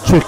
Trick.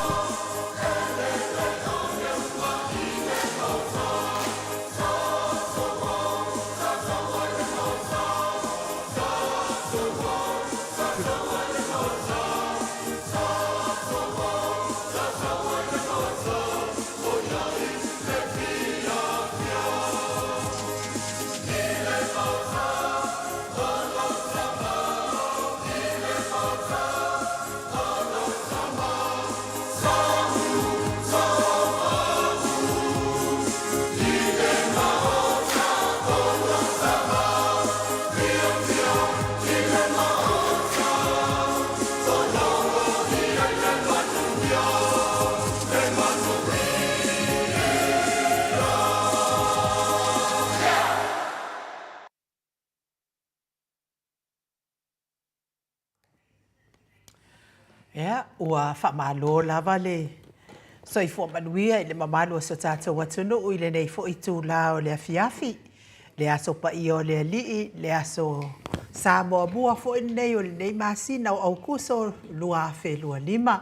Ya, ua whamalo lava le. So I fo manuia I le mamalo so tātou atunu I le nei fo I tū lao le afiafi. Le aso pa I o le alii, le aso sa moa mua fo I nei o le nei masina o au kuso lua fe lua lima.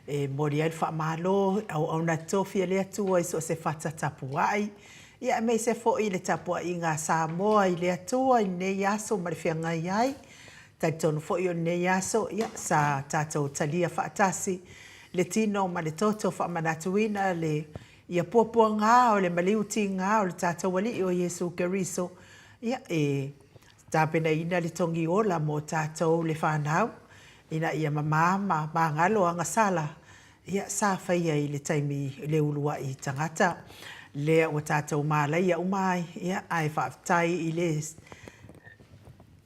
E mori ai whamalo au na tofia le atua I so se fata tapuai. Ia mei se fo I le tapua I ngā sa moa I le atua I nei aso marifia ngai ai. Taitonu fo I o nei aso, ia sa tātou talia whaatasi. Le tino ma le toto whaamanatuina, le ia puapua ngā o le maliuti ngā o le tātou wali o Yesu Keriso. Ia tāpena ina le tongi ola mo tātou le whanau. Ina ia mamama, ma ngalo anga sala. Ia sa whaia I le taimi le ulua I tangata. Lea o tātou māla ia umai, ia ai whaatai I le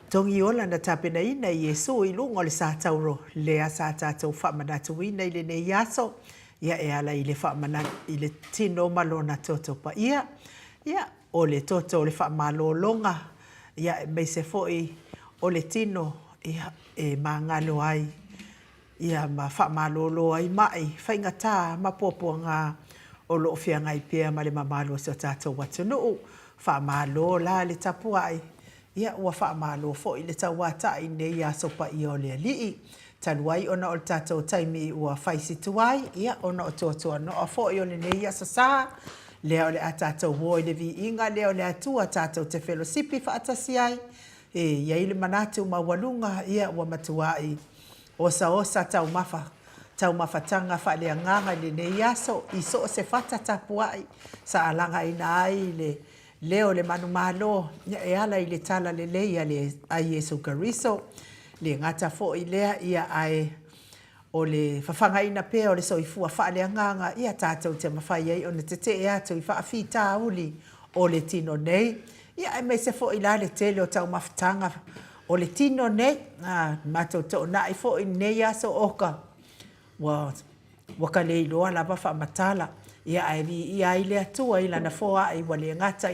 tongi ola na tapena ina Yesu I lungo le sātauro lea sa tātou whamanatuina I le nei aso. Ia e ala I le whamanat I le tino malona toto pa ia. Ia o le toto le whamalolonga. Ia mei se foi o le tino ia e mangalo ai. Ia ma whamalolo ai mai. Whaingata ma popua ngā o lo whianga I pia ma le mamalo so tātou watunuu. Whamalo la le tapuai. Ia ua whaamalo fo I le tauata I nei aso pa I o le alii. Tanuai ona o le tātou taimi ua whaisi tuai. Ia ona o tōtua no a fo I o le nei aso sā. Lea o le a tātou hoi le vi inga. Lea o le atua tātou te fellowshipi whaatasi ai. Ia I le manatu mawalunga. Ia ua matuai. Osa tau mafa. Tau mawhatanga whaelea nganga le nei aso. I so se whata tapuai. Sa alanga ina ai le leo le manu malo e ala I le tala le leia le a Yesu Keriso le ngata fo I lea ia ai o le whawhanga ina pea o le soifua whaale nganga ia tātou te mawhai ai o ne te te e atu I whaafi tā uli o le tino nei ia e mei se fo I la le tele o tau mawhatanga o le tino nei matou to na I fo I nei aso oka waka le iloa lava whaamatala ia ai ia I le atua I lana foa I wale ngata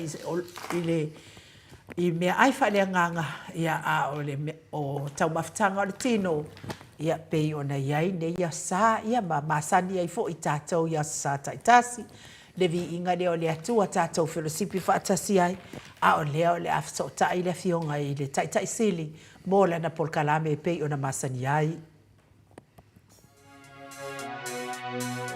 I mea ai whale nganga ia a o le o tau mawhtanga o le tino ia pei ona iai ne ia sa ia ma masani ai fo I tātou ia sa taitasi le vi inga le o le atua tātou fellowshipi whaatasi ai a o le afso tai le fionga I le taitai sili mo lana polkalame pei ona masani ai. Hey!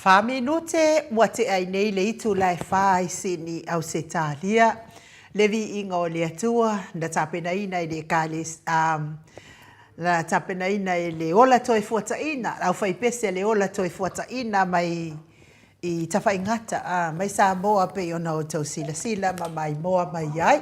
Whaminute wate ai nei le itu lai whai sini au se talia. Levi inga o le atua, na tapena ina i le kale, na tapena ina i le ola toi fuata ina, au whai pese le ola toi fuata ina mai i tawhai ngata, mai sa moa pe ona o tau sila sila, ma mai moa mai ai.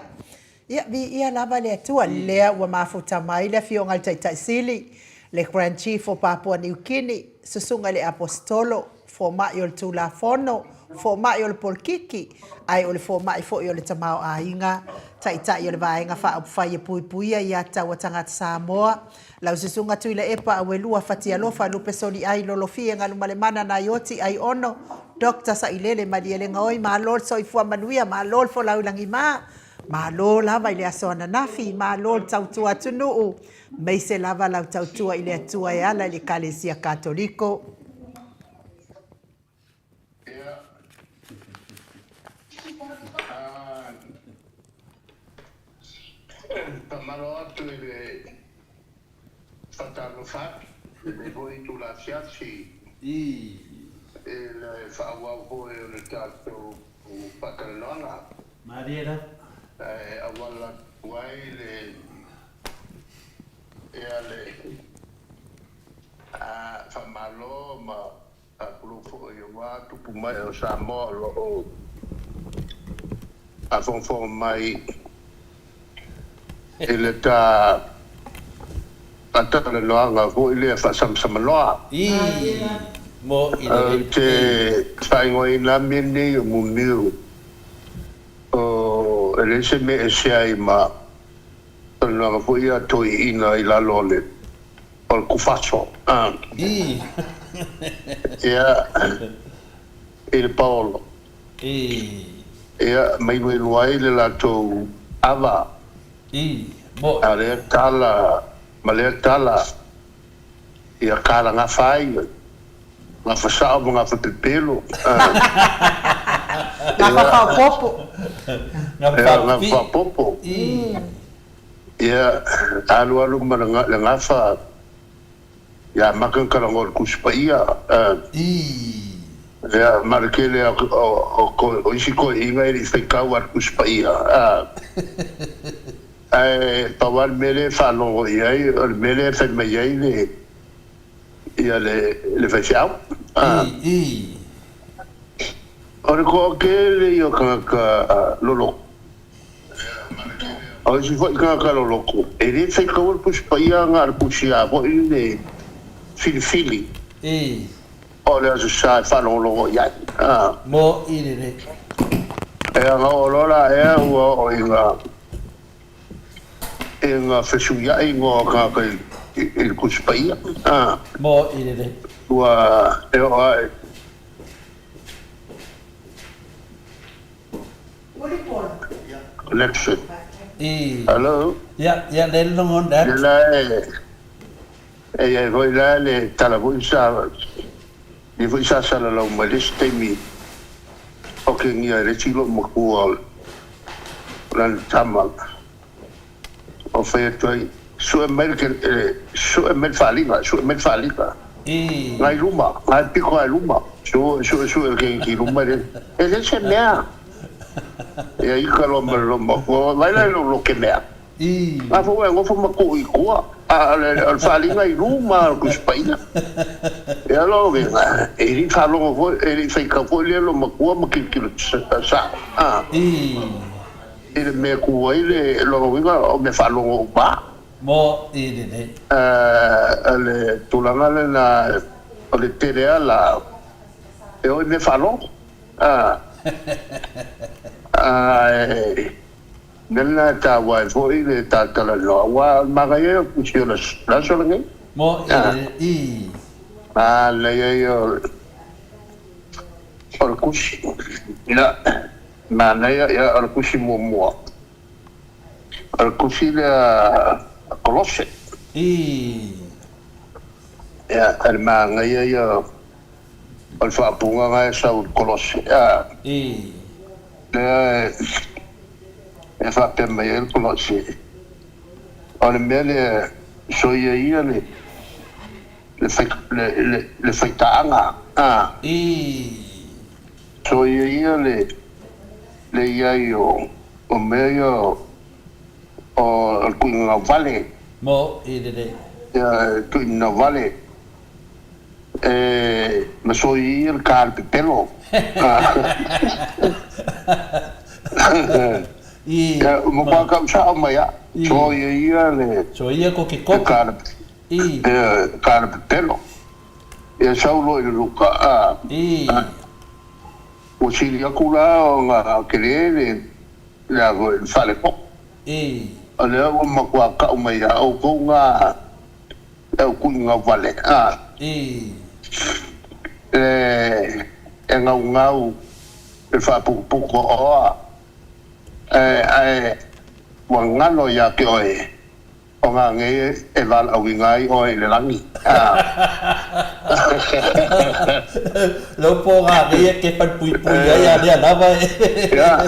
Ia vi ia lava le atua, lea ua mafuta mai le fionga tai tai sili, le Grand Chief o Papua New Guinea, susunga le apostolo, fo mai o le tula fono, fo mai o le polkiki, ai o le fo mai fo o le tamao a inga, tai tai o le vaenga wha au whai e pui puia i ata wa tangata Samoa, lau susunga tuila epa a welua fatia lofa lupe soli ai lolo fie nga lumale mana na yoti ai ono, Dr. Sailele Maliele ngoi, ma lol soi fua manuia, ma lol fo lau langi ma lol lava i le asoana nafi, ma lol tautua tunuu, mei se lava lau tautua i le atua e ala i le Kalesia Katoliko. Tamaro atu e le whatano wha, e le hoi tu la fiatsi, e le whaawau hoe o le tātou o Pakalona. Mariera. Awala wai le e ale whamalo ma a kurufo i wā tupu mai o Samoa lo a whongwhong mai e le tā atana loanga ho i le whasamsama loa. Mo i le te whaingoa i nga mene o muniu o e le se me e seai ma loanga ho i a toi ina i la lole o le kufaso. Ia e le paolo. Ia mai noi luai le latou ava. A le tala, ma le tala, ia kala ngā whai, ngā whasao mo ngā whapipelo. Ngā whapopo. Ngā whapopo. Ia alu ma le ngā wha, ya makan kalangor kuspaia ya markele o isiko inga ili fekawar kuspaia tawal mele falo yai o mele fe me yai ya le fechau ora ko ke yo ka lolo o si foi ka lolo ko e le fekawar kuspaia ngar kusia bo ile fili o le aso sa whanau longo iai mo i re re e anga o lola e ua o inga whesu iai ngō kākai i kuspaia mo i re re ua e o ai connection hello ya le longon dat e voi la le tala voi sa ni voi sa sala la umaliste mi o che mi ha recilo mo cuol lan tamal o feto su american su faliga ngai luma ngai piko ai luma su che luma e le se mea e ai kalo mo vai la lo che mea ma fu ngofo ma ku i ku al falinga i luma ku spaina e allora e ri falo vo e ri fai ka le lo ma ku ma ki sa e me ku ile lo vinga o me falo ba mo i de de ale tulanga na ole terea la e o me falo nella tawa foi le tatala no wa magaye kuchio la solenge mo i le yo or kushi la na ya or kushi mo or kushi la colosse ya el magaye yo or fa punga ga sa colosse e fa per me il colosse on mele soia ia le faitanga soia ia le iaio o meio o kuinga vale mo i de de kuinga vale ma soia il carpe pelo mo kwa ka sa ma ya soia ko ke ko carpe pelo e saulo i luka o silia kula o nga kelele la go fale ko ale o ma kwa ka ma ya o ko nga e ku nga vale e ngau e fa pu ko o wangano ya ke oe o nga nge e val au ngai oe le langi lo po ga ke pan pui ya na va ya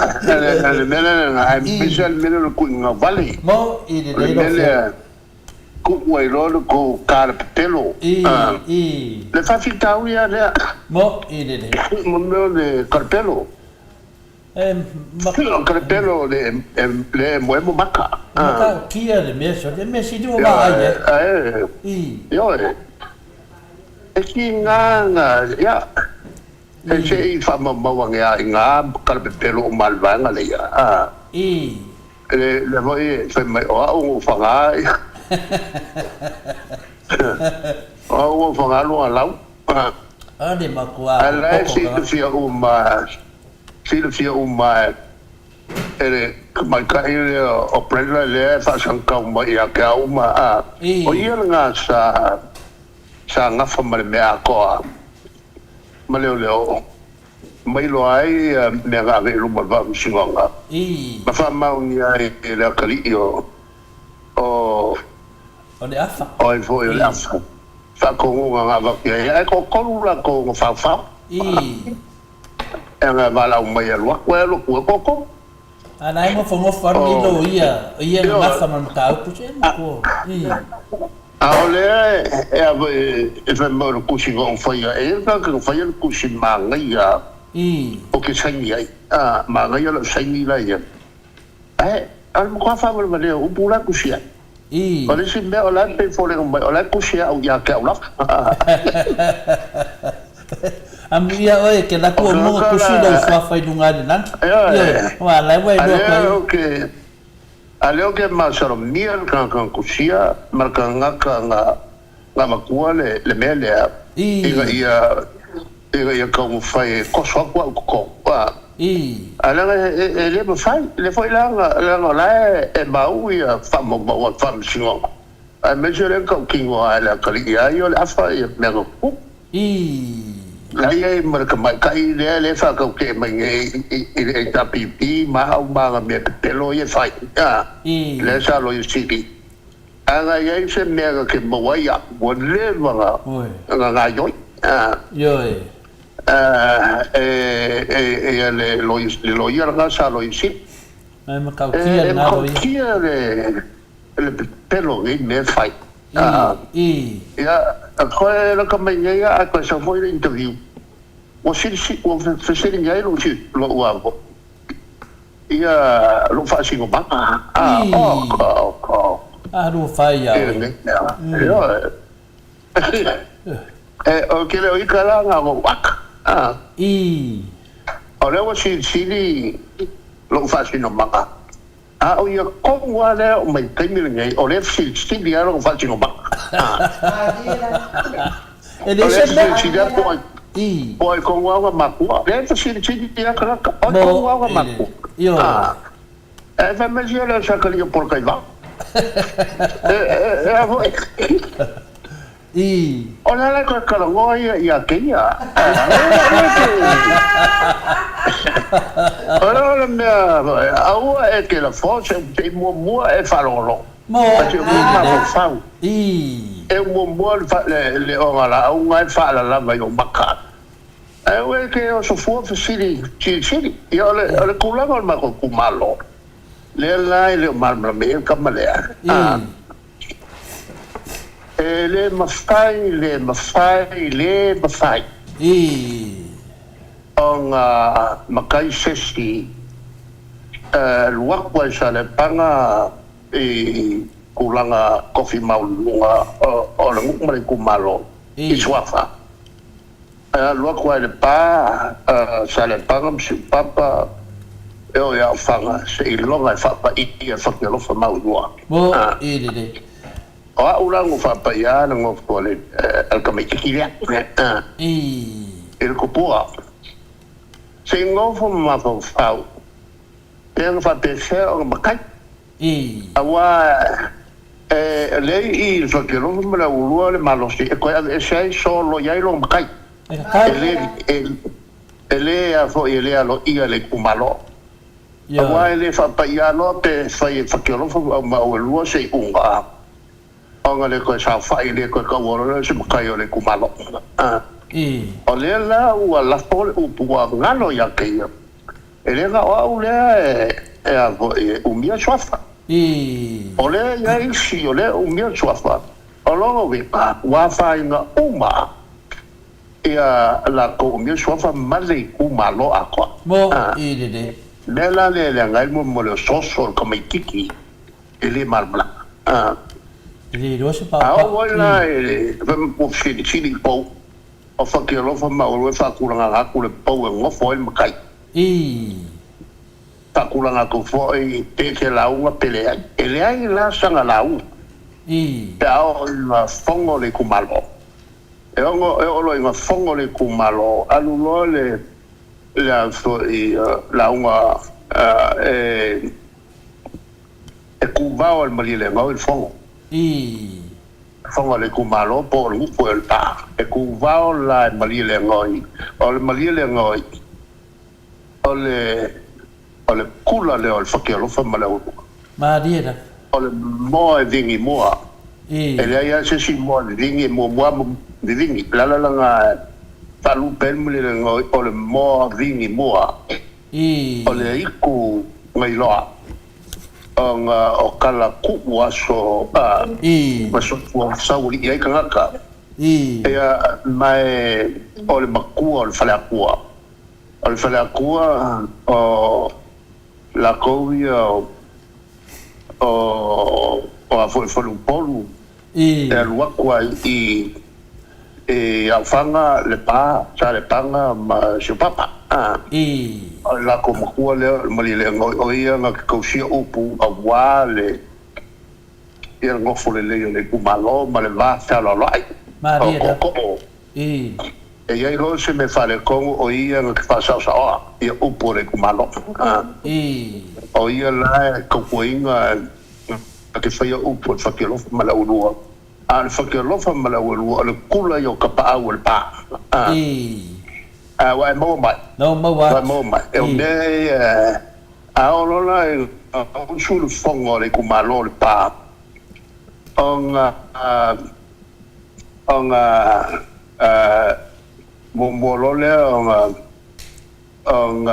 le mele na ambitious mele ku nga vale mo i de mele ku wai lo ko carpetelo le fa fitau ya mo i de mo le carpelo carpelo le muemo maca kia de me si do ma yo e ki nga ya e se fa mawang ya nga carpelo malvanga le ya le voi se mai o fanga o fanga lo alau de makua ala si uma ele mai ka ile o prela le fa sang ka uma ya ka uma o ia nga sa nga fa male me ko male o mai lo ai me ga ve lu ba singa ma fa ma un ya le kali o de afa o foi le afa fa ko nga va ya ko la ko fa nga bala o mai lo ko ko ana mo fo mo fa ni lo ia nga fa man ka pu che ko Ahora vemos kusi ngong faya ka faya kusi mangai ya o ke sangi ai mangai ya sangi la ya al mo fa mo le o pula kusi ya ole si me ola pe fole ngom ola kusi ya o ya ka ola amia oe ke la ko mo kusi do fa fa dunga nan wa la wa do okay aleo ke masaro mian kan kusia marka nga makua le mele ia kau fai koso kwa ko ala ele me fai le foi la mau ia famo mo fam singo a mesure ko kingo ala kalia yo la fa ia me ko la ia marka mai kai le fa ko ke mai e ta pipi ma ma me pelo ia fai le sa lo siki anga ia se me ke mo ia mo le ma nga yo le lo ia nga sa lo isi ai ma ka kia na lo kia le pelo i me fai ia ko la ka mai ia a ko sa foi le interview o fesirin ya lo si lo uavo ia lo fa singo ba lo fa ya o ke le o ikala nga go wak o le o si lo fa singo ba o ia ko wa le o mai kaimi ngai o le si dia lo fa singo ba ele se Boy con agua macua. Dentro si dia kala. Boy con agua macua. Yo. Essa mesmo ela sacaria por cá lá. Olha lá com aquela goia e aqui olha minha a rua é que ela força tem mua é farolo. E o mo le ora un ai fa la vai o bacca e che o so fu sili e ole kula mal ma ko malo le lai le mal ma me kamalea le mafai on makai sesi luak wa sa le panga kulanga kofi maulunga o le ngumare kumalo i swafa lua kwa le pa sa le pangam si papa e o ia fanga se i longa e whapa i a whakialofa maulua o a urangu whapa ia na ngofu le alkamaitiki lea i le kupua se ngofu mafau fau e nga whapese o makai awa le i so que lo me la ulua le malo si e ko e sai solo ya lo makai ele a fo ele a lo ia le kumalo awa ele fa pa ia lo te fai fa que lo ma o lo se unga anga le ko sa fa ile ko ka wo le se makai le kumalo o le la u la fo u puwa ngalo ya ke ele ga o le a o mia swafa ole ya isi ole o mia swafa olo we pa wa fa inga uma ia la ko mia swafa male uma lo akwa mo de nela le ngai mo le soso ko mai kiki ele malbla ele ro se pa wala ele mo fili po o fa ke lo fa ma o fa kulanga ha kule po ngo fo el makai takulanga ko foi te ke la unha pelea ele ai la sanga la u o la fongo le kumalo e o lo nga fongo le kumalo alu lo le la so la unha e kubao al malile ngau il fongo fongo le kumalo po lu po el ta e kubao la malile ngoi o le malile ngoi o le kula le o le whakialofa ma le uru. Ma diera. O le moa e vingi moa. E le aia se si moa le vingi moa de vingi. Lala langa talu penmuli le ngoi o le moa vingi moa. O le iku ngai loa. o kala ku waso waso sauli ia kanga ia mai o le makua o le faleakua o la kovia o a polu e alua kua e aufanga le pa sa le panga ma siopapa la ko makua le malile o ia nga kausia upu a wale ia ngofo le kumalo ma le va sa lo lai Maria e ia ro se me fale con o ia nga fa sa ia upu le kumalo o ia la ko poinga ke fai upu fa ke lo mala unua al fa ke lo fa mala unua le kula yo ka pa au le pa wa mo mai e o ne a o la un sul fongo le kumalo le pa on mo lo le on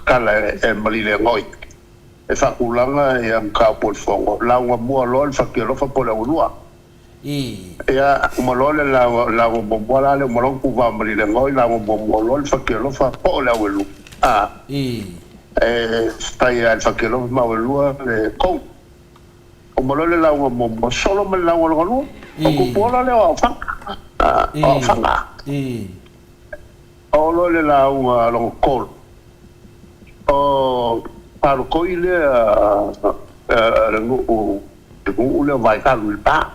kala e malile ngoi e fakulanga e am ka por fongo la wa mo lo fa ke lo fa por la ulua ya mo lo la mo la le mo lo ku va malile ngoi la mo lo fa ke lo fa por la ulu stai al fa ke lo ma ulua le ko o mo lo la mo solo me la lo lo o ku por la le o fa o lo le la lo ko o para coile o le vai ka lu pa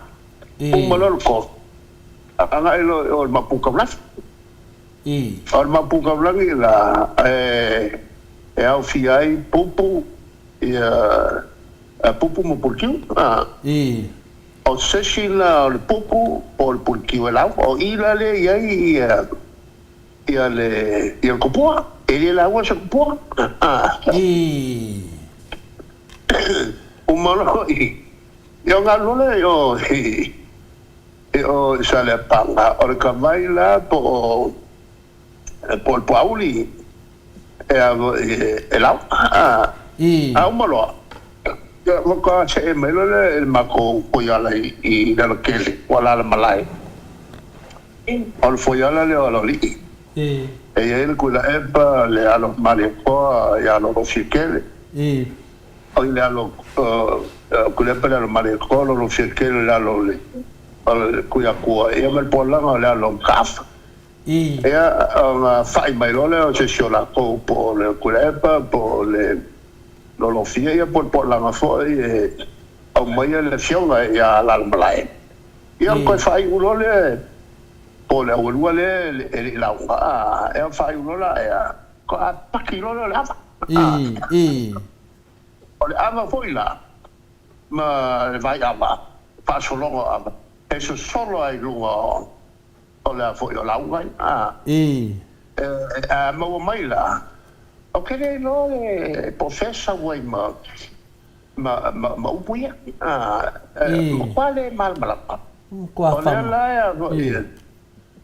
o malo ko anga o mapuka blas o mapuka blas la au fiai popo popo mo porquio o sesila le popo o le porquio la o ila le ia le kopoa ele la agua se kopoa o malo yo ngalole yo sale panga o le kamaila po pauli el a malo yo ko se melole el mako poyala I la kele wala la malai o foyala le o li e ele kula epa le alo marekoa e alo rofikele o le alo kula epa le alo marekoa lo rofikele le alo le kuia kua e me polanga le alo kafa e fai mai lo le o se shola ko po le kula epa po le lo rofia e po polanga fo e o mai le fiona e ala malai e ko fai ulo le o le ulua le la e fai uno la e ko a pakilo le ava o le ava foi la ma vai ava fa solo ava eso solo ai lungo o le foi la uai ma mai la o che le no le professa vuoi ma upuia quale mal malapa qua la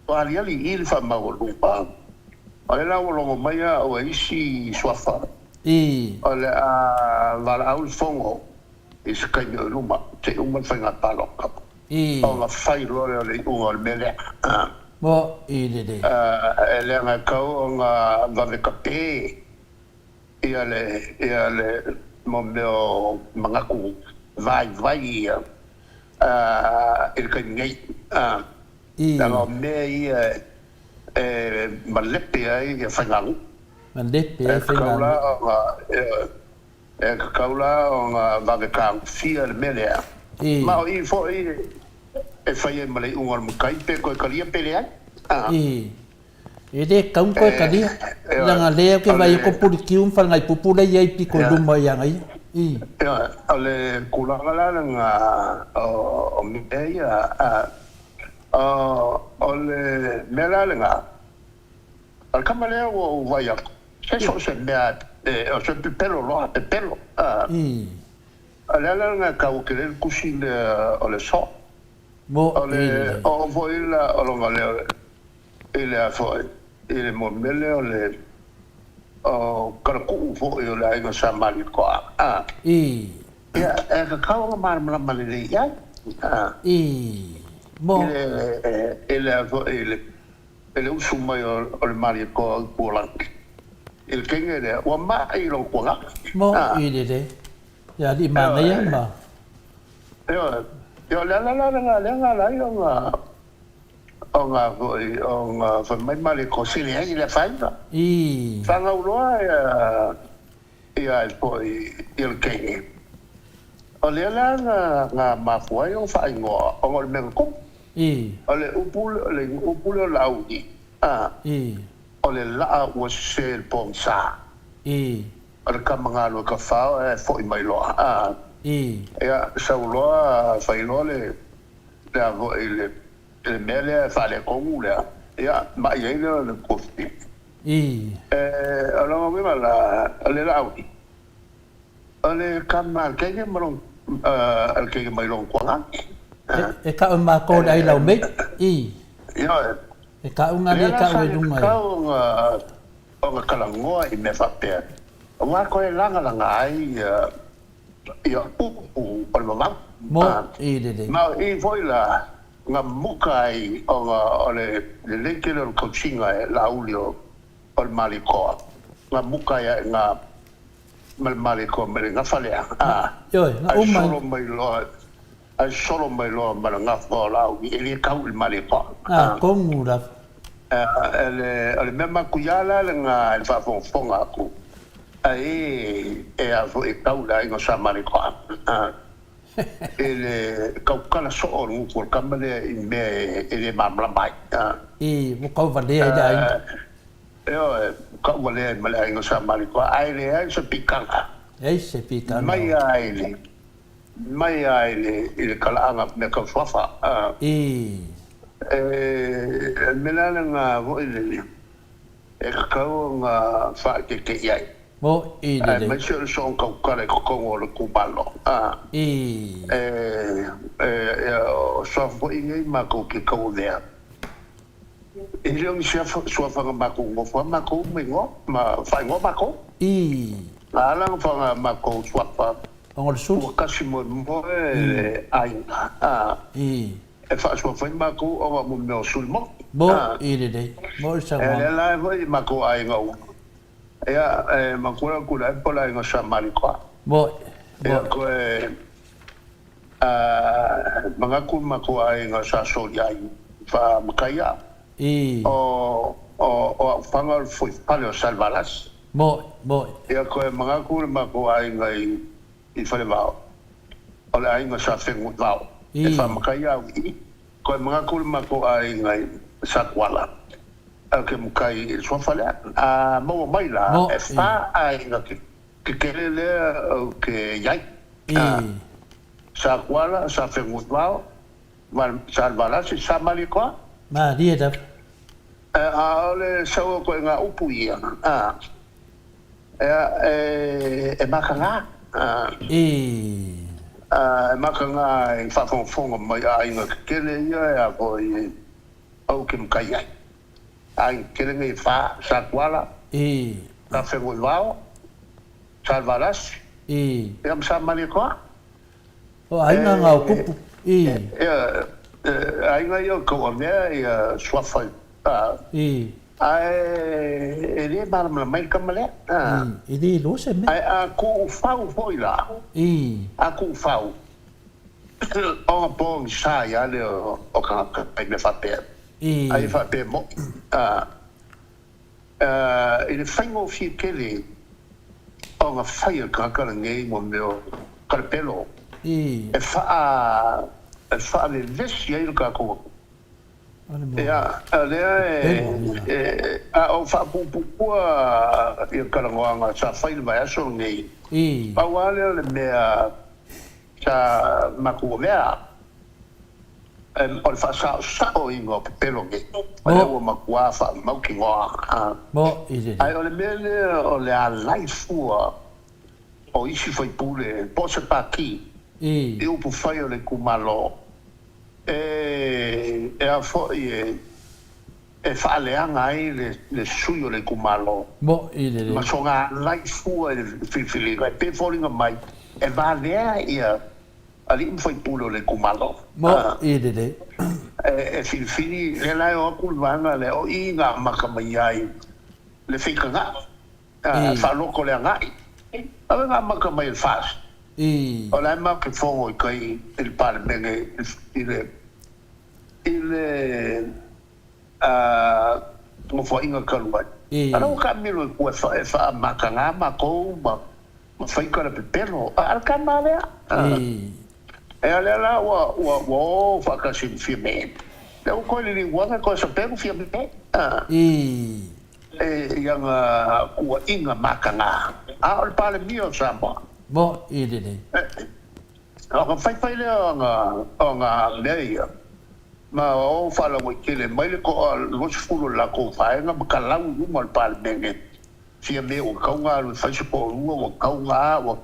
ali il fa magolu pa ale la lo mai o isi swafa ale va au fongo is kai luma te uma fanga palo kap o la fai lo le o mele bo de ele nga kau nga va me kape e ale mo meu mangaku vai il kai ngai Đang mê mà lép thì phải ngắn câu lá câu lá và cái càng phía mê lẹ mà ý phô ý phải mà lấy uống một cái pe coi cái liêm pe lẹ Ede kaum ko kadi nang le ke vai ko purkium fa ngai pupula ye pi ko dum yang ai ale kulala nang o mi ole melalenga al kamale o vaya eso se me o se pelo lo pelo ala nga ka o querer kusin ole so mo ole o voila o lo ngale ele a foi ele mo mele kara ku fo yo la inga sa mali ko ya ka ka ma mali le ya mo ele usuma yo o mali ko pola il kenge de wa ma i lo ko la mo de ya di mana ya ma yo la yo nga fa mai mali ko sili ai le faiva fa nga uloa ya il kenge o le la nga ma foi o fa ngo o le me ko o le upul la udi o le la o se el ponsa o le kamanga ka fa fo mai lo ya sa uloa fa ilo le da vo ele mele fa le komule ya ma ye le kofi alors me la le la udi o le kamal kenge mo al kenge mai lo ko la e ka ma ko dai lau me ya e ka unga le ka we dunga o nga kala ngoa i me fa pe o nga ko e langa ai ya o ma mo de ma i foi la nga mukai o le kele coaching la ulio o maliko nga mukai nga maliko me nga fale yo nga solo mai lo ma nga fola i le kau il maliko ko ngura le mema kuyala nga il fa fonga ku ai a vo e kau la nga sa maliko ele kaukala so o ko kamale i me ele mamla mai mo ko vale ai dai yo ka vale mala ngo sa mali ko ai le se pikanga se pikanga mai ai le il kala anga me ka fafa melana nga vo ele e ka nga fa ke yai mo de ma se son ka kala ko ngolo ku ballo so fo ingai ma ko ke ko there ele um chef so fa ma ko mo fa ma ko me ngo ma fa ngo ma ko la lang fa ma ko so fa ngol su ka si mo ai e fa so fa ma ko o mo me sul mo de mo sa la ma ko ai ngo ya makura kula pola ngo shamali kwa bo ko mga mako ai ngo sa so ya fa makaya o fangal foi paleo salvalas bo ya ko mga mako ai ngai I fale va o ai ngo sa fengu va fa makaya ko mga mako ai ngai sa kwala que mukai so fale mo mai la fa ai nga que le que yai sa kwala sa fengutwao mal salvala si sa maliko ma dia da ole so ko nga upuia makanga makanga fa fonga mai ai nga que le ya ko au que mukai ai kele fa sa kwala ka fengulvao salvaras am sa maliko o ai nga kupu ai nga yo ko me swafa ai ele bar mai kamale ele lo se me ai aku fau foila aku fau o bon sa ya le o ka me fa per ai fa pe mo il fango fi kele o nga fai ka ka ngai mo meu carpelo fa le ves ya il ka ko ya ale o fa pu il ka nga sa fai va so ngai pa wale le me sa makuomea o fa sa o ingo pelo ke o ma kwa fa ma ki ngo mo ide ai o le mele o le a life o isi foi pure po se pa ki o pu fai o le kumalo a fo e whaaleanga ai le sui o le kumalo. Mo i le. Ma so ngā lai fua e whiwhili, kai pe whoringa mai, e mā lea ia, ali mwhai pulo le kumalo. Mo i le. E whiwhili, le lai o aku luanga, le o i ngā makamai ai, le whikanga, whaloko le ngai. Awe ngā makamai le whas. O lai mā ke whongo i kai, il pāle menge, ngofo inga kaluai. Ano ka milo i kua wha makanga ma kou ma whaikara pe pelo. Al ka marea. E alea la wa whakasi whia me. Le o koe li wanga koe sa pego whia me. E ianga kua inga makanga. A o pale mio sa moa. Mo i le. O ka whaiwhai lea o ngā leia. Ma o fala mo kele mai le ko lo fulu la ko faenga ma kalau uma al pal menge fia me o kaunga lo fai po o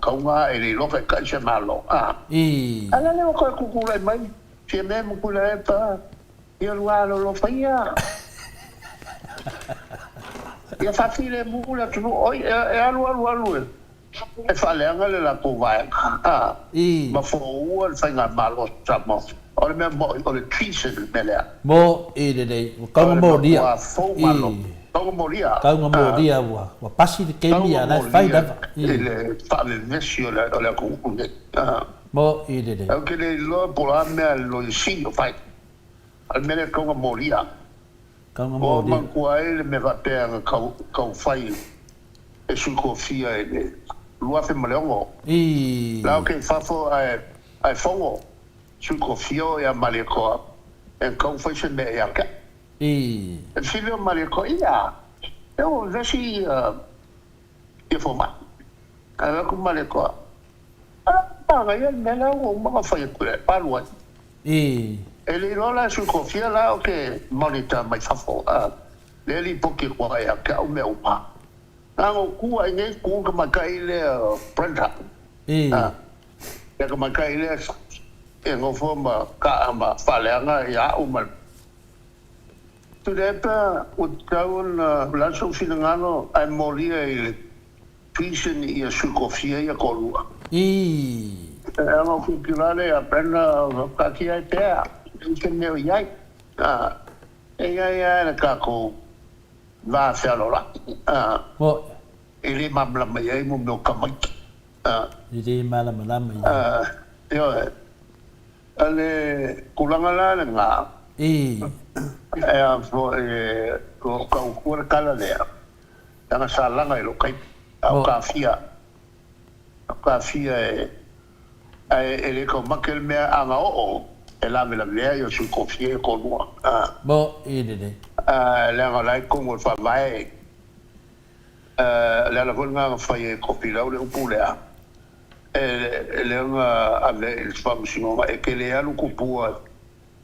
kaunga e le lo ka se malo ala le ko ku le mai fia me mo ku le pa ia lo faia ia fa file mo la tu oi e alu e fa le anga le la ko vai ma fo o al fainga malo chamo. O le mea mo, o le treason me lea. Mo i le, o kaunga mo ria. Kaunga mo ria. Kaunga mo ria wa pasi le keimi a lai whai lava. I le whale nesi o le aku unge. Mo i le. Au ke le loa pola mea lo i si o whai. Al mea kaunga mo ria. Kaunga mo ria. O mankua e le me vapea kau whai e suko fia e le lua fe maleongo. Lau ke whafo ai whongo. Suko fio ya maleko en kau foi se me ya ka filho maleko ia eu vesi e forma ala ku maleko pa ga ya mena o ma foi ku pa lo ele lola suko fio la o que monitor mai fafo le li poki ko ya ka o me o pa ngo ku ai nei ku ka makai le prenda ya ka makai le e ngofo ma ka ama faleanga ya uma tu depa o taun la so finangano ai moria il prison ia sukofia ia kolua ngo fikirale apena ka kia te ke ne yai ya na ka ko va falola mo ele mamla mai mo no kamai ele mala yo ale kulanga la nga fo ko ko kala le tanga sala nga lo kai au kafia ele ko makel me anga o ela me la le yo su confie ko no bo le la nga lai ko mo fa vai la volga fa ko pila o le upulea le ave il famosissimo e che le hanno cupua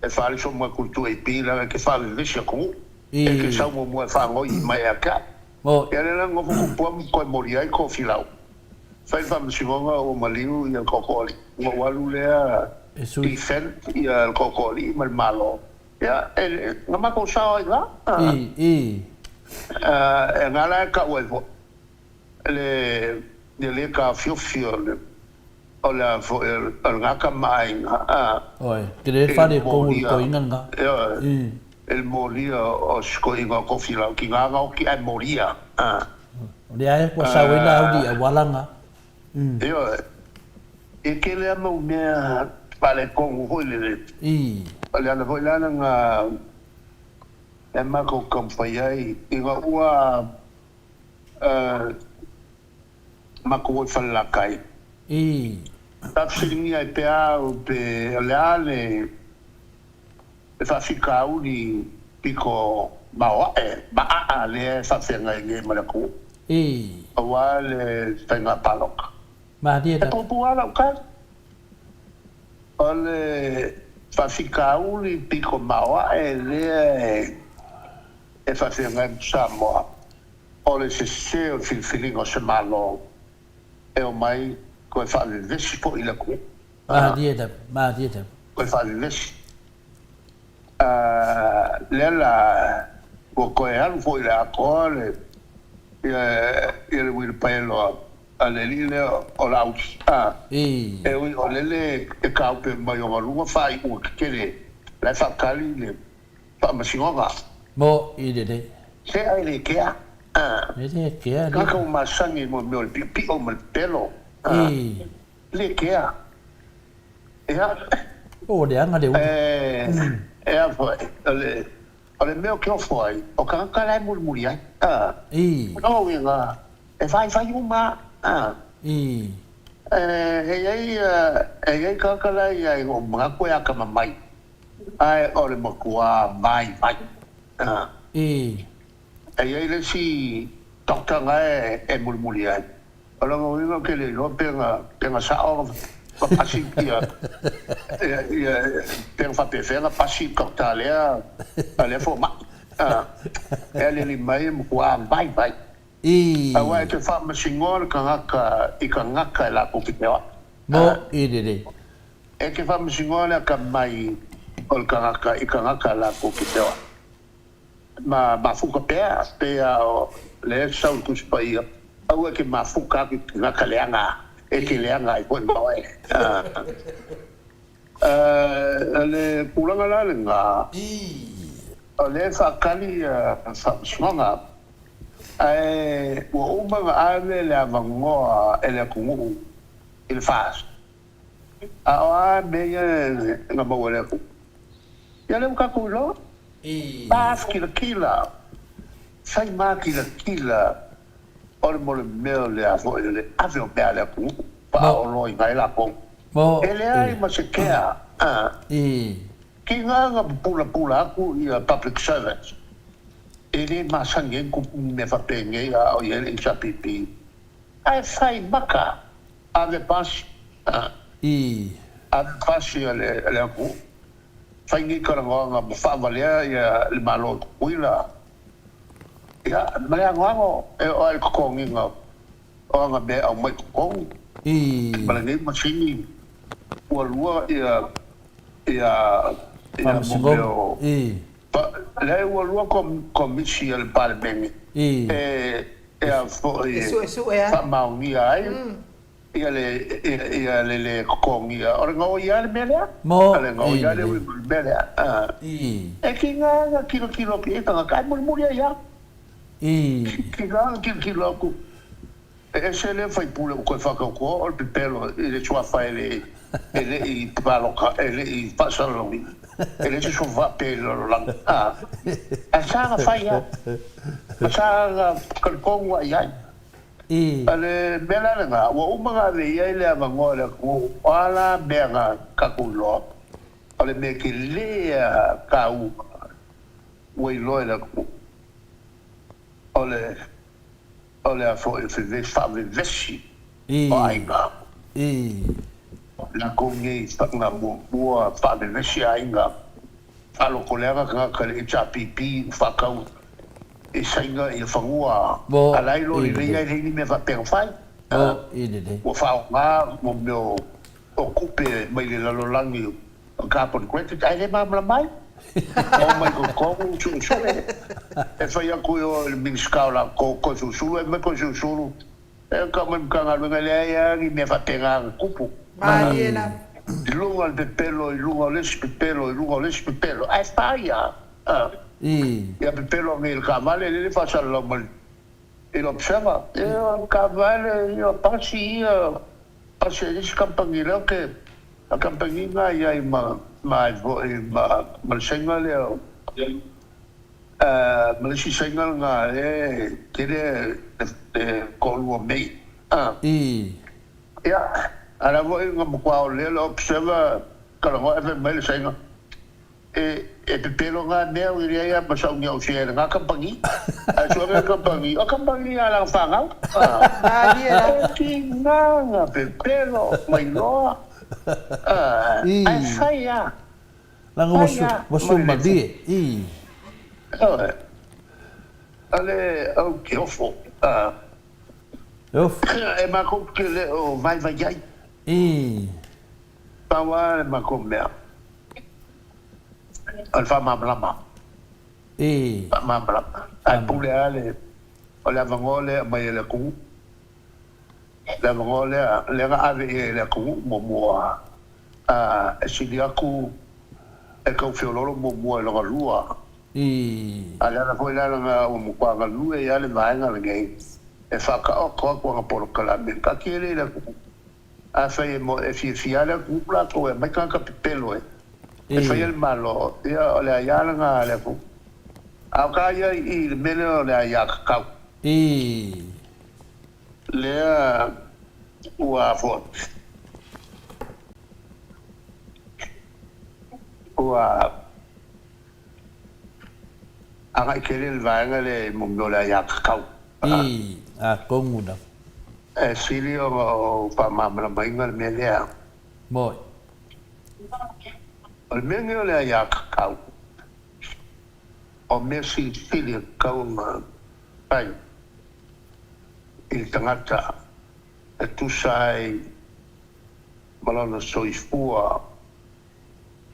e fare insomma cultura e pila che fa invece con e che sa mo fa noi mai a ca e le hanno cupua con moria e con filau fai famosissimo o maliu e il cocoli mo walu le e fen il cocoli mal malo ya e ma ko sa ila e ngala ka uevo le ka fio ola fo el ngaka mai oi que fare ko inga el moria o sko inga ko fila ki nga ki ai moria le ai ko sa wena audi awalanga e ke le mo me pale ko ho le ale ana voi la nga e ma ko kompai inga ua ma ko fala kai Tapsiringi ai pea o pe aleale e whawhika uni piko maoa maa le whawhenga i nge malaku awa le whainga paloka e popu ala o kai o le whawhika uni piko maoa le e whawhenga i Samoa o le se o whiwhiringo se malo e o mai ko fa le vesi po ila ko ma dieta ko fa le vesi le la ko e alu fo ile akole ia le wil paelo ale lile o la e o lele e ka pe mai o lu fai o kele la fa kali le pa masinga mo i de se ai le kea le kea ka ko masangi mo me pi o mal pelo le kea o de anga de foi ole meu que foi o kan kala murmuria no winga e vai uma ei ka kala ia o mga ko ya ka mai ai ole mo kwa mai ei le si doctor ngai e murmuria ole mo winga ke le no penga sa o pasi ia per fa per pasi cortalea ale fo ma ele li mai mo kwa vai awa te fa masingol ka ngaka la ko kipewa mo de e ke fa masingol ka mai ol ka ngaka la ko kipewa ma fu ka pe le sa ku spai awa ke ma fu ka ngaka leanga e ke leanga i pon mai ale pulanga la nga ale fa kali fa smanga wo uma ave le avangoa ele kungu il faz a meia na boa ku ya le ka ku lo pas kila sai ma kila or mo le meo le avo le ave o bela ku pa o lo ngai la ko ele ai ma se kea ki nga pula ku ia public service ele masangen ku me fa penge a o ele chapipi ai sai baka ave pas ave pas le ku fai ni ka nga fa valia ia le malo kuila ia mala ngwango e o al kongi nga o nga be au mai kong mala ni machini walua ia mo le walua komisi al parlement a fo fa maungi ai ia le kongi ora ngo ia le mele mo ngo ia le mele e ki nga kilo ki ta ka murmuria ia ki nga ku e se le fai pule ko fa ko o pe pelo le chua fa ele i palo ka ele i pasa lo mi ele se so va pelo la a sa fa ya sa ka ko wa ya ale bela nga wa uma le ya le avangola ku ala bega ka ku lo ale me ke le ka u we lo la ku ole a fo e fa vesi ai ga la konge sta na mo fa vesi ai ga alo kolega ka le chapipi fa ka e sainga e fangua alai lo le ia ni me fa per fai o fa ma mo meu ocupe mai le la langi ka pon kwete ai le mamla mai o mai ko chu e fai aku o min skaula ko chu e me ko chu e ka me ka ngalo ngale ia ni me fa pegar cupo mai ela lungo al pelo lungo le pelo ai faia ia pelo nel cavale le fa lo mal e lo observa e il cavale io passi di campanile che la campanina ia ma il segnale ma le si segnale nga che le colo mei ia ala voi nga mo le lo observa che lo e me segnale e pelo nga neo ia ma sa ngau se nga campangi a so nga campangi o campangi ala fanga ia ki nga pelo mai no ai faia lango bosu madi ale o que ofo e ma com que o vai ai pawa ma com mea al fa ma blama Mamala. Ai pule ale. Ole mangole mai le ku. Le mangole le ga ave le ku mo siliaku e kau whiololo mo lo lua. Ale na foi la nga mo kwa lua e ale mai nga ngai. E whaka o ko polo kala me ka kere le ku. A fai mo e fiala ku plato e mai ka pipelo e. E fai el malo ia ole ya nga le ku. A ka ia I le mele ole ya ka. Le ua fo. Ua anga kere el vaenga le mongola ya ka. A kongu da. E sili o pa mamla mainga le mele. Moi. O mele ole ya ka. O mesi sili kauma pai il tangata e tu sai malana soifua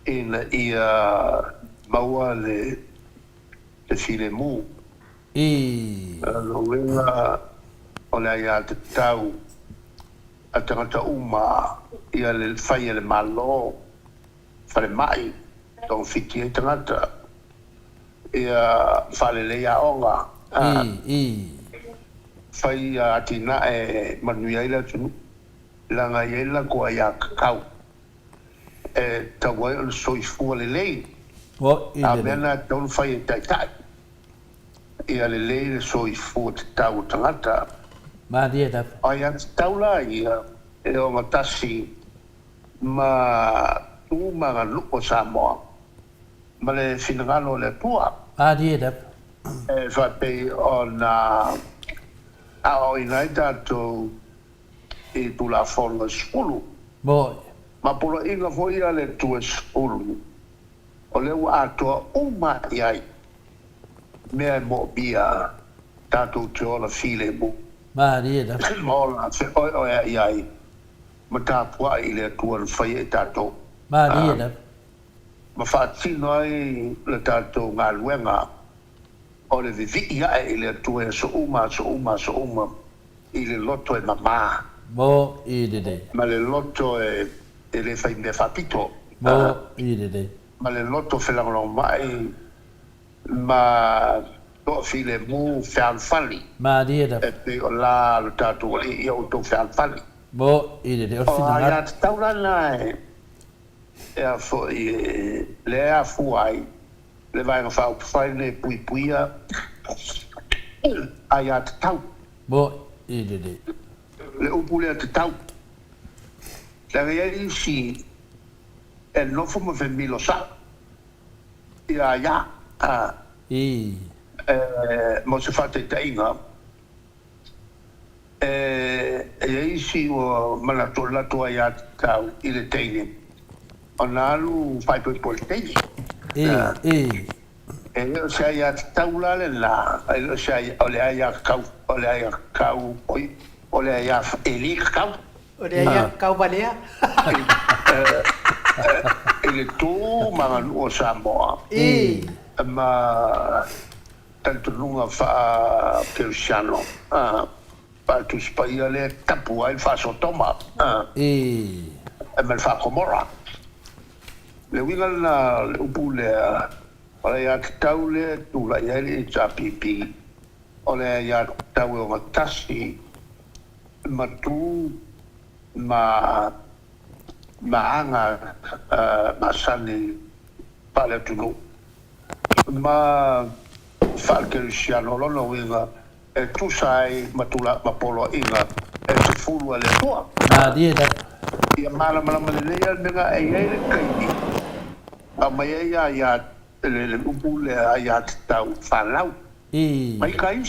ina ia maua le file mu lo wenga o le ia te tau a tangata uma ia le fai le malo fale mai tong fiti e tangata ia fale le ia onga fai atina e manuia ila tu langa ila ko ia kau e tawai o soifua le lei a mena tau fai tai tai ia le lei le soifua te tau tangata ma dia da ai tau la ia e o matasi ma tu ma lupo Samoa ma le finangalo le tua dia da e fa pe ona a o inai tatou I tula fono skulu. Moi. Ma polo inga foi ale tu skulu. O leu atoa uma iai. Mea mo bia tatou te ola file mu. Ma ria da. Mola se oi iai. Ma tapua I le tua fai e tatou. Ma ria da. Ma fatino ai le tatou ngā luenga. O le vivi ia I le tua so uma. I le loto e mamā. Mo I de. Ma le loto e le fai me fapito. Mo I de. Ma le loto felango mai ma to file mu fan fali. Ma dia da. E te o la lo tatu I o to fan fali. Mo I de. O fina. fina. Ya taula na e a fo le a fuai le vai nga fa fai le puia. Ai at tau. Mo I de. Le upule at tau. La vei si e no fumo femilo sa. Ya. Mo se fate tainga. E si o malatola tua ya tau I le teine. Ona alu fai por teine. E se ya taula le la. E se ole ya kau oi. Ole ya eli kau. Ole ya kau balea. Ele tu mangan o Samoa. Ma tanto lunga fa Cristiano. Pa tu spaia le tapua il fa sotoma. E me fa comora. Le winga na le upule ole ya taule tu la yele chapipi. Ole ya taule o matasi. Ma tu ma anga masani pale tunu ma falke Luciano lo winga e tu sai matula ma polo inga e se fulu ale tua dia da ia mala le menga e ele kai a mai ya le upule ya tau falau mai kai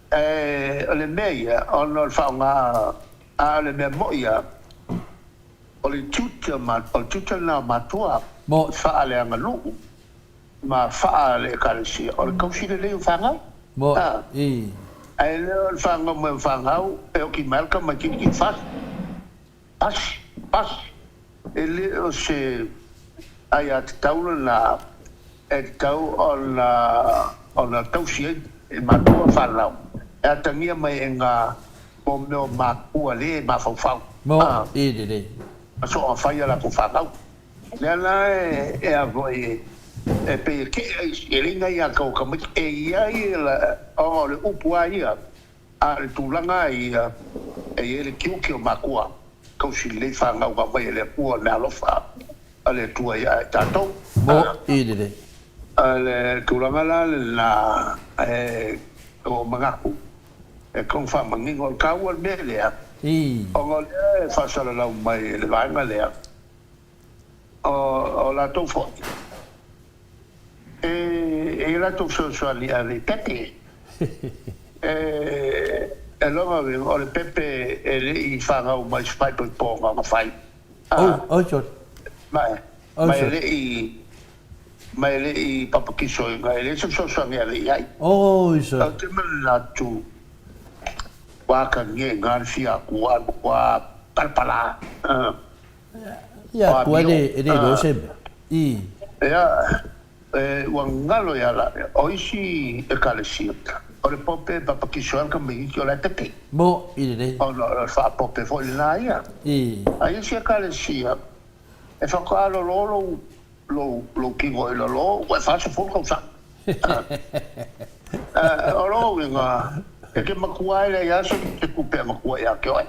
le meia on fa nga a le memoia o le tuta na matua mo fa ale ngalu ma fa ale kalsi o le kausi le fanga mo ai le fanga mo fanga e o ki malka ma ki fa pas ele o se ai at taula e tau ona tausia e matua whanau. E atangia mai e ngā o meo mākua le mawhauwhau. Mo, i re. So a whaia la ku whanau. Lea la e avo e pe ke e ringa ia kau kamit e ia i la o le upua ia a le tūlanga ia e le kiuki o mākua. Kau si le whangau ka mai le pua le alofa a le tua ia e tātou. Mo, i re. Le tūlanga la la o mangaku. E kong whamangingo kau al mea lea. O ngā lea e whasara lau mai le vaenga lea. O la tau fo. E la tau sosuali a le pepe. E longa we o le pepe e le I whangau mai spai poi pōnga ma whai. O chot. Mai le I papakiso i ngai le sosuali a le iai. O so. Au te mani la tu waka nge ngānsia kua palpala. Ia, kua e lo sembe. I. Ia, ua ngalo ia la, o isi e kalesiota. O le pope papakisoan ka mihi ki o la teke. Mo, i re. O le wha pope fo i la ia. I. A isi e kalesia. E whakaalo lo kingo i lo, ua whasa fōkau sa. O lo inga, e ke makua ele ia so te kupe makua ia ke oe.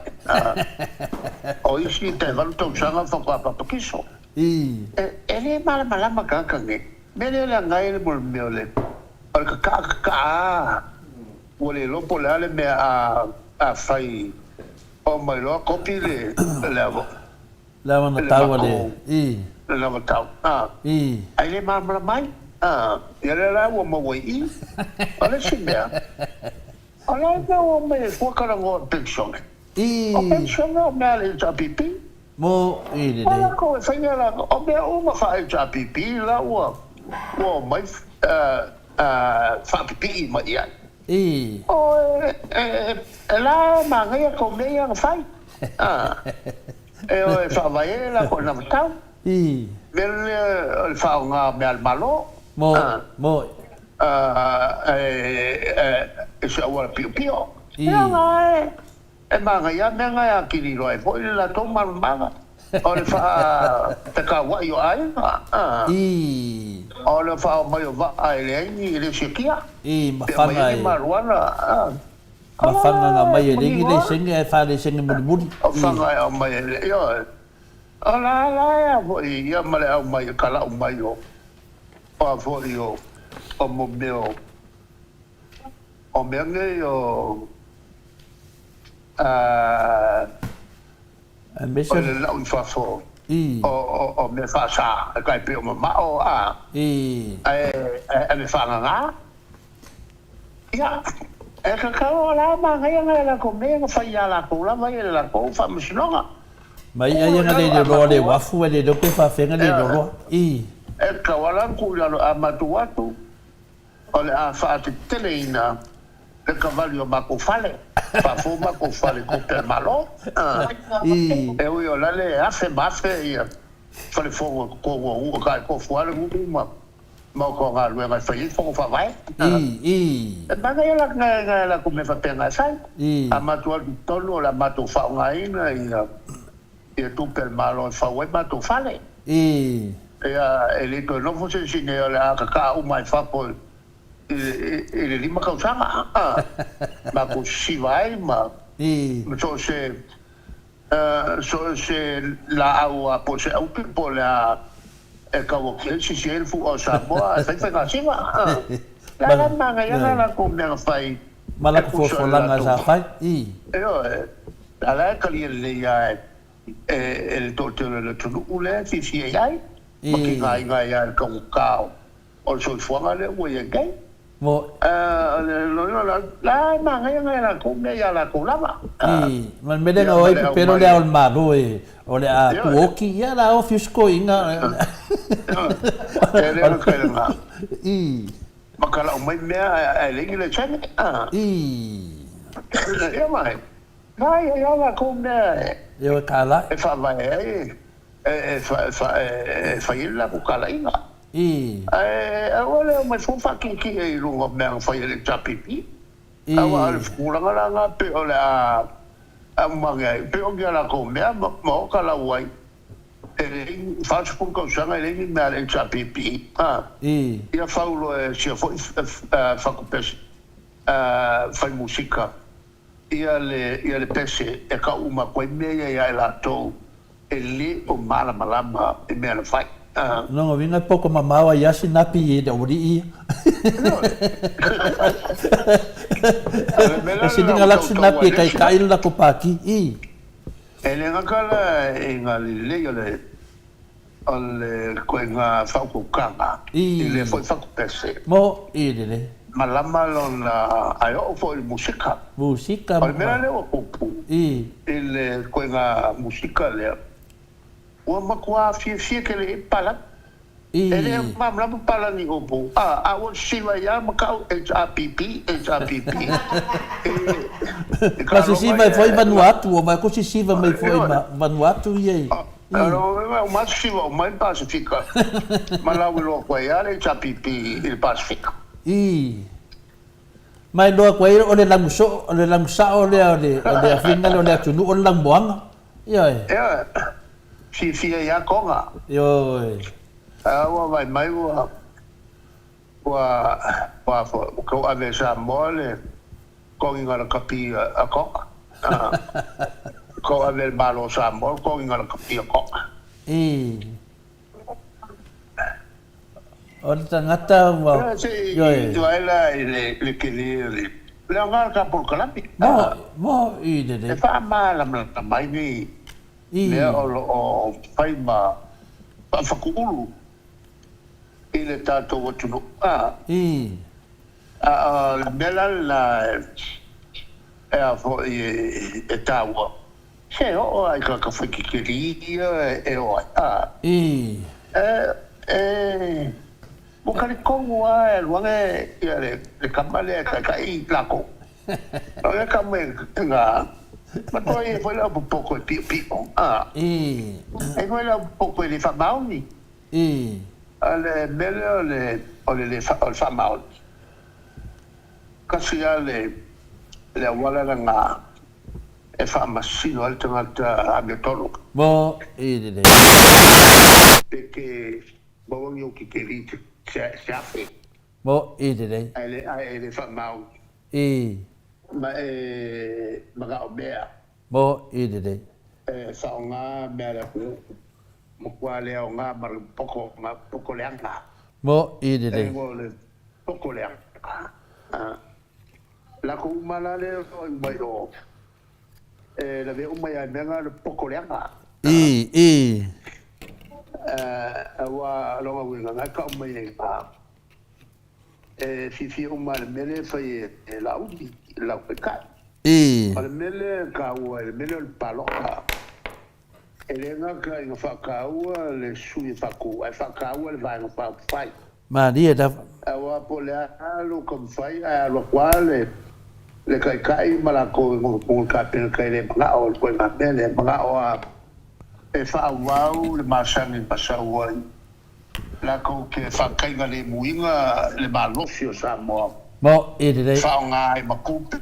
O isi te valutau sanga whakua papakiso. I. E le malama kakange. Mene le ngai le mol meo le. O le ka. O le lopo le ale mea a whai. O mai loa kopi le avo. Le wana tau ale. I. Le ava tau. I. Ai le malama mai. Ia le la ua mawai I. O le si mea. O le mea o me fuakarango pensione. I. O pensione o mea le tapipi. Mo, i re. Ola ko e whainga la, o mea uma whae tapipi la ua. Ua mai whapipi I mai ai. I. O e la mangai ko mea nga whai. E o e whawai la ko na matau. I. Mele o le whao ngā mea le malo. Mo, mo. E se awara pio pio. I. E mangai a mea ngai a kiri roe. Po ili la tō marumanga. O le wha te ka wai o ai. I. O le wha mai o wa ai le aingi I le sikia. I, mawhanga e. Maruana. Mawhanga ngā mai e rengi le senge e wha le senge muri muri. O whanga e o mai e le. O la e a i ia male au mai e kala o mai o. O a fori o mo meo. O mea ngai o. O le lau I whafo. I. O me whasa. E kai pe o mamao a. I. E me whanga ngā. Ia. E ka karo la mangai ngai la ko mea nga whai a la ko la mai e la ko whamasinonga. Mai ai nga le roa le wafu e le dope whawhenga le roa. I. E ka walanku lalo a matuatu. O le a whaate tele ina. Le cavali o mako fale. Whafo mako fale ko te malo. I. E ui o lale afe mafe ia. Whale fongo kongo ua kai ko fuare uma. Mau ko ngā lue ngai whai fongo whawai. I. E manga ia la ngai la ko me whapenga sai. I. A matuatu tonu o la matu whaunga ina ia. Ia tupe el malo e whau e matu fale. I. E le to no fose sine o le a ka uma e whapo e le lima kausanga. Ma ko sivai ma. I. So se la au a po se au po la e ka wo ke si se fu o sa bo a sai fa siva. La manga ia la ko me fai. Malaka fo langa sa fai. I. La ka le ia el totelo le tulu ule si ai. Ki ngai ia ka ka o so fuanga le wo ia gai. Mo. La manga ia la ko me ia la ko lava. I. Man me denga oi pero le al maru e o le a kuoki ia la office ko inga. Ele ka la. I. Makala o mai mea e lengi le chane. I. Ia mai. Vai ia la ko me. Eu kala. E fa vai e fa ila ku kala inga. Wala mai fu ki e lungo me ang fai le chapipi. Awa al furanga la nga pe ole a mangai pe o gala ko me mo kala wai. Faz por causa ele me le chapipi. Ia faulo se foi facupes fai música. Ia le pese e ka uma ko me ia la to ele o malama e me la fai. Não, vinha pouco mamau aí assim na pia de ori. Assim ninguém lá se na pia cai cai lá com paqui. Ele não cala em ali ale coinga fauco canga. Ele foi fauco pese. Mo ele. Malama lona ayo foi música. Música. Primeiro le o popo. Ele coinga música le. O makua fie que ele pala. Ele mamla pala ni opo. O siwa ya makau HRPP. Mas se vai foi Vanuatu, ou vai com se vai foi Vanuatu e aí. O mais siwa, o mais Pacífica. Malawi lo kwa ya HRPP il Pacífica. Mai lo kwa ole langso, ole afinga ole atunu ole langboanga. Yeah. Fia ya konga. Yo. Wa mai ko ave sa mole ko ngara kapi a kok. Ko ave malo sa mole ko ngara kapi a kok. Ora tangata wa. Yo. Tuaila le kili. Le ngara ka por kalapi. Mo de. E fa mala mai ni. Lea o whaima whakaulu i le tātou watunu. Mela la e a fo e tāua. Se o ai ka whakikiri e o ai. Mukari kongu a e luange ia le kamale e kai lako. O e kame ngā. Ma poi foi lá un poco il pico. E foi là un poco il famauni. Alle belle le famauni. Kasi le wala nga e famasino al tangata abiotolo. Bo de. Perché bo io che lì si affe. Bo de. Le famauni. Mga obea. Bo de. Sa nga mera ko mukwa le nga mar poko leanga. Bo de. Le poko leanga. La ko umala le bayo. La ve umaya menga le poko leanga. Wa lo nga nga ka umaya. Fifi umala mele fai la ubi. La pecat. Al mele kaua, el mele el paloka. Elenga ka inga whakaua le sui whakua. E whakaua le vai ngā whai. Maria da. Awa po le alo kam whai, alo kwa le kai malako ngā kapena kai le mga o koe ngā mele, mga o e whaawau le masangi pasauai. Lako ke whakainga le muinga le malofio sa moa. Mo de. Whaonga e makupe,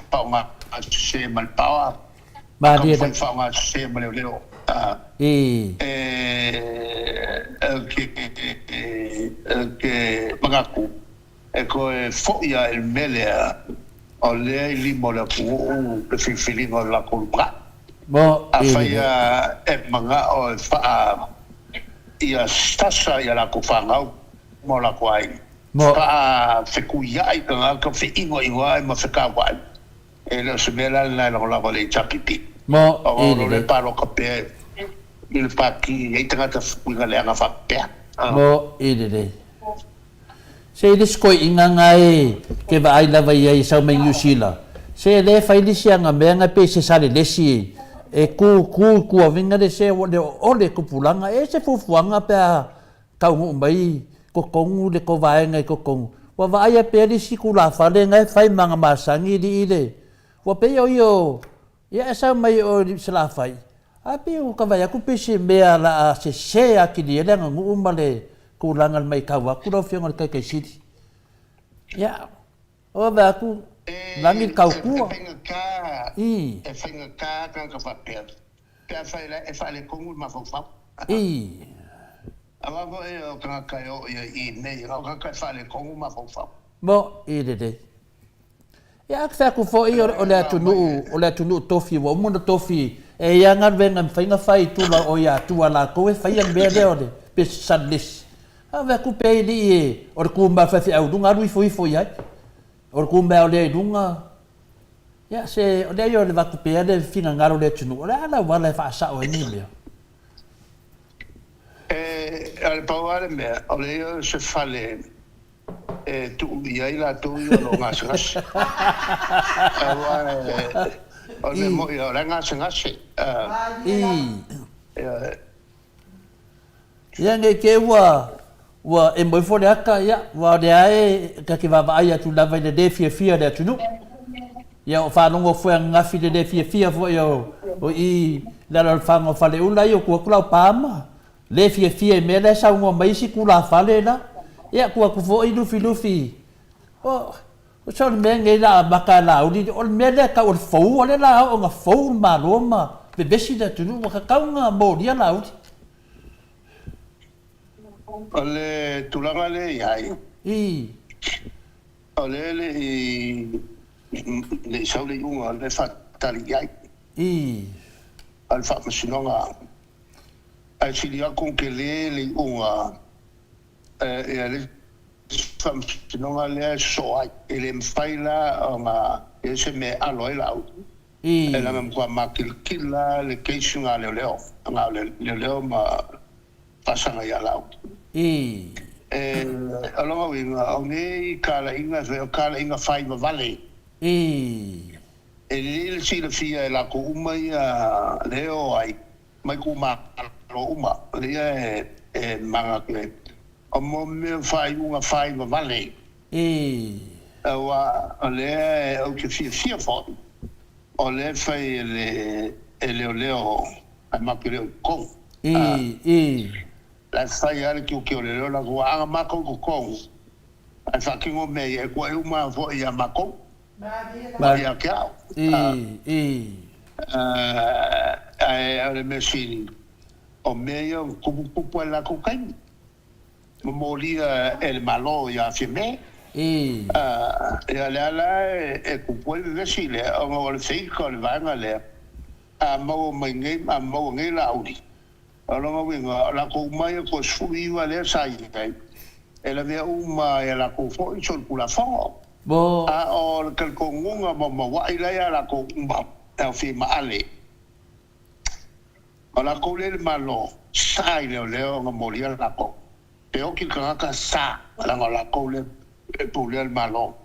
whaonga se malpawa. Maria da. Whaonga se maleo. Magaku. E koe foia il melea o lea i limo le kuo pe whiwhiringo la kolupra. Mo a whaia e manga o e wha ia stasa ia la kufangau mo la kuai. Pa whekuia i ka ngā ka whiingo i wai ma whekawai. E leo se mea la la le chapipi. Mo o le paro ka pe i le paki e tangata whuinga le anga whapea. Mo de. Se le skoi inga ngai ke va ai lava ia i sau mai New Zealand. Se le fai lisi anga mea ngai pe se sale lesi e ku avinga de se ole kupulanga e se fufuanga pe kaungu mai ko kongu le ko vai ngai ko kongu. Wa vai pe lisi ku la fale ngai fai manga masangi di ile. Wa pe yo ia sau mai o se la fai. Ape o ka vai ku pe se mea la se a ki le ngu umale ku langal mai kawa ku do fianga kai kai sidi ya o ba ku langil kau ku e whainga kā ka whapea pia whaila e whaile kongu ma whawhau awa ko e o kanga kai o i nei o kanga whaile kongu ma whawhau mo i de ya ka ku fo i o le tunu tofi wa mo tofi e ia ngar venga whainga whai tu la o ia tu ala ko e whai an bea leo de pe sadlis ave ku pe li e o ku mba fa au dunga rui foi ai o ku mba o le dunga ya se o le yo le va ku pe de finga ngaro le tunu ala wala fa sa o ni le al pawale me o le yo se fale tu ia la tu yo lo ngas awa o le mo yo la ngas ya nge ke wa e mo fo le aka ya wa de ai ka ki va ai tu lava de fia de tu no ya o fa no fo nga fi de fia fo yo o i la fa ngo fa le una yo ku la pa ma le fia me le sa ngo mai si ku la fa le na ya ku fo i lufi o so me nge la bakala o di o me le ka o fo o le la o nga fo ma roma be besi de tu no ka ka nga mo dia la o ole tulanga le yai ole le sauli unga le fatali yai al fa masinonga al silia con que le unga le fa masinonga le soai ele mfaila nga ese me aloi lau ela me kwa makilkila le keisunga le leo nga le ma pasanga ya lau alonga winga o nei kala inga fai ma vale le sila fia la ko uma ia leo ai mai ku ma lo uma le manga ke o mo me fai uma fai ma vale wa le o ke fia fo o le fai le leo ai ma ke le ko la fai ale ki o ke o le la ko anga mako ko ai fa ki ngo me e ko e uma fo ia mako ma ia ke au ale me sini o me yo ku la ko kai mo lia el malo ya fime ya la e ku le sile o mo le sei ko le va ngale a mo ngai la audi alonga winga la ko mai ko sui va le sai kai ela vea uma ela ko fo i sol kula fo bo a o kal ko ngunga mo wa ila ya la ko mba ta fi ma ale ala ko le malo sai le nga molia la ko te o ki ka sa la ko le po le malo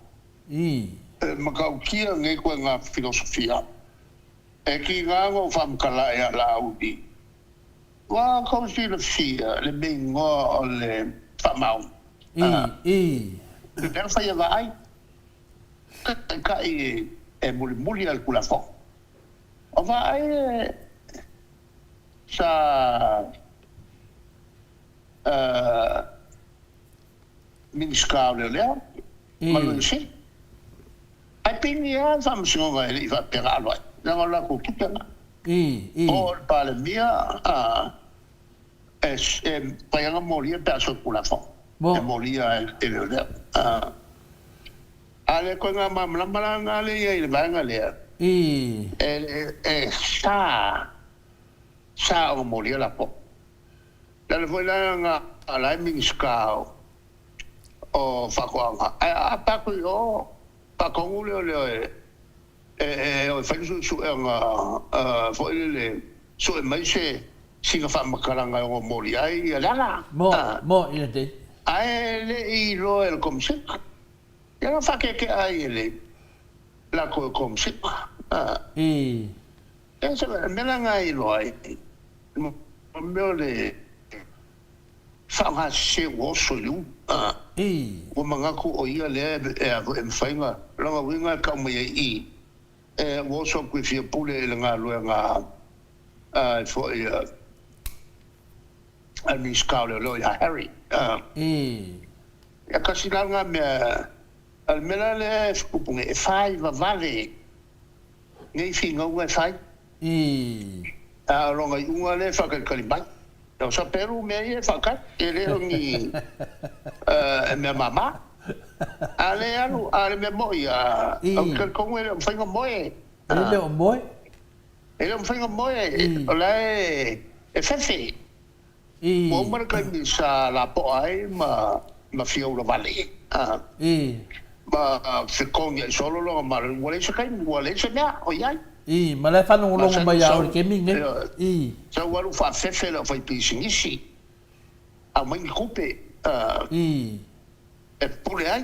ma ka kia ngai ko nga filosofia e ki nga ngo fam kala ya la udi wa ko filosofia le bingo le famau le per fa ya vai ka e muli al kula fo o vai sa minskale le ma lo si ai pinia fam singa ele va per alo na la ko kitana o pa le mia pa nga molia per so kula fo molia ele ale ko nga mamla malanga le ye ba nga le sa o molia la po la foi la nga ala minskao o fakoanga a pa ko yo pa ko le o fa su nga fo le so mai se singa fa makalanga o molia ai la mo ile ai le i lo el comse ya fa que ai le la ko comse esa me la ngai lo ai mo le fa ha se wo so lu o manga ko o ia le e fainga longa winga ka mo i wo so ku fi pule le nga lo nga fo al mi scale lo ya Harry Ya kasilanga me al mela le skupunge e fai va vale nei finga ua fai a longa unga le whakakalimai tau sa peru me e whakat e leo ni me mama a le alu a le me moi a au kalkongu e leo mwhainga moe e leo moe e leo mwhainga moe o la e fefe mo umara kai mi sa la po ai ma fiau la vale ma whikongi ai solo longa ma wale sa kai wale sa mea o iai ma le whanongo longa mai a ori ke minge sa waru wha fefe la whai pisingisi a maingi kupe e pule ai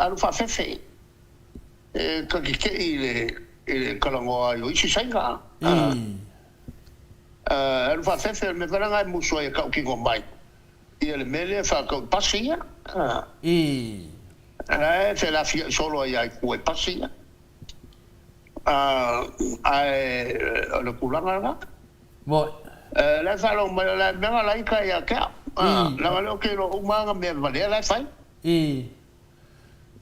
alu wha fefe e kakike i le kalangoa i o isi sainga alu wha fefe me varanga e musua e kau kingo mai ia le mele wha kau pasia e te la fia solo ai ai kue pasia ai le kulanga nga mo la falo ma la menga la ika ya ka la ngalo ke lo umanga me vale la fai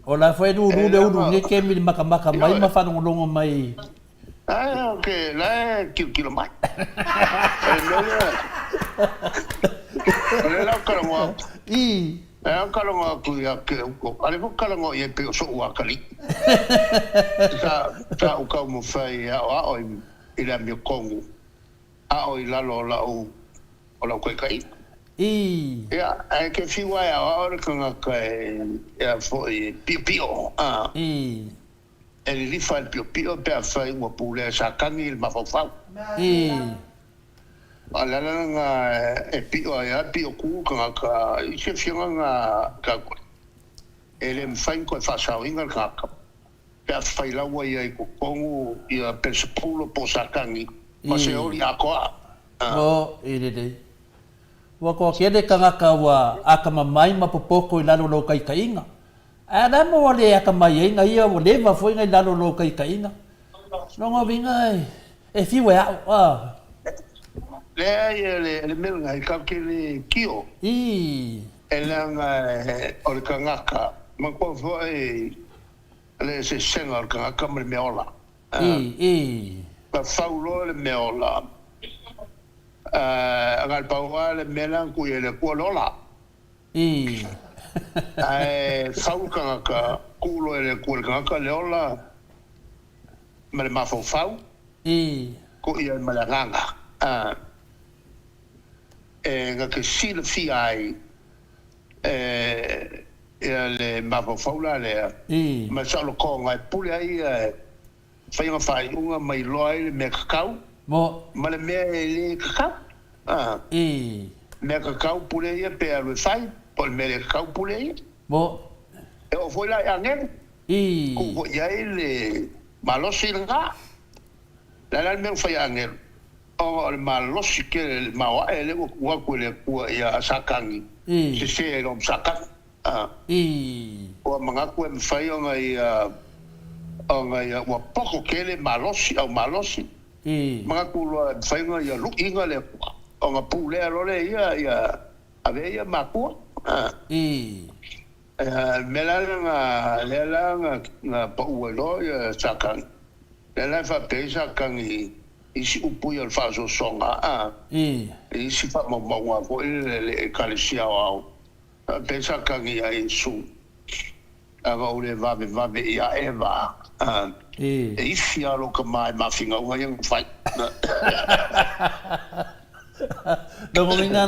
o la foi du nge ke mi makamaka mai ma whanongo longa mai okay la kilo mai le la kalongo kalongo ku ya ke ko ale ko kalongo ye pe so wa kali sa u ka mo fai a o ila mi kongu a o ila lo la o la ko kai ya ai ke fi wa ya o ka kai ya fo pio e li fa il pio per fai mo pule sa kangi ma fa fa ala nga e pio ku ka i se fianga nga ka ele mfain ko fa sa inga ka per fai la wa ia ko kongu ia per pulo po sa kangi ma se ori akoa o ide wa ko ke de ka wa akama mai ma popoko i lalo lo kai kainga ana mo le akama ia ia o le va foi ngai lalo lo kai kainga no ngo vinga e fi wa le mel ngai ka ke le kio nga o le kangaka ma ko fo le se senga o kangaka me meola pa faulo le meola ngal pa le melan ku le ko lola fau kangaka kulo le ku kangaka le ola ma le mafo fau ko ia malanga nga ke sila fi ai le mafo faula le ma sa lo ko ngai pule ai fai nga fai unga mai loi me kakau mo ma le me le kakau me kakau pule ia pe le fai pol me le kakau pule ia mo e o foi la angel ko ia le malosi nga la me fai angel o le malosi ke le mawa ele wa ko le ku ia sakangi se lo sakan o manga ku me fai o ngai wa poko ke le malosi au malosi manga ku lo fai ngai lu inga le o nga pu le lo le ia ave ia maku melanga nga pa uelo ia sakan le fa pe sakangi isi upu ia fa so songa isi fa mo wa ko le kalisia au pensa kangi ai su aga ule vabe ia eva isi alo ka mai mafinga wa yang fai no ngina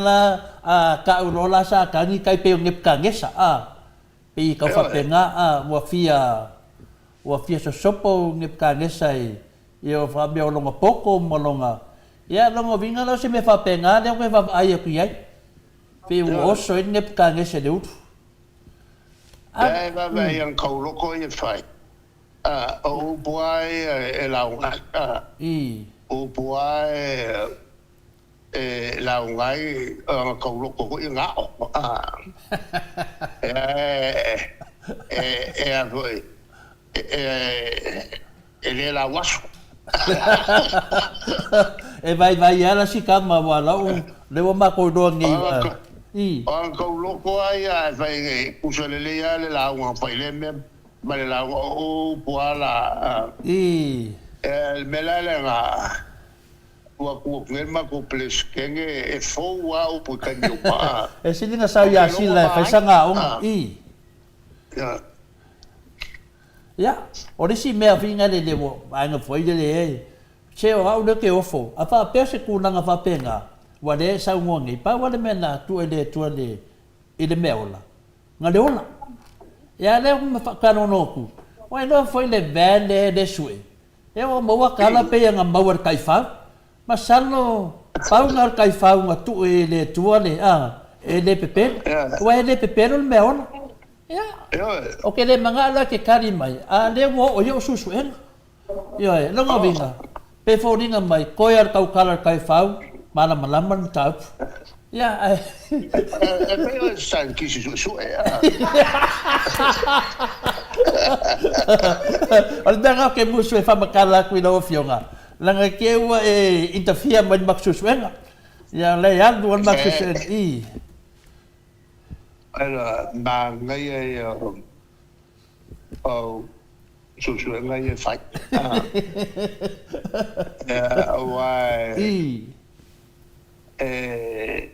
ka ulola sa kangi kai pe ngep kangesa pe ka fa penga wa fia so sopo ngep kangesa yo fa be longa poko molonga ya longa vinga lo se me fa penga de me fa ai ku ai pe o so ngep kangesa de ut va yang kau loko ye fai o boy e la o boy la ngai kau loko ko nga ele la wasu e vai ala si kama wala le wa ma ko do ngi O ko loko ai ai vai usole le ya le la wa fai le me ma le la o poala el melale nga wa ku ngelma ko ples kenge e fo wa o po kanyo pa e sininga sa ya sila fai sanga o ya ori si mea finga le wo anga foi le che o au ke ofo a fa pese ku nanga fa penga wa de sa ngongi pa wa le mena tu le ile meola nga le ola ya le ma fa kanonoku wa no foi le vende de sue e o mo wa kala pe nga mawar kai fa masalo pau nga kai fa nga tu le tuale ele pepe wa ele pepe le meola ya o ke le mangala ke kari mai a le wo o yo susu en yo e lo ngavinga pe foringa mai koyar kau kala kai fa mala malaman tap ya e san ki su al danga ke musu e fa makala ku no fionga langa ke wa e interfere mai maksusu en ya le ya do maksusu en Ala ma ngai o su ngai fai wai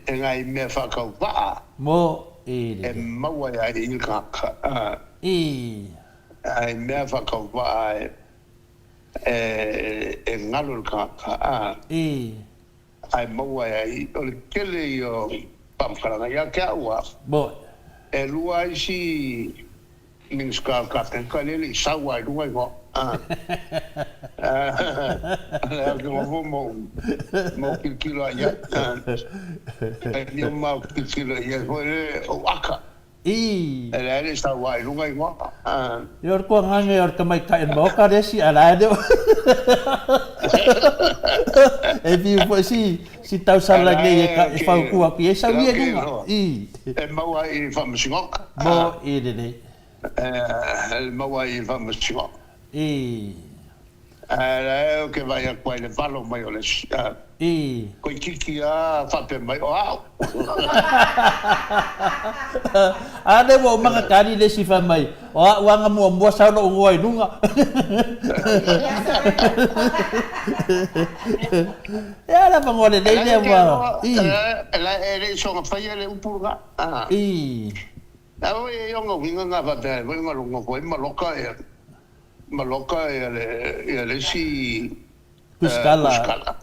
ngai me fa ka va mo ma wa ya i ka ai me fa ka va ngalo ka ai ma wa ya i o kele yo pam kala ya ka wa mo e lua si ning ska kapten kalele sa wa lua go mo kilo ya ni mo kilo ya o aka ele sa wa lua go yor ko ngange yor kamai ka en mo ka resi ala de e vi fo si tau sala nge ka fa ku a pie sa wi e mau ai fa msingo mo de el mau ai fa msingo ala que vai a quale fallo mai ole ko kiki a fa pe mai o ade wo manga kari le si fa mai o wanga mo sa no ngoi nunga ya la pangole le le wa la ere so fa le un purga a o yo ngo vinga va te vengo lo ko ma loka le si Puskala.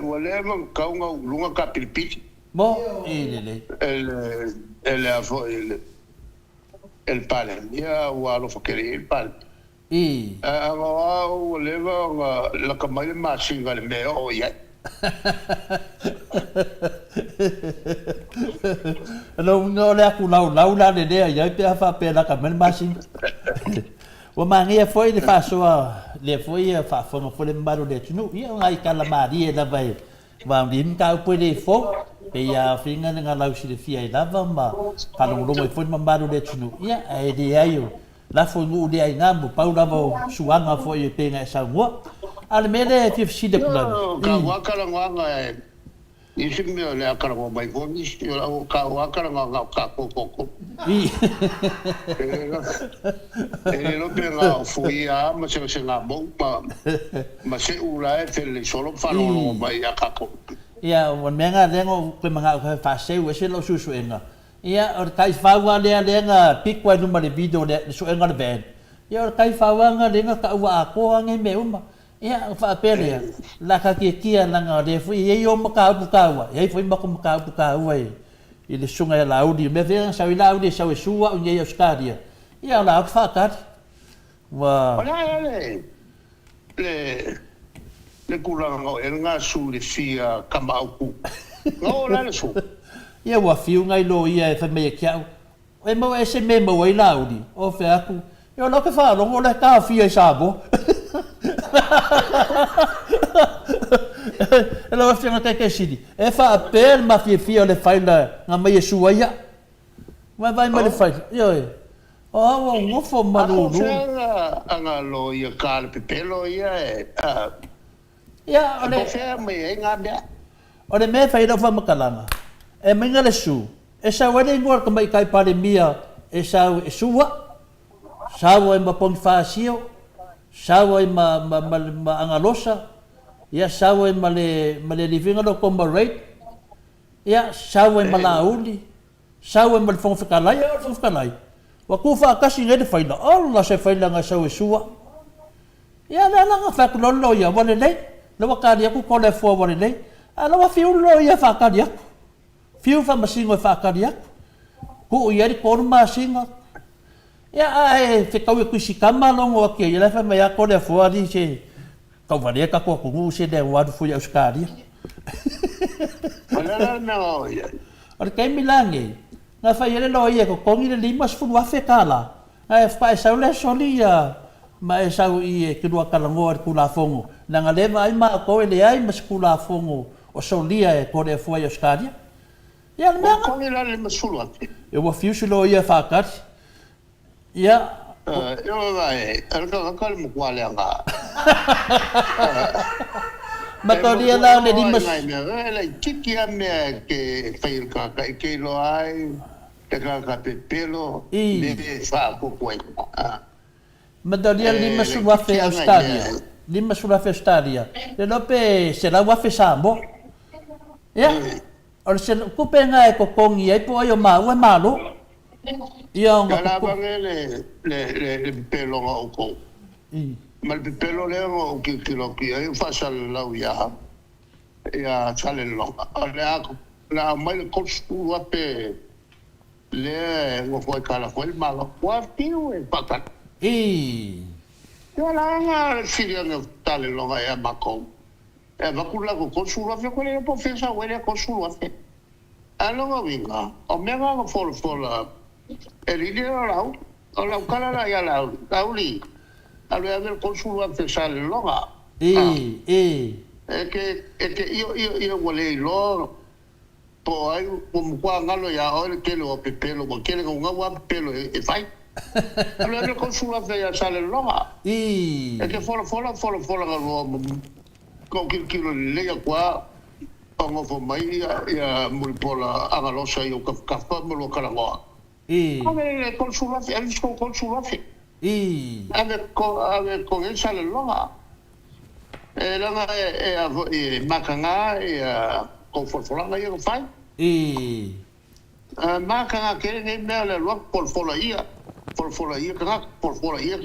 Wale man kaunga lunga ka pilpiti. Mo el afo el pale. Ya walo fakiri el pale. Wale la kamay masinga le me o ya. No le aku lau la de ya pe fa pe la kamay masinga. Wa mangia foi de faso le foi fa fo no le mbaro de tunu ia ngai kala mari da vai wa lim ka pu de fo pe ya finga nga lau si de fia da va ma ka no lo foi mbaro de tunu ia ai de ayo la fo ngu de ai ngambu pau da vo suanga fo e pe nga sa ngo al mele fi si de plan ka wa kala nga isi me le akara mo mai ko ni ka wa kala nga ka ko lo pega fuia ma se nga bo ma se ula e le solo fa lo mai akako ia on menga dengo pe manga fa se we se lo susu enga ia or kai fa wa le nga pikwa no ma de video de so enga de ben ia or kai fa wa nga denga ka wa ko nge me uma ia fa pele la ka kia na nga de fu ia yo ma ka wa ia fu ma ko ka wa ile sunga ya laudi me vea sa laudi sa sua unye ya skaria ia la fa kat wa le kula ngo nga su le fia kamauku ngo la su ia wa fiu ngai lo ia fa me kia e mo ese me mo i laudi o fe aku yo lo ke fa lo le ka fia sabo ela vai ficar até que sidi é fa apel ma fia le faila nga mai sua ia vai mai le faila yo o ngo fo malu anga lo ia kal pepelo ia ia ole fe me nga bia ole me faila fa makalanga e mainga le su e sa wale ngor ka mai kai pare mia e sa e suwa sa wa ma pon fasio sa wa ma angalosa ya sa wa ma le living no commemorate ya sa wa ma lauli sa wa ma fon fikalai wa ku fa kasi ngede faila Allah se faila nga sa suwa ya la nga fa kulolo ya wale le lo ka dia ku ko le fo wale le ala wa fiu lo ya fa ka dia fiu fa masingo fa ka dia ku ia ri ko ma singa ya ai fe ka ku si kama lo ngo ke ya fa ma ya ko le fo di che ka va dia ka ko ku se de wa fu ya ska dia ala no ar kai milange na fa yele lo ia ko kongi le limas fu wa fe kala ai fa sa le solia ma e sau i ke dua kalangoa ku la fongo na nga leva ai ma ko ele ai mas ku la fongo o solia e ko le foi oskadia ya na ko ni la le masulu ati e wa fiu lo ia fa kat ya yo vai alka ka mo kwale nga ma to dia la le di mas la kiki a me ke fail ka ke lo ai te ka pe pelo me fa ko ko Madalia lima sulla fe Australia. Lima sulla fe Australia. Le lope se la wa fe sambo. Ya. Or se ku pe nga e ko kongi ai po yo ma wa malo. Ia nga la ba le pelo nga ko. Ma le pelo le o ki lo ki ai fa sal la ya. Ya sale lo. La mai ko su wa pe le ngo foi kala foi malo. Wa tiu e patat. Yo la nga filia nga tale longa e mako. E vakula ko konsula fe ko le po fesa wele konsula fe. Alonga winga. O mega ko for e rile la o la kala la ya la tauli. Alo ya ver konsula fe sale longa. E que yo wele lo po ai como kwa ngalo ya o ke lo pepelo ko ke ngo wa pelo e fai. Allora il consumo feia sale longa. E che fola con che chilo lega qua pongo fo mai ya mul pola agalosa io ka me lo kalangoa. Come il consumo feia il consumo feia. Ave con il sale longa. E longa e makanga e con forfolanga io fai. Makanga che ne me lo fola ia. Por hier graag. Voor hier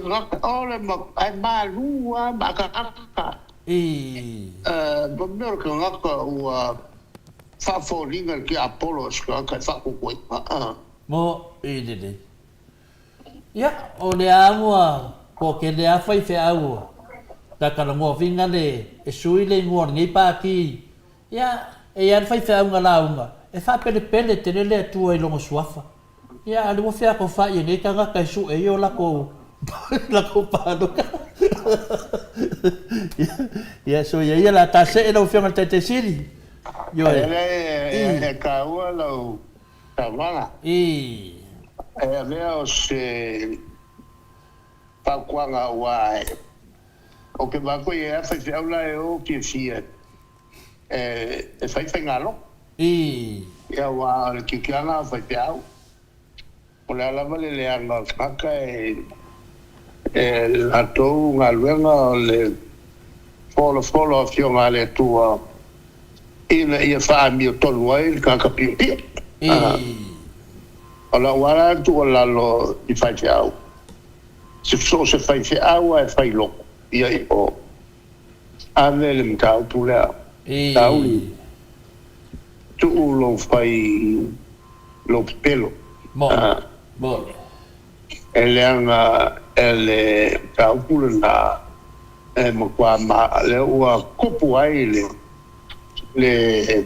graag. Ai malua makaka. Bemerk ngaka u fa foringa ki Apollo ska ka fa ko ko. Mo de. Ya, o le amua ko ke le afai fe au. Ta ka ngo vinga le e sui le ngor ngi pa ki. Ya, e ar fai fe au ngalaunga. E fa pele te le tua i longo suafa. Ia, ale mo fea ko fa i nei kanga kai su e yo lako pano ka. Ia, so ia la tase e lau fea ma te siri. Yo e ka ua lau tawanga. E mea o se pakuanga ua o ke mako i e fai fea ula e o ki fia. E fai ngalo. Ya wa ki kianga fa piao. Ola la vale le anga kaka la to nga luenga le folo fiona le tua ina ia fa mi to luai kaka pi. Ola wala tu ola lo I fa piao. Se fa piao e fa lo. Ia o ave le mtau pula. Tauli. Tu lo fai lo pelo. Mo. Ele anga ele calcula na mo qua ma le ua kopu ai le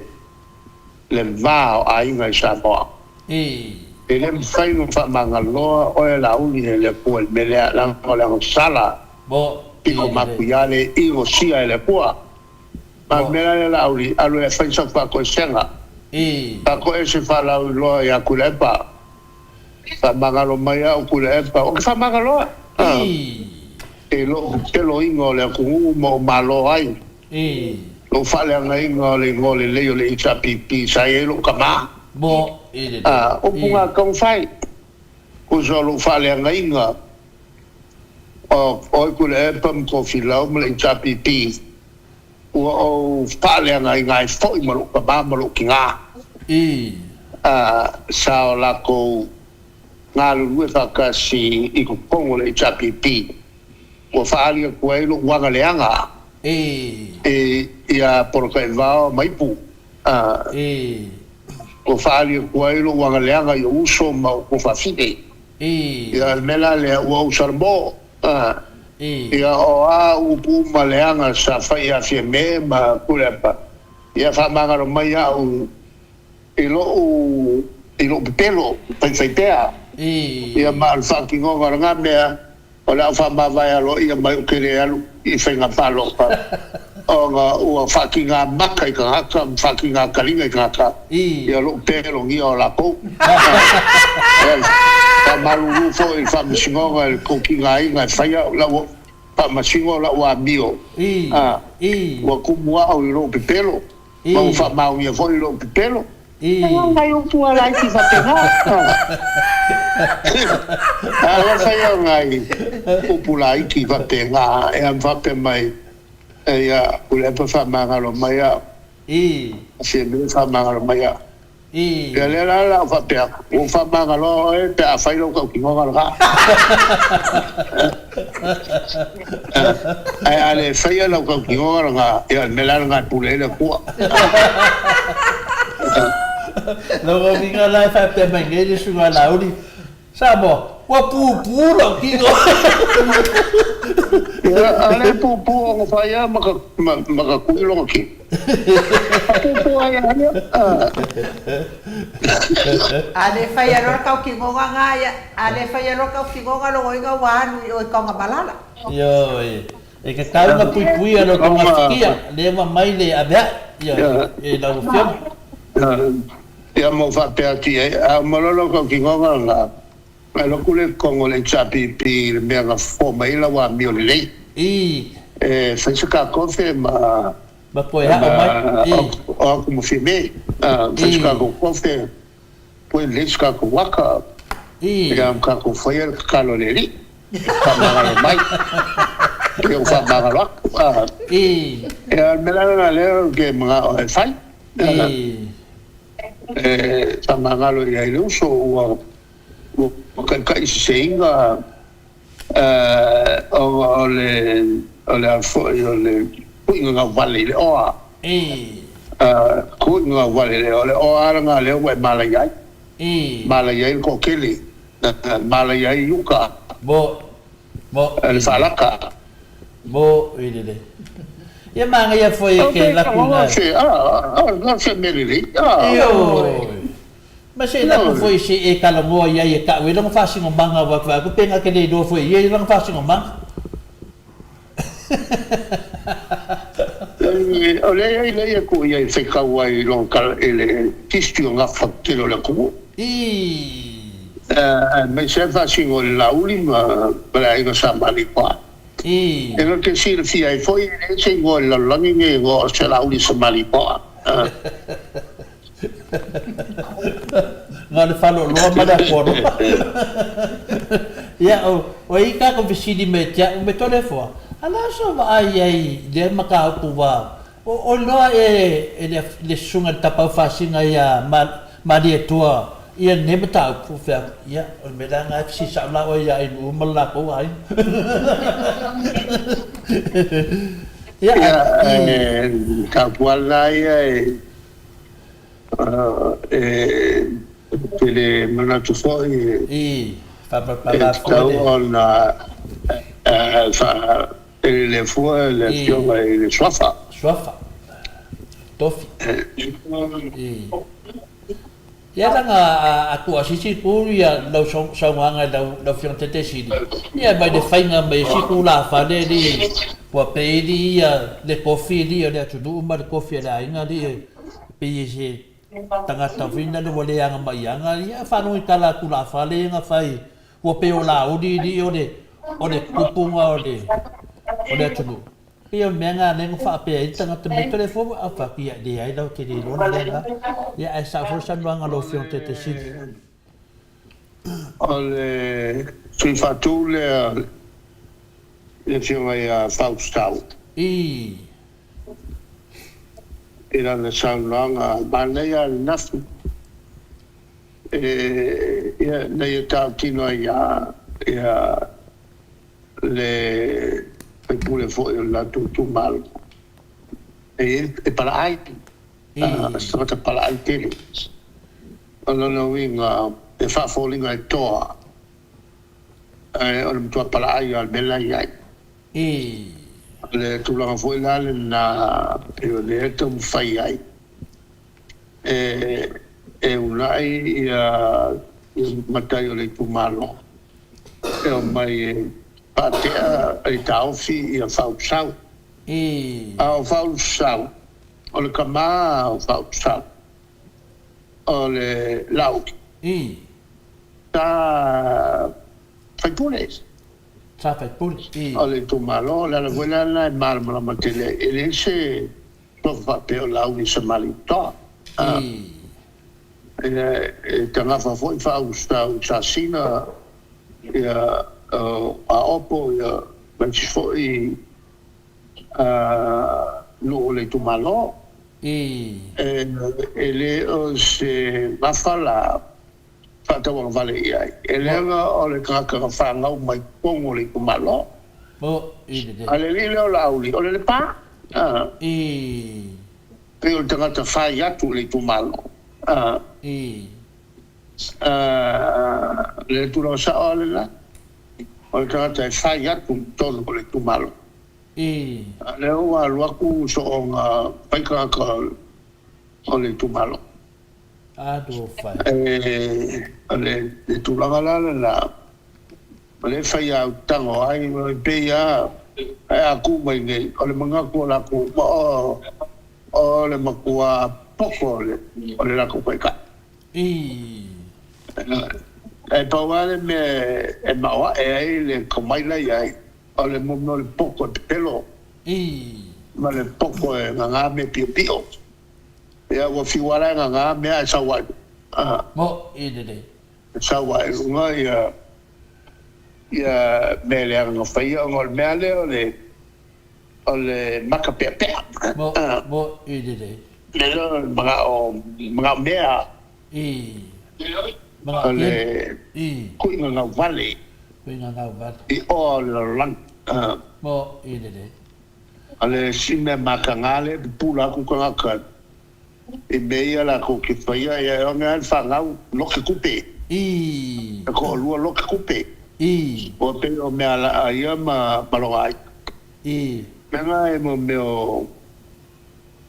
va ai ngai sa mo. Ele fai no fa mangalo o la uni le po el mele la la sala. Mo. Pico macuiale I o sia le po. Ma mele la uni alo e fai sa fa ko senga. Ako e se fa la lo ya kulepa. Fa magalo mai o kulepa. O fa magalo. E lo ingo le ku mo malo ai. lo fale ngai ngole le yo le HRPP sai lo kama Bo ile. o punga kong fai o so lo fale ngai nga o ku le pam ko fila mo le HRPP o fale ngai foi mo lo kama mo lo kinga sao la ko ngalu fa kasi i ko pongo le HRPP o fale ko lo wanga leanga ia porque va mai pu o fali ko lo wanga leanga yo uso ma ko fa fide ia mela le o usarbo ia o pu ma leanga sa fa ia fi me ma kulepa ia fa manga ro mai au ilo pelo pensaitea ia ma fa ki ngo nga me o la fa ma vai alo ia mai ke le alu i fenga palo pa o nga o fucking maka i ka fucking kalinga i ka ia lo pelo ngi o la po pa malu fo i fa msingo ga ko kinga i nga faia la pa masingo la wa bio wa kumwa o lo pelo ma fa ma o ia fo lo pelo nga yo tua la ki fa pena ala faia ngai populai ki fa pena e am fa pe mai ia ule pa fa manga lo mai se me fa manga lo mai ia le la fa pe o fa manga lo e te a fai lo ka ki ngo ga ai ale faia lo ka ki ngo ga ia me la nga pule le ku Lo vinga la fa pe mangele su la uri. Sabo, wa pu lo kingo. Ale pu o fa ya maka ku lo ki. Pu ya ale. Ale fa ya ro ka ki ngo nga ya, ale fa ya ro ka ki ngo lo nga wa nu o ka nga balala. Yo, e ka ka nga pui ano ka mafikia, le ma mai le abia. Yo, e la ufio. Ia mo fa pe ati a malolo ko ki ngonga nga lo kule kongo le HRPP me nga fo mai la wa mi le fa ka ko fe ma po ya mai o como fime fa ka ko fe po le ska ko waka ia ka ko foi el kaloleri ka ma mai eu fa ma la ia me la le que ma fai tamangalo ia i uso o kai seinga o le kuinga vale le oa kuinga vale le o aranga le we malayai ko keli malayai yuka el falaka ile ia manga ia foi ke la kuna no se merili ma se la ku foi se e kala mo ia ia ka we long fasi ngom manga wa ku penga ke le do foi ia long fasi ngom manga ole ku ia se ka wa i long kal ele kistio nga fatelo la ku me se fasi ngol la ultima para io sa mali qua e non che si fia e poi se vuole la mia go se la uli somali po ngale falo lo ma da por ya o i ka ko visidi me tia me telefo ala so va ai de maka ku va o lo le sunga tapa fasinga ya ma dia tua ia ne beta ku fa ya o me da nga si sa la o ya i nu mala ko ai ya ka puala le mana tu foi fa on fa le foi le fioma e le sofa tofi ia langa aku asisi kuria lau saunganga lau fiong tete sidi ia mai de fainga mai sikula fa de di wa pedi ia le kofi di ia tu uma de kofi la inga di pisi tanga tavina de wole anga mai anga ia fa no kala kula fa le nga fai wa pe ola odi di ode kupunga ode tu Ia menga neng fa pe tanga te me telefon a fa ki di ai do ki di lona la. Ia ai sa for san wanga lo fion te si. Ole sui fatu le fion ai Faustau. Era le saunanga manea nafu. Ia nei tau tino ia le pule foi la tu mal. Para ai. Stata para ai tele. Ono winga e fa falling ai toa. Ono tua para ai al bella ai. Le tulanga foi la na le to fai ai. Unai ia mataio le tu malo. Mai patea ai taufi ia Faustau. Au Faustau. O le kama au Faustau. O le lau. Ta fai pules. Sa fai pules. O le tu malo, la vuela la marmala matele. Ele se tofa peo lau ni se malito. Tanga fa foi Faustau Chasina ia a opo ia manchi foi no le tu malo ele se va fala fata wang vale ia ele o le kaka fa ngau mai pongo le tu malo ale le lauli o le pa pero tanga ta fa ya tu le tu malo le tu lo sa ole la o tanga ta fa ya tu todo le tu malo le o alu aku so nga pai ka o le tu malo do fa le tu la le fa ya tango ai pe ya aku mai nei o le manga ko la ko o le makua poko le o le la ko pai ka pawale me mawa le komaila ai o le mono le poko de pelo ma le poko nga me pio ia wa fiwala nga me a sawa mo de sawa nga ia me le nga faia ngol mele o le maka pe mo de le mga mea ole kuinga nga vale I o le lang mo de ale sime makangale pula ku ka ka e meia la ko ki faia ia o nga fa nga lo ke kupe ko lu lo ke kupe o pe o me ala ia ma paloi menga e mo meo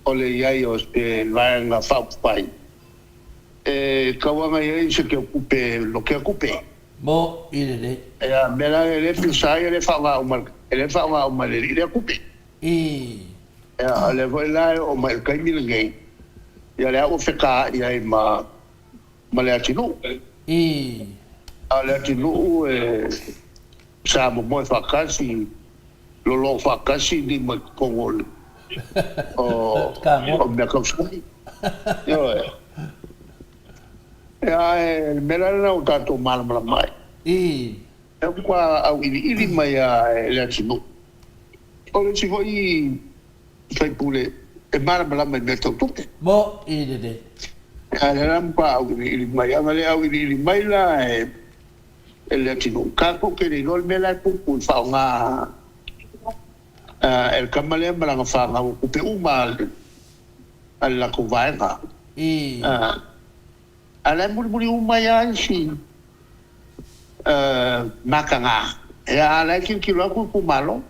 ole ia o e va nga fa pai kawanga ia se ke kupe lo ke kupe mo de mela ele fisai ele fa uma ele kupe le voi la o mai kai mi ngai ia le o feka ia ma le atinu le atinu sa mo fa kasi lo fa kasi di ma kongol o me ka sai yo mela na o tato mal mai kwa au ili mai le atinu o si voi fai pure e mara bala mai meto tutte mo de ala rampa au ili mai ale au ili mai la e le tino kako ke ni gol mela pu fa nga el kamale mala fa nga ku pe umal alla ku vai nga ala muri umaya si makanga ala ki lo ku malo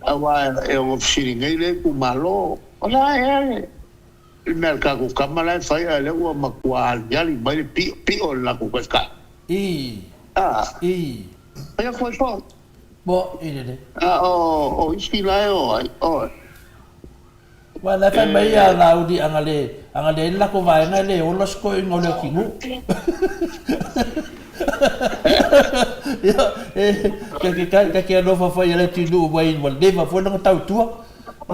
awa o fsiringa ile ku malo ola il mercato kamala fai ale o makwa yali mai pi o la ku ka ya foi só mo de o iskila o wala fa mai ala udi angale la ko vai ngale o los ko ngole kingu Kaki ano fa fa yale tinu wai wal de fa fo nang tau tua.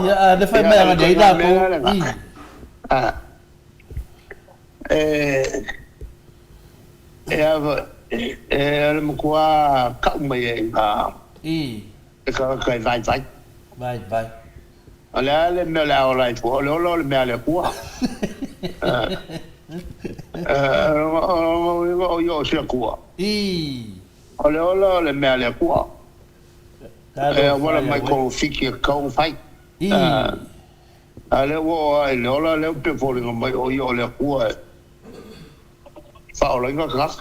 Ya le fa mai nga dei da ko. Ele mo kwa ka mai nga. Ka vai. Vai. Ale me la ola fo, le me ale kwa. Yo se kwa. Le me ale kwa. Wala mai ko fiki ka fai. Ale wo ai lola le pe fo le mai o yo le kwa. Fa ola nga gas.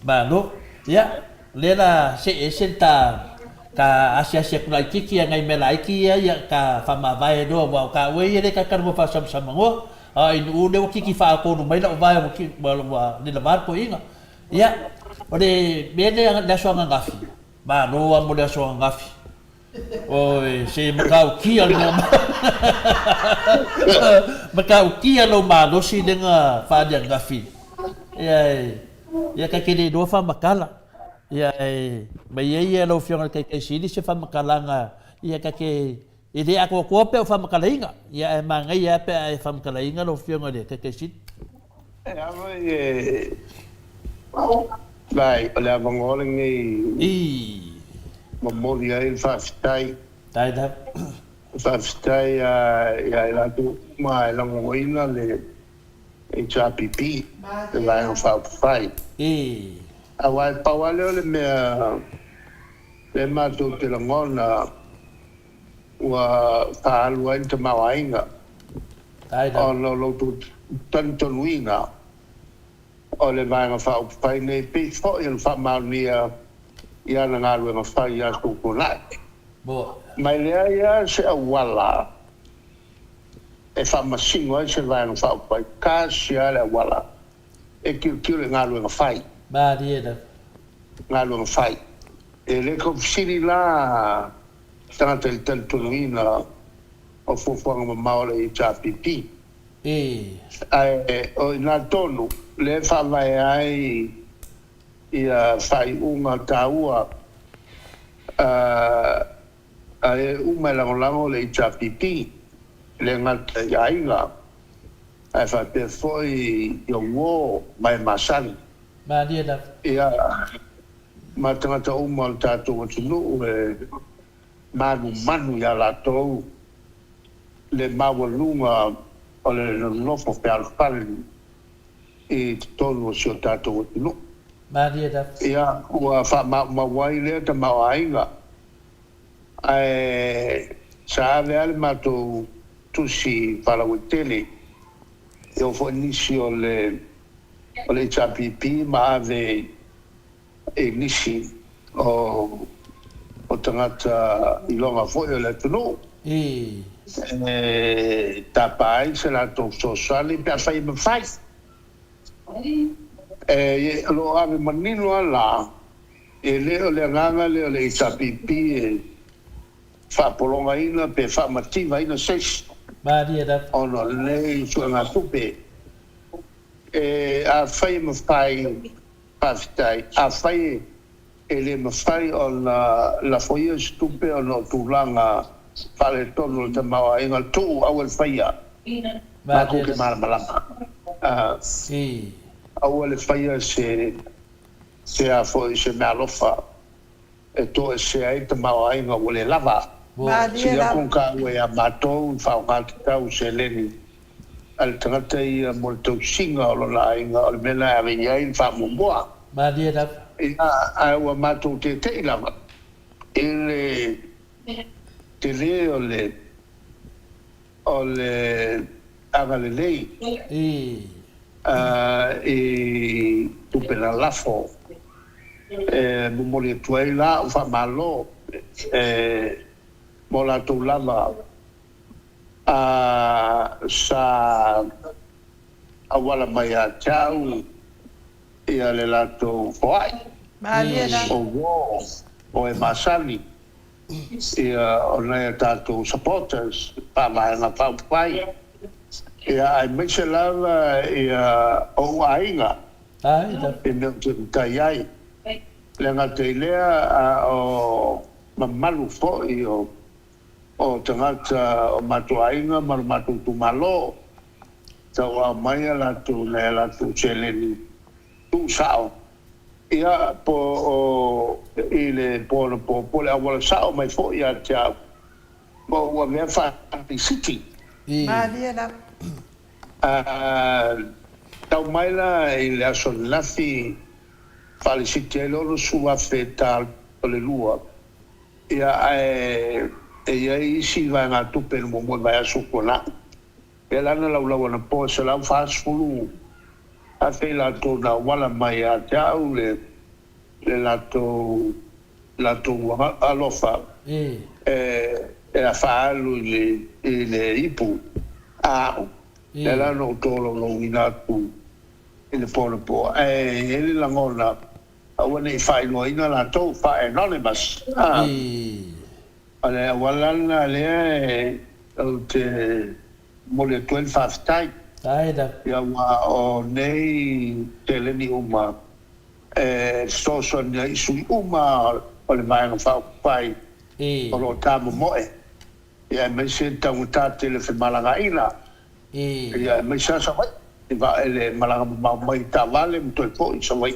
Ba no. Ya, le la se senta ka asia kuna kiki ngai melai ki ya ka fama vai do wa ka we le ka kan mo fa sam ngo ai u le kiki fa ko no mai la vai mo ki wa ni la bar ko inga ya ore bene la so ngafi ba no wa mo la so ngafi oi se makau ki al no makau ki al ma do si denga fa dia ngafi ya ka kini do fa makala ya mai ia lo fiona kai sili se fa makalanga ia ka ke ide ako ko pe fa makalainga ya manga ia pe fa makalainga lo fiona de kai sili vai olha bangoling ni memoria il fa stai da fa stai ya la tu mai la ngoina le HRPP le vai fa fai awal pawale le me mato te la ngona wa alwa inte mawainga lo tu tanto luina o le vai nga fa pai nei pe fo il fa mania ya na alwa nga fa ya ku kuna bo mai le ya se awala e fa masingo se vai nga fa pai ka sia le awala e ki le alwa nga fa ba dia da ngalo fai e le ko siri la tanga tel tunina o fo nga maole i HRPP ai o na tonu le fa vai ai ia fai uma taua ai uma lango le HRPP le ngata yainga ai fa pe foi yo wo mai masani ba dia da ia matangata uma tatou tunu manu ya la tou le mawalunga o le nofo pe alfali e tolu o tatou tunu ba dia da ia ua fa mawai le ta mawainga sa ave ale matou tusi palawitele eu fo nisi o le HRPP ma ave nisi o tangata i longa foi o le tunu tapai se la tau sosali pe a fai me fai lo ave manino ala e leo le nganga leo le HRPP fa polonga ina pe fa mativa ina ses ba dia da ono le suanga tupe a fai me fai pastai a fai ele me fai o la foia stupe o no tulanga fale tono te mawa inga tu awel faia ba ko ke mala malama awel faia se a foi se malofa e to se ai te mawa inga wole lava se ya con ka we a mato fa ka tau se leni al tangata i molto singa o la inga o mena a venha in fa mumboa ba dia da a wa mato te lava ele te le ole agale lei tu pela lafo mumoli tuai la fa malo mola tu lava sa awala mai a tau ia le lato foai o e masani ia ona tato supporters pa mai na pai ia ai mexe lava ia o ainga e me tai ai le ngate lea o mamalu fo'i o tangata o matuainga ma matu tumalo tau a mai latu le latu seleni tu sao ia po ile po le awala sao mai fo'i a tia mo ua mea whaati city Mariela. tau mai la i le aso lafi whaali city e loro sua whetā o le lua ia ia isi vai ngā tupe no mo vai aso kona e lana lau ana po se lau whaasfulu a whei lato na wala mai a te au le lato alofa e a whaalu i le ipu au e lana o tolo no inatu i le pōna po e le langona a wane i whainua ina lato wha anonymous ale walana le o te mole 12 whaftai ia wa o nei te leni uma soso ni isu uma o le maenga whaupai o lo tāma moe ia me se tangu tāte le whemalanga ina ia me sa sa wai i wa ele malanga mai tā wale mto e po i sa wai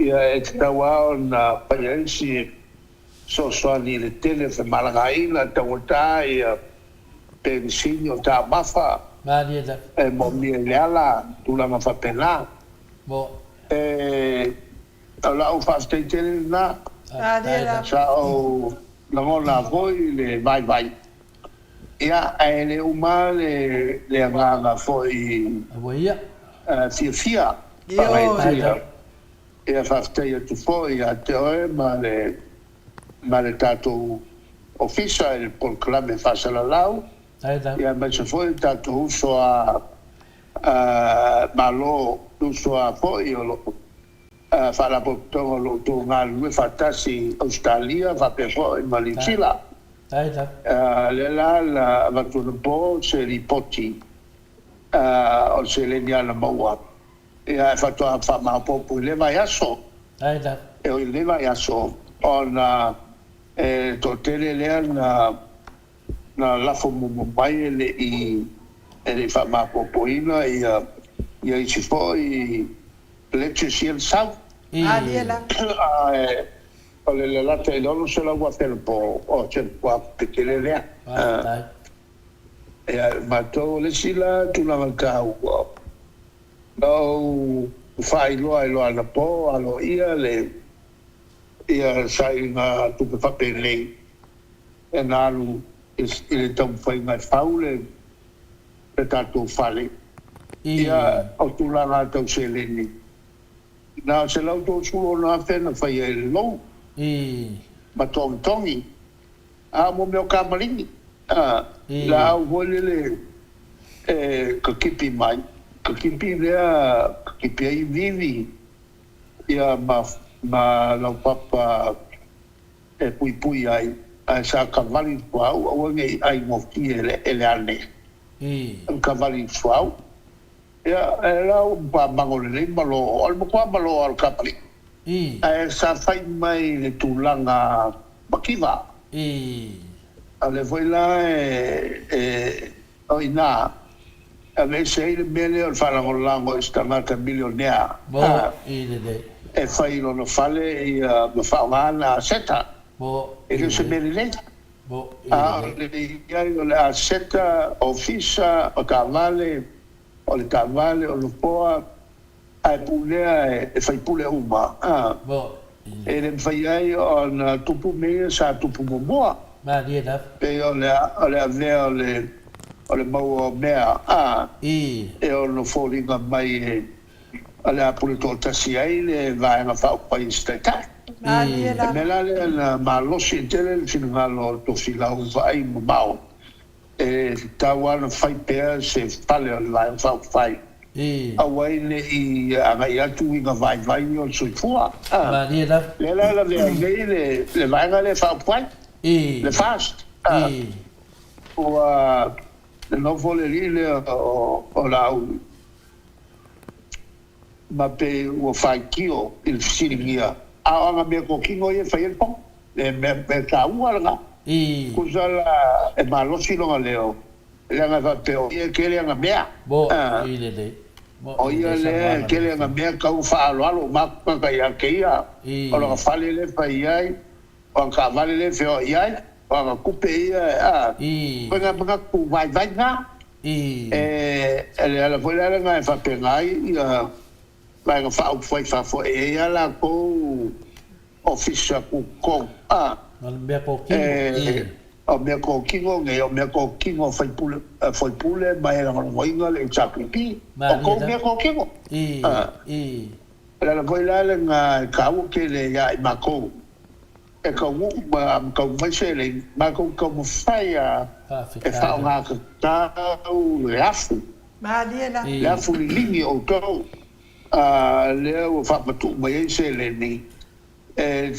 ia e te tawa o na paiensi soso ni le tele whemalanga ina tangu tā ia pensini o tā mafa e mo mi le ala tulanga whapena ala o whafteitele na sa o langona voi le vai ia e le uma le anganga foi fia ia whafteia tu foi a te oe ma le tatou ofisa il proclame whasala lau ia mai se foi tatou uso a malo uso a foi o lo whalapotonga lo tō ngā lue whatasi Australia whapefo i Malisila le la watuna po se ripoti o se leni ana maua ia e whatoa whamapopu i lewa iaso e o i lewa iaso o na tō tele lea na lafo mumai ele i ele whamapopu ina ia i si fo i Leicester South o le lata i lolo se la ua po o te kua pekele lea e matou le sila tulanga kau no whailoa i loa na po alo ia sai ngā tupe whapelei e nālu i le tau whai ngai whaule e tātou whale ia o tulanga tau se leni na se lau tō sulo na whena whai e lou ma tongi a mo meo kamaringi la au hole le ka kipi mai ka kipi lea ka kipi ai vivi ia ma lau papa e pui ai a sa kavali fuau au ngai ai mofi ele ane kavali fuau ia lau pa mangole malo al mo malo al kapali sa fai mai le tulanga makiva ale foi la oina ave sei le mele o falango lango stamata milionea e fai lo no fale e ma fa mana seta e che se mele le le seta ofisa o cavale o le cavale o lo poa ai pulea e fai pulea uma e le fai ai o na tupu mea sa tupu momoa pe o le avea o le mau o mea e o no fōringa mai o le apule tō tasi ai le vaenga whaupai staitai e mela le na malosi tele le fina ngalo to filau vai mau e tawana fai pea se fale o le vaenga whaupai awai le i agai atu i ngā vai o soifua le la le vaenga le whaupai le fast ua le novo le rile o lau ma pe ua whaikio i le fisiringia anga me ko kingo ye fa yelpo me ka uala kusala e malosi lo leo le nga fa teo ye kele nga mea bo ile o ia le kele nga mea ka u fa alo ma ka ya ke ia o lo fa le fa ia o ka vale le fe o ia o ka kupe ia pega ku vai nga ele ala foi la nga fa pengai ia vai nga fa foi ia la ko officer ku ko me ko kingo o me ko kingo nge o me ko kingo foi pule mai la ngoinga le chapipi o ko me ko kingo la foi la nga ka u ke le ya ma ko e ka u ma ko mai se le ma ko mo fai e fa nga ka u lafu lafu lingi o to le o fa tu mai se le ni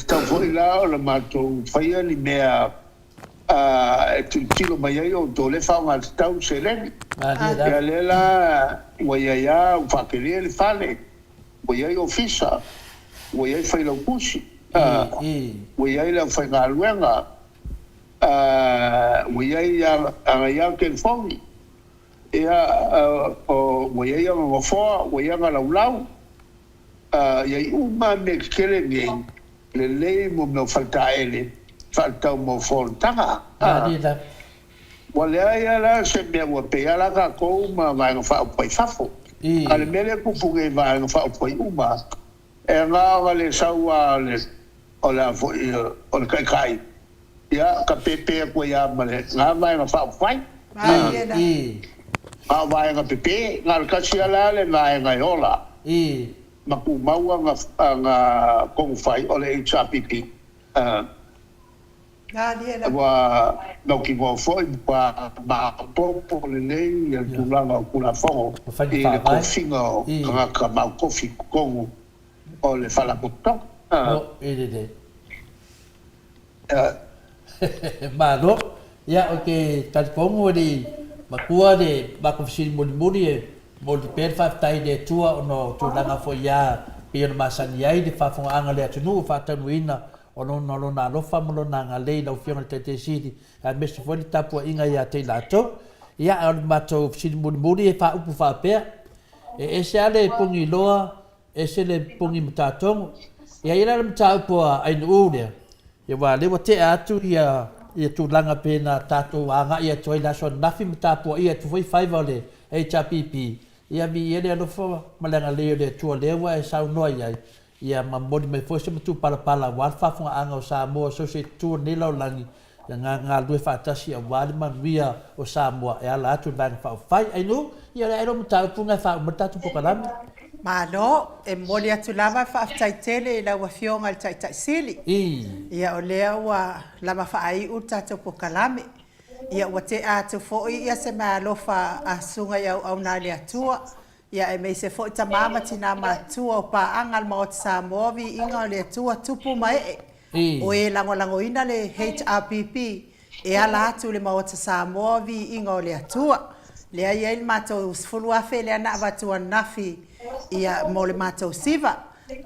tau foi la o le matou faia ni mea tu kilo mai ai o to le fa nga tau se le ya le la ya o fa ke le fale o ya ofisa o ya fa lo pusi o ya la fa nga luenga o ya ke fongi ya o ya ngo fo o ya nga lau ya uma me kele nge le mo me falta ele falta mo foltanga wala ya la se me wo pe ala ka ko ma va no fa po fafo ale mele ku fuge va no fa po uma e nga vale sawa le ola fo o kai ya ka pepe ko ya male nga va no fa fai va nga pepe nga ka sia la le va nga ola maku maua nga kong fai ole HRPP wa no ki mo foi pa ma popo le nei el tulanga kula fongo e le kofinga nga ka ma kofi kongo o le fala puto malo ya oke tal kongo di makua de bakofisi muli mo di per fa tai de tua no tu langa fo ya pe ma san ya de fa fo anga le tu fa ta nuina o no na lo fa mo na nga le no fiona te sidi a me se fo ni tapu inga ya te la to ya o ma to si mo e fa upu fa pe e se ale pungi loa e se le pungi mtatongo ya ira le mta po ai no de ya wa le wa te atu ya tu langa pe na tato anga ya to ila so na fi mta po ia tu foi 5 ole HRPP ia bi ele no fo malanga leo de tu lewa e sa no ia ma modi me fo se tu pala wa fa fo anga o sa mo so se tu ni lo langi nga due fa tasi a wa ma via o sa mo e ala tu van fa fai ai no ia era mta pu nga fa mta tu po kalam ma no e moli atu lava fa tai tele la wa fionga tai sili ia o lea wa lava fa ai uta to po kalame ia wa te atu fo ia se ma lofa asunga ia au na le atua ia e me se fo ta mama tina ma tua pa angal ma ot sa movi inga le atua tupu mai o e lango ina le HRPP e ala atu le ma ot sa movi inga le atua le ia il mato sfulu afe le ana va tua nafi ia mo le mato siva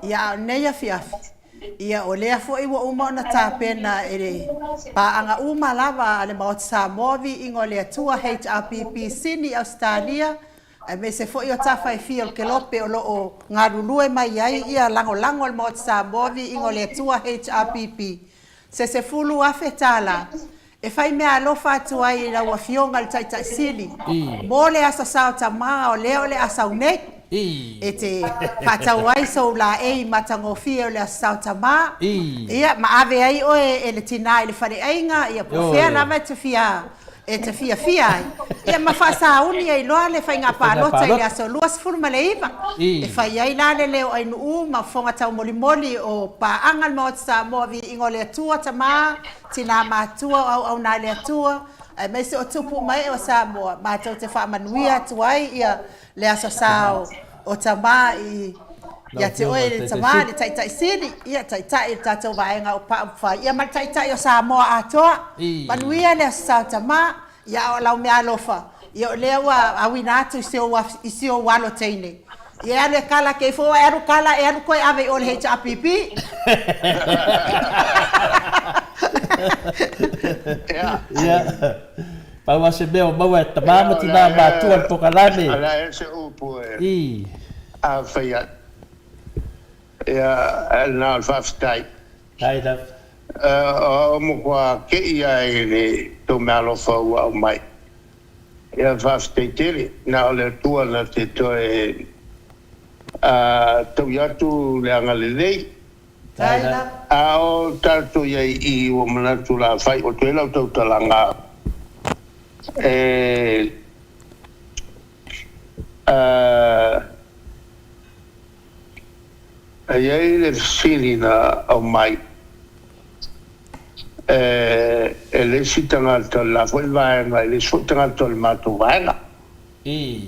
ia neia fiafi ia o lea fo iwa uma na tapena ele pa anga uma lava le maot sa movi ingo le tua HRPP sini Australia e me se fo ia tafa e fio ke lope o lo ngarulue mai ai ia lango le maot sa movi ingo le tua HRPP se fulu afetala e fai me alofa atu ai la wa fionga le taita sili mo le asa sao tama o le asa unek e te patawai so la e matangofia le sautama ia ma ave ai o e le tina le fare ainga ia po fea na te fia e te fia ia ma fa sa uni ai lo le fa nga pa lo le aso luas furma le iva e fa ai la le leo ai nu ma fonga tau moli o pa angal mo sa mo vi ingole tua tama tina ma tua au na le tua e me se o tupu mai o sa mo ma tau te fa manuia tuai ia le aso sao o tama i ia te oe le tama le tai sini ia tai tatou vaenga o pa fa ia ma tai o Samoa atoa manuia le sa tama ia o lau me alofa ia o lewa awina atu i se o walo teine Ia le kala ke fo e aru kala e aru koe ave o le he ta pipi. Ia. Paua se mea o maua e tamama tina mātua le pokalame. Ala e se upu e. I. A whaia. Ia, nā whaftai. Tai na. O mo kua ke ia e le tō mea lofa ua o mai. Ia whaftai tere. Nā o le tua na te toe tau iatu le anga le lei. Tai na. A o tātou iai I o manatu la whai o te lau tau talanga. Iai le sili na au mai. E le si tangata la fwoi vaenga, e le so tangata le mātou vaenga. I.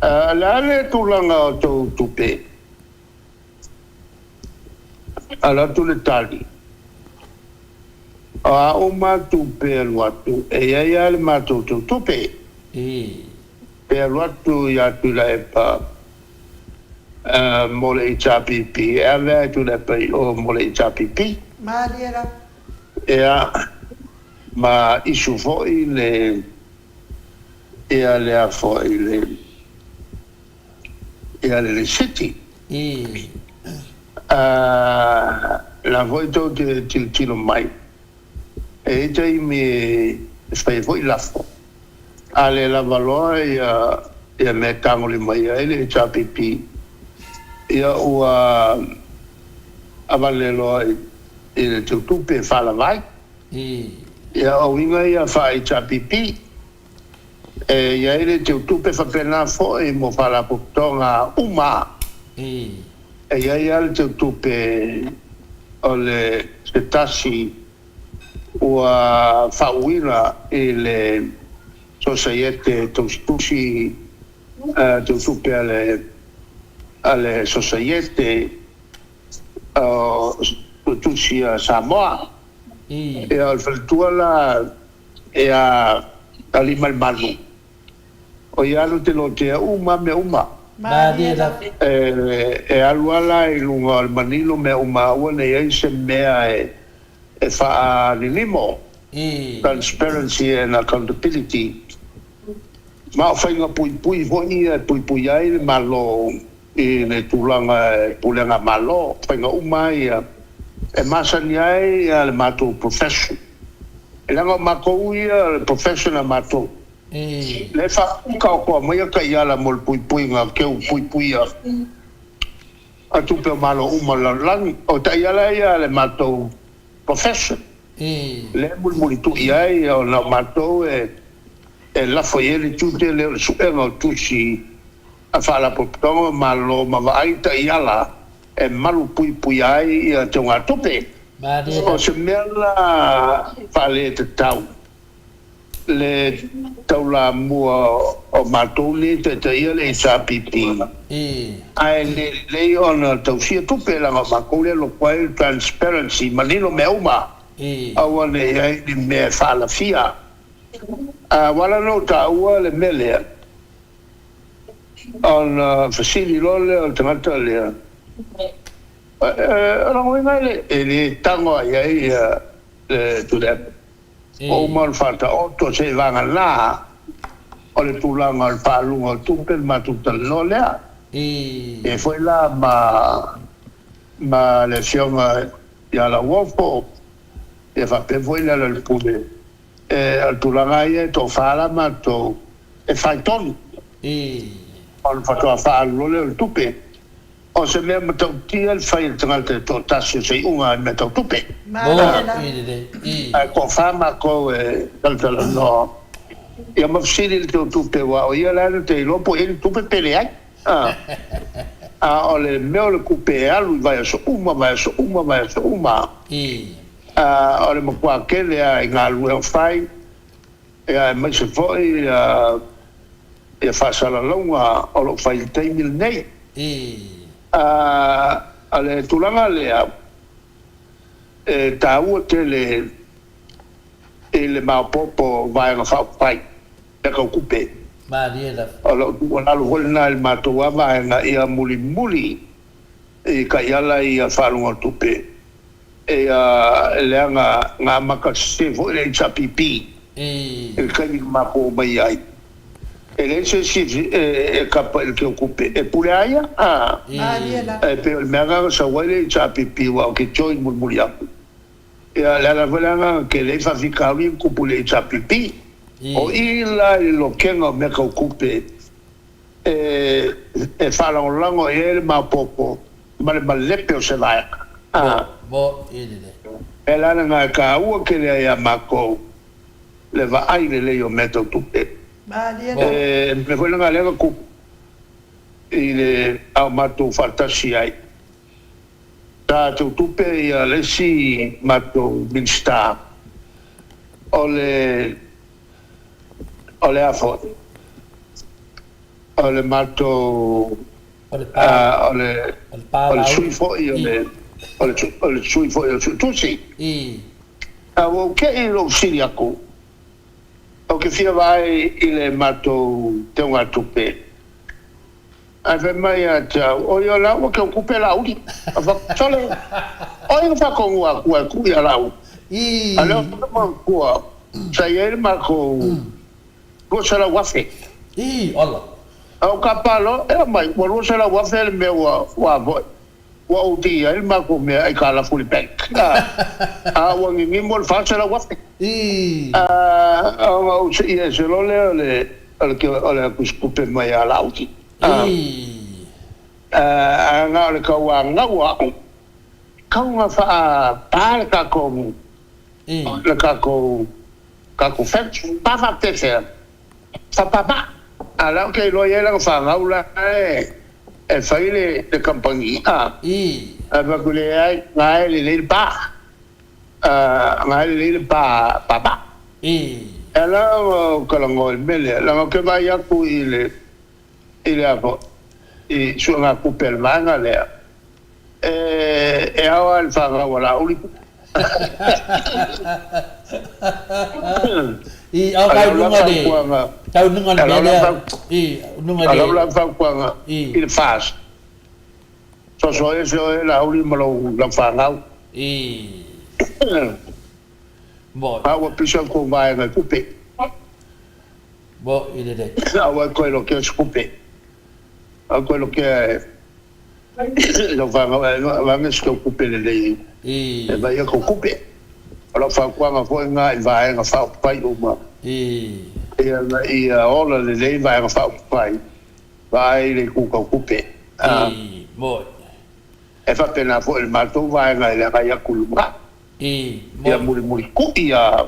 La le tūlanga o tau tupe. Ala tu le tali. A o mātou pe aluatu, e ia le mātou tau tupe. I. Pe aluatu ia tu la e pa mole I tāpipi. E avea tu la pa o mole I tāpipi. Mariela. Ea ma isu foi le ea le a foi le ea le city I. la foi to te tilo mai e te me fai foi la fo ale la valoa ea me tangoli mai ele chapipi ea ua avalelo e te tupe fala vai ia o inga ia fai chapipi e ia ele te tupe fa pena fo e mo fala putonga uma e ia te tupe ole se tasi ua fauina ele societe tostusi te tupe ale societe tusi Samoa e al faltua la e a lima il manu o ia no te lo te uma me uma Mariela. e aluala I lunga al manilo me uma ua nei se mea e fa limo transparency and accountability ma o fainga pui honi e pui ai malo I ne tulanga pulenga malo fainga uma ia e masani ai le matou profession e langa makou ia le profession a matou le fa ka ko mai ka ia la mol pui nga ke pui a tu pe malo uma lan o ta ia le matou profession le mul tu ia o na matou e la foi ele tu te le su e no tu si a fa la portong malo ma vai ta ia la e malu pui ai ia te ngā tope. O se mea la whale te tau. Le tau la mua o mātou le te ia le sa pipi. Ai le ona tau sia tope langa mākou le lo kwai transparency manino me uma. Awa ne ai ni me whala fia. Wala no ta ua le mele. On fasili lole o tangata lea. Rango ngai le tango ai tu le o mal falta otto se vanga la o le tulanga al palunga tumpel matutal no lea e foi la ma lesión ya la uopo e fa pe foi la le pube al tulanga ai to fala ma to e fai ton on fa to fa lo le tupe o se mea matau tia il fai il tangata to tasio sei unga matau tupe. Ko whama ko kaltala no. Ia mawsiri il teo tupe wa o ia lana te lopo ili tupe pere ai. O le meo le kupe alu vai aso uma. O le makua kele a ngā lue whai. Ia mai se foi ia whasala launga o lo whai teimil nei. Ale tulanga lea tau te le maopopo vai na whaupai e kau kupe Maria la. Alo wala lo na il matua va na ia muli e ka yala ia falunga tupe e le nga maka se vo le chapipi e ka ni mako mai ai e le se si e ka pa il que ocupe e pure aia e pe il mega sa wale chapipi wa ke join mulmulia e la volanga che lei fa ficavi in cupule chapipi o ila lo kenga me ka ocupe e fala un lango e il ma poco ma le pe o se vai bo ile e la nga ka ua ke le ia mako le va ai le o meto tupe me foi nga le ku ile au mato fantasia ai ta tupe ia le si mato minsta ole afo ole mato ole sui fo io ole sui fo io tu sì o che lo siriaco o che fia vai il mato te un tupe ave mai a o io la o che occupa la udi fa solo o io fa con ua cu ya la u allora ma cu sai il marco cosa la wafe olla o capalo e mai quando se la wafe il mio wa udia il marco me ai cala full back o ngi mol fa se la wafe o se lo le che ole scupe mai alla uti nga le kawa ka fa par ka ko le ka ko fet pa fa te fer fa papa alors que lo yela fa ngaula e fa ile de compagnie ava ko le ai nga le pa nga le pa papa alors que lo ngol mele la que va ya ku ile avo e suona cupel manga le e ava il fa wala uli au kai lunga de tau lunga de lunga de la fa kwanga il fas so eso la uli malo la fa ngau bo awa pisa ko vai na cupe bo ile de awa quello che scupe a quello che lo fa va a scopare le e vai a occupe allora fa qua poi vai a fa pai uma e ora le lei vai a fa pai vai le cu occupe boh e fa appena fuori il marto vai a culma e muri copia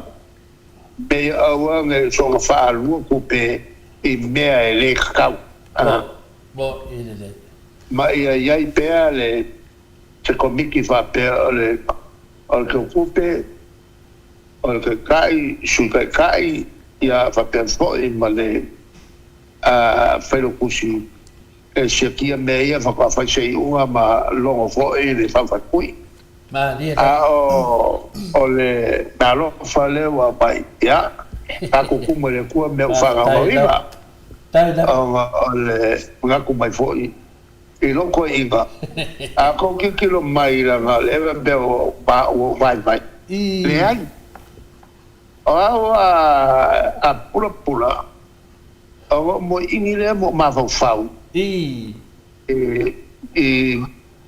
be a sono fa lu occupe e me le cau bo ile ma ia pe le se komiki fa pe le al que ocupe al que kai ia fa pe fo in male fa lo kusi e se kia me ia fa sei una ma longo fo e le fa qui ma dia o le dalo fa le wa pai ya ta ku mo le ku me fa ga viva ole ngaku mai foi e non ko iba a ko kilo mai la le be ba vai le ai a pula o mo inile mo ma fa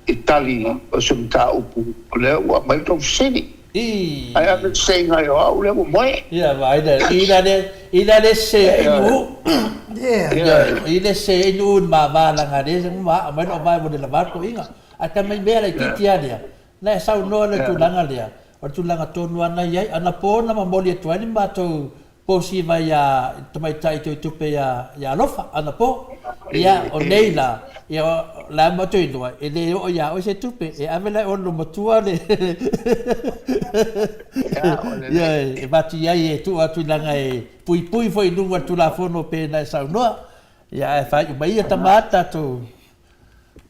Itali o sumta upu le wa mai to sini I haven't seen I le mo yeah vai ida de se ile se inu ma la ngade se ma mai no vai mo de la barco inga ata mai bela titia dia na sau no le tu langa dia o tu langa tonu ana ia ana po na moli tu ani ma to posi vai ya tomai tai tu pe ya lofa ana po ya o neila ya la mo tu do e le o ya o se tu pe e avela o no motua le ya e bati ya e tu langa e pui foi nunga tu la fono pe na sau no ya fa mai ta mata tu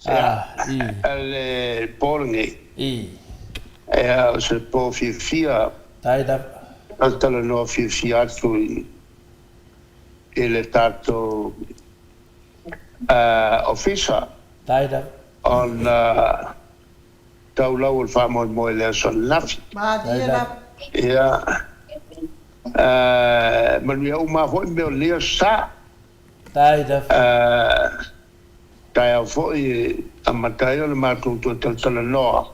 le polne se po fia dai da alta la no fia tu i le tātou officer Taida. on taulau il whamoe le son nafi. Ia, manuia uma hoi meo leo sa. Taida. Tai au foi a matai o le mātou tua tala noa.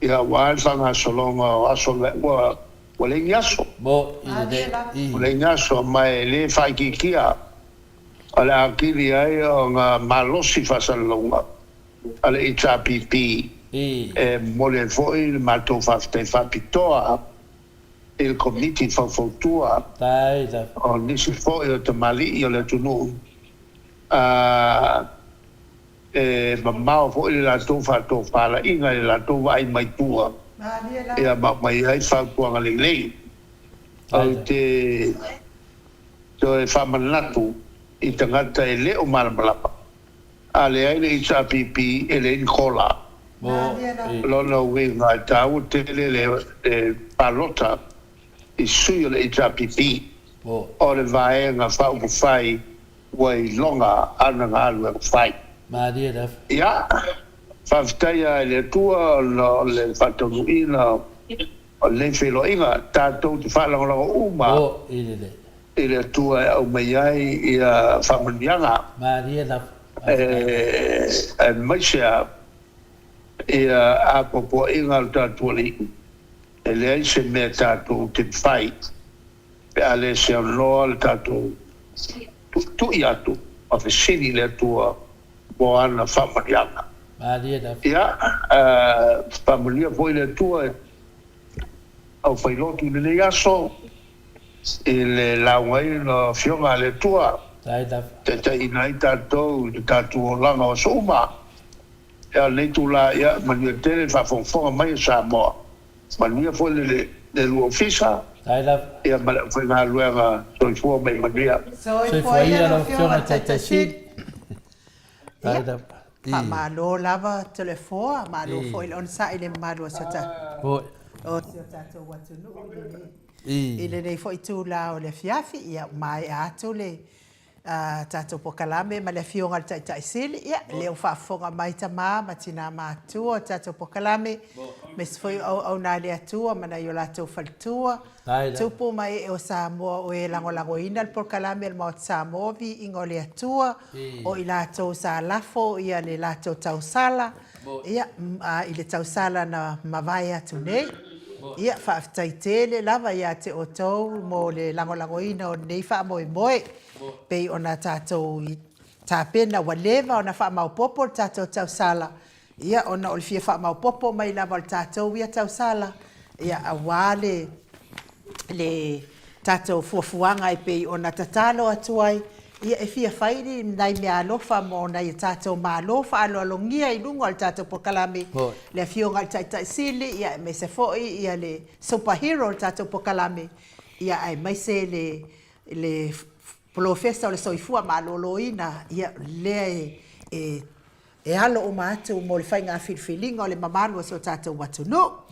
Ia wāi whanga solonga o aso le ua le ngiaso. Mo, i Le ngiaso mai le whaikikia. A le akili ai o ngā malosi whasalonga. A le HRPP. Mo le foi le mātou whaftai whapitoa. Il committee whawhautua. Taida. O nisi foi o te mali i o le tunu. Mamau foi le lātou whātou whāla inga le lātou wai mai tua. Ia mai ai whātuanga le lei. Au te e whamanatu i tangata e leo maramalapa. A le ai le HRPP e le inkola. Lona ue ngai tau te le palota i sui o le HRPP. O le vaenga whaupu whai wai longa ana ngā alua whai. Maria da. Ia, whawhitaia le tua o le whatanuina o le whilo inga tātou te whalangolango uma. I le tua au mai ai i a whamanianga. Maria da. Maisia i a apopo inga o tātou li. E le ai se mea tātou te whai. Pe a le se anoa le tātou tu i atu. A whesini le tua mo ana whamanianga. Maria da. Ia, whamalia foi le tua au whailotu le le aso i le laungai no fionga le tua. Taida. Te inai tātou, tātou o langa o suma. Ia leitu la, ia, manuia tere whawhongwhonga mai sa moa. Manuia foi le lua ofisa. Taida. Ia, foi ngā luenga soifua mai manuia. Soifua ia no fionga taitasid. Taida. Malo lava telefoa, malo foi on sa ile malo sata. O sata watu no ile nei foi tu la o le fiafi ia mai atu le tato pokalame ma le fionga tai sili ia le fa fonga mai tama matina ma tu tato pokalame mes foi au na le tu ma na yo la tu faltua tu po mai o sa mo o e lango ina il pokalame il mo sa movi ingole atua o ila to sa lafo ia le la to tau sala ia ile tau sala na mavaya tu nei ia fa taitele lava ia te o tau mo le lango ina o nei fa moe pe ona tatou ta pena waleva ona fa mau popo tatou tau sala ia ona o fia fa mau popo mai lava tatou ia tau sala ia awale le tatou fuafuanga i pe ona tatalo atuai ia e fia faili nai me alofa mo nai tatou malofa alolongia i lungo al tatou pokalame le fionga tai sili ia me se foi ia le superhero tatou pokalame ia ai mai se le professor le soifua maloloina ia le e alo o matu mo le fainga filfilinga o le mamalu so tatou watuno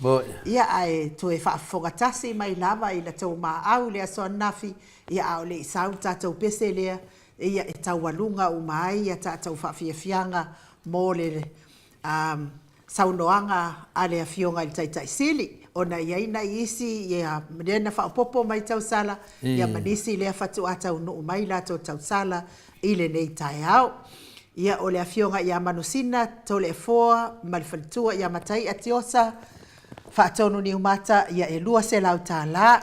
ia ai to e whaafongatasi mai lava i la tau maau le aso nafi ia au le isau tatou pese lea ia e tau walunga o mai ia tatou whaafiafianga mo le saunoanga ale a fionga i taitai sili ona iaina isi ia mena whaapopo mai tau sala ia manisi lea fatu atau no mai la tau sala ile nei tai au ia o le afionga ia manusina tole foa malfaltua ia matai atiosa faatonu ni umata ia e lua se lautala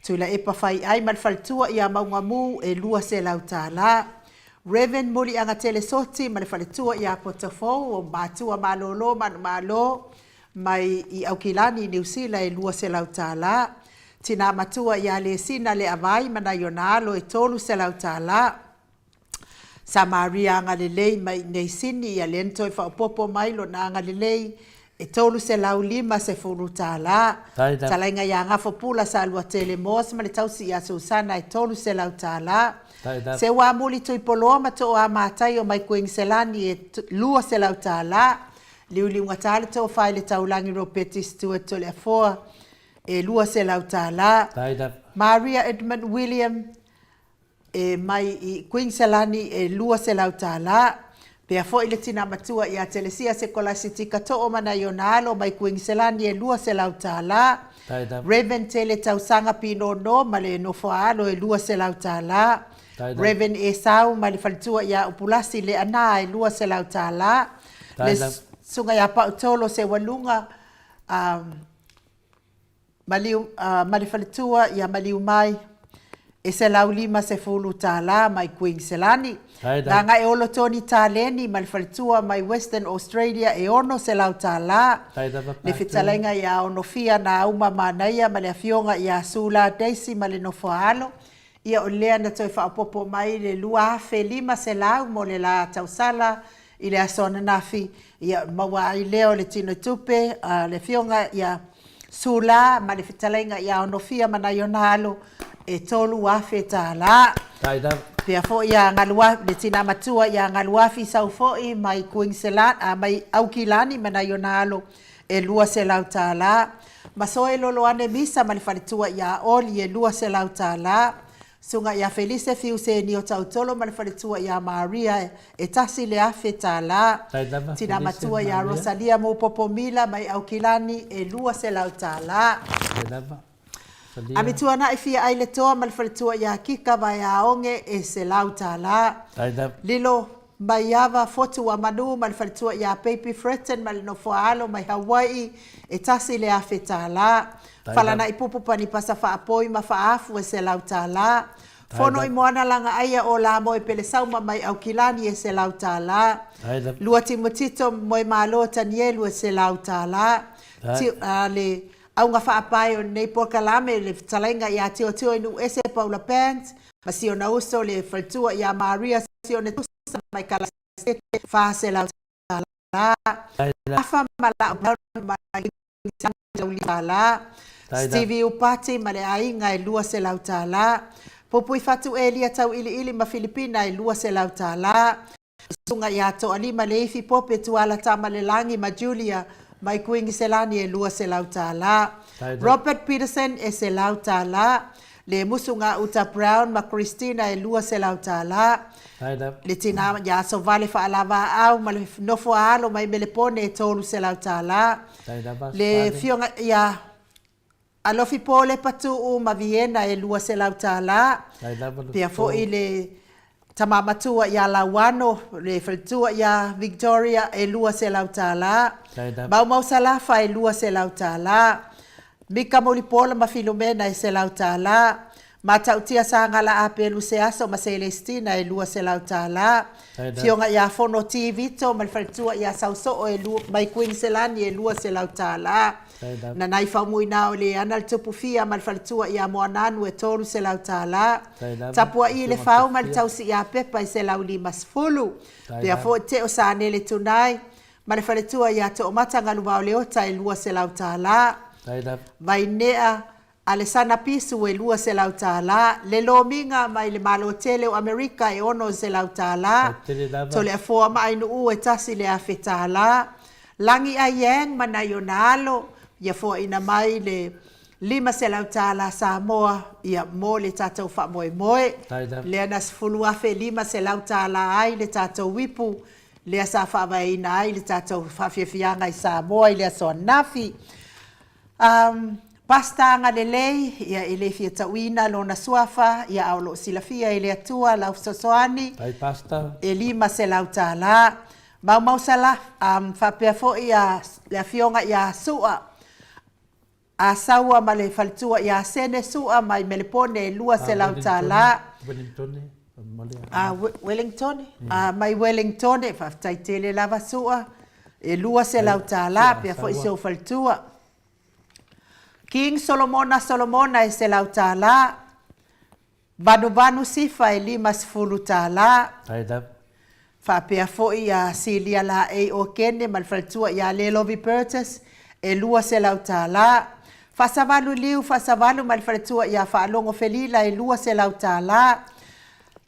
tula e pafai ai malfaltua ia maungamu e lua se lautala Reven muli anga telesoti malfaltua ia potafo o matua malolo malo mai i aukilani New Zealand e lua se lautala tina matua ia le sina le avai mana yonalo e tolu se lautala Samaria anga lelei mai nei sini ia lento e whaapopo mai lo na anga lelei e tolu se lau lima se furutala talainga ia ngafo pula sa alua tele mos ma le tausi ia Susana e tolu se lautala se wa muli tui poloa ma to a matai o mai kuing selani e lua se lautala liuli unga tale to fai le taulangi ro petis tu e tole afoa e lua se lautala Maria Edmund William e mai i Queenselani e lua se lau tāla. Pea fo ile tina matua i a telesia se kola si tika to o mana ionalo mai Queenselani e lua se lau tāla. Reverend Tele Tausanga Pino no male no foalo e lua se lau tāla. Reverend Esau male falitua i a upulasi le ana e lua se lau tāla. Le sunga ya pautolo se walunga male falitua i a maliu mai e se lau lima se fulu tāla mai Queenselani. Nanga e olo toni tāleni male falitua mai Western Australia e ono se lau tāla. Le fitalenga i a ono fia na uma manaia male a fionga i a sula Daisy male no foalo. Ia o lea na toi whaapopo mai le lua hafe lima se lau mo le la tausala i le asona nafi. Ia maua ai leo le tino tupe le fionga i a sula male fitalenga i a ono fia manayonalo e tolu hafe tāla. Pea fo ia ngalua le tina matua ia ngaluafi sau fo i mai Queenselani mai Aukilani manayonalo e lua se lau tāla. Masoe lolo ane misa male falitua ia oli e lua se lau tāla. Sunga ia Felice fiu se ni o tautolo male falitua ia Maria e tasi le afe tāla. Tina matua ia Rosalia mo popomila mai Aukilani e lua se lau tāla. Amitua na ifia ai le toa male falitua ia Kika vai a onge e se lau tāla. Lilo mai ava fotu wa manu male falitua ia Baby Fretten male no foalo mai Hawaii e tasi le afe tāla. Falana i pupu pani pasa whaapoi ma whaafu e se lau tāla. Fono i moana langa aia o la mo e pele sauma mai Aukilani e se lau tāla. Lua Timotito mo e malo Tanielu e se lau tāla. Le au nga whaapai o nei Porkalame le talenga i a tio tio inu ese Paula Pants. Ma si o na uso le faltua i a Maria si o ne tusa mai kalasete wha se lau tāla. Afa mala mai tāla. Stevie Upati male ainga e lua se lau tāla. Popui fatu elia tau ili ma Filipina e lua se lau tāla. Sunga i ato alima le ifi pope tuala tama le langi ma Julia mai Queenselani e lua se lau tāla. Robert Peterson e se lau tāla. Le musunga Uta Brown ma Christina e lua se lau tāla. Le tina ya so vale fa alava au ma le nofo alo mai melepone e tolu se lau tāla. Le fionga ya alofi pole patu u ma Vienna e lua se lau tāla. Pea fo i le tamamatua ya Lawano, le faltua ya Victoria e lua se lau tāla. Mau salafa e lua se lau tāla. Mika Molipola ma Filomena e se lau tāla. Matautia sa ngala ape lu se aso ma Celestina e lua se lau tāla. Fionga ya Fono Vito ma faltua ya Sauso e lua mai Queenselani e lua se lau tāla. Na nai whaumui nao le anal tupufia mal faltua ia moananu e tolu se lau tāla. Tapua i le whau mal tausi ia pepa i se lau limas fulu. Pea fo te o sa nele tunai. Mal faltua ia to o mata ngalu wao leota e lua se lau tāla. Vai nea Alessana Pisu e lua se lau tāla. Le lominga mai le malo tele o Amerika e ono se lau tāla. To le afoa mai nu u e tasi le afe tāla. Langi a yang manayonalo. Ia fo ina mai le lima se lau tāla Samoa ia mo le tātou wha moe moe. Lea nas fulu afe lima se lau tāla ai le tātou wipu. Lea sa whaawai ina ai le tātou whawhiawhianga i Samoa i lea soa nafi. Pastanga le lei ia ele fia tauina lona suafa ia aolo silafia ele atua lau sosoani. E lima se lau tāla. Mau sala whapea fo ia le fionga ia sua. A saua ma le faltua ia sene sua mai melepone e lua se lau tāla. Wellington. Mai Wellington e whaftai tele lava sua. E lua se lau tāla pia fo iso faltua. King Solomona e se lau tāla. Vanu sifa e limas fulu tāla. Whapea fo ia Celia la e o kene mal faltua ia Lelovi Burtis e lua se lau tāla. Fasavalu mal faltua ia Whaalongo Felila e lua se lau tāla.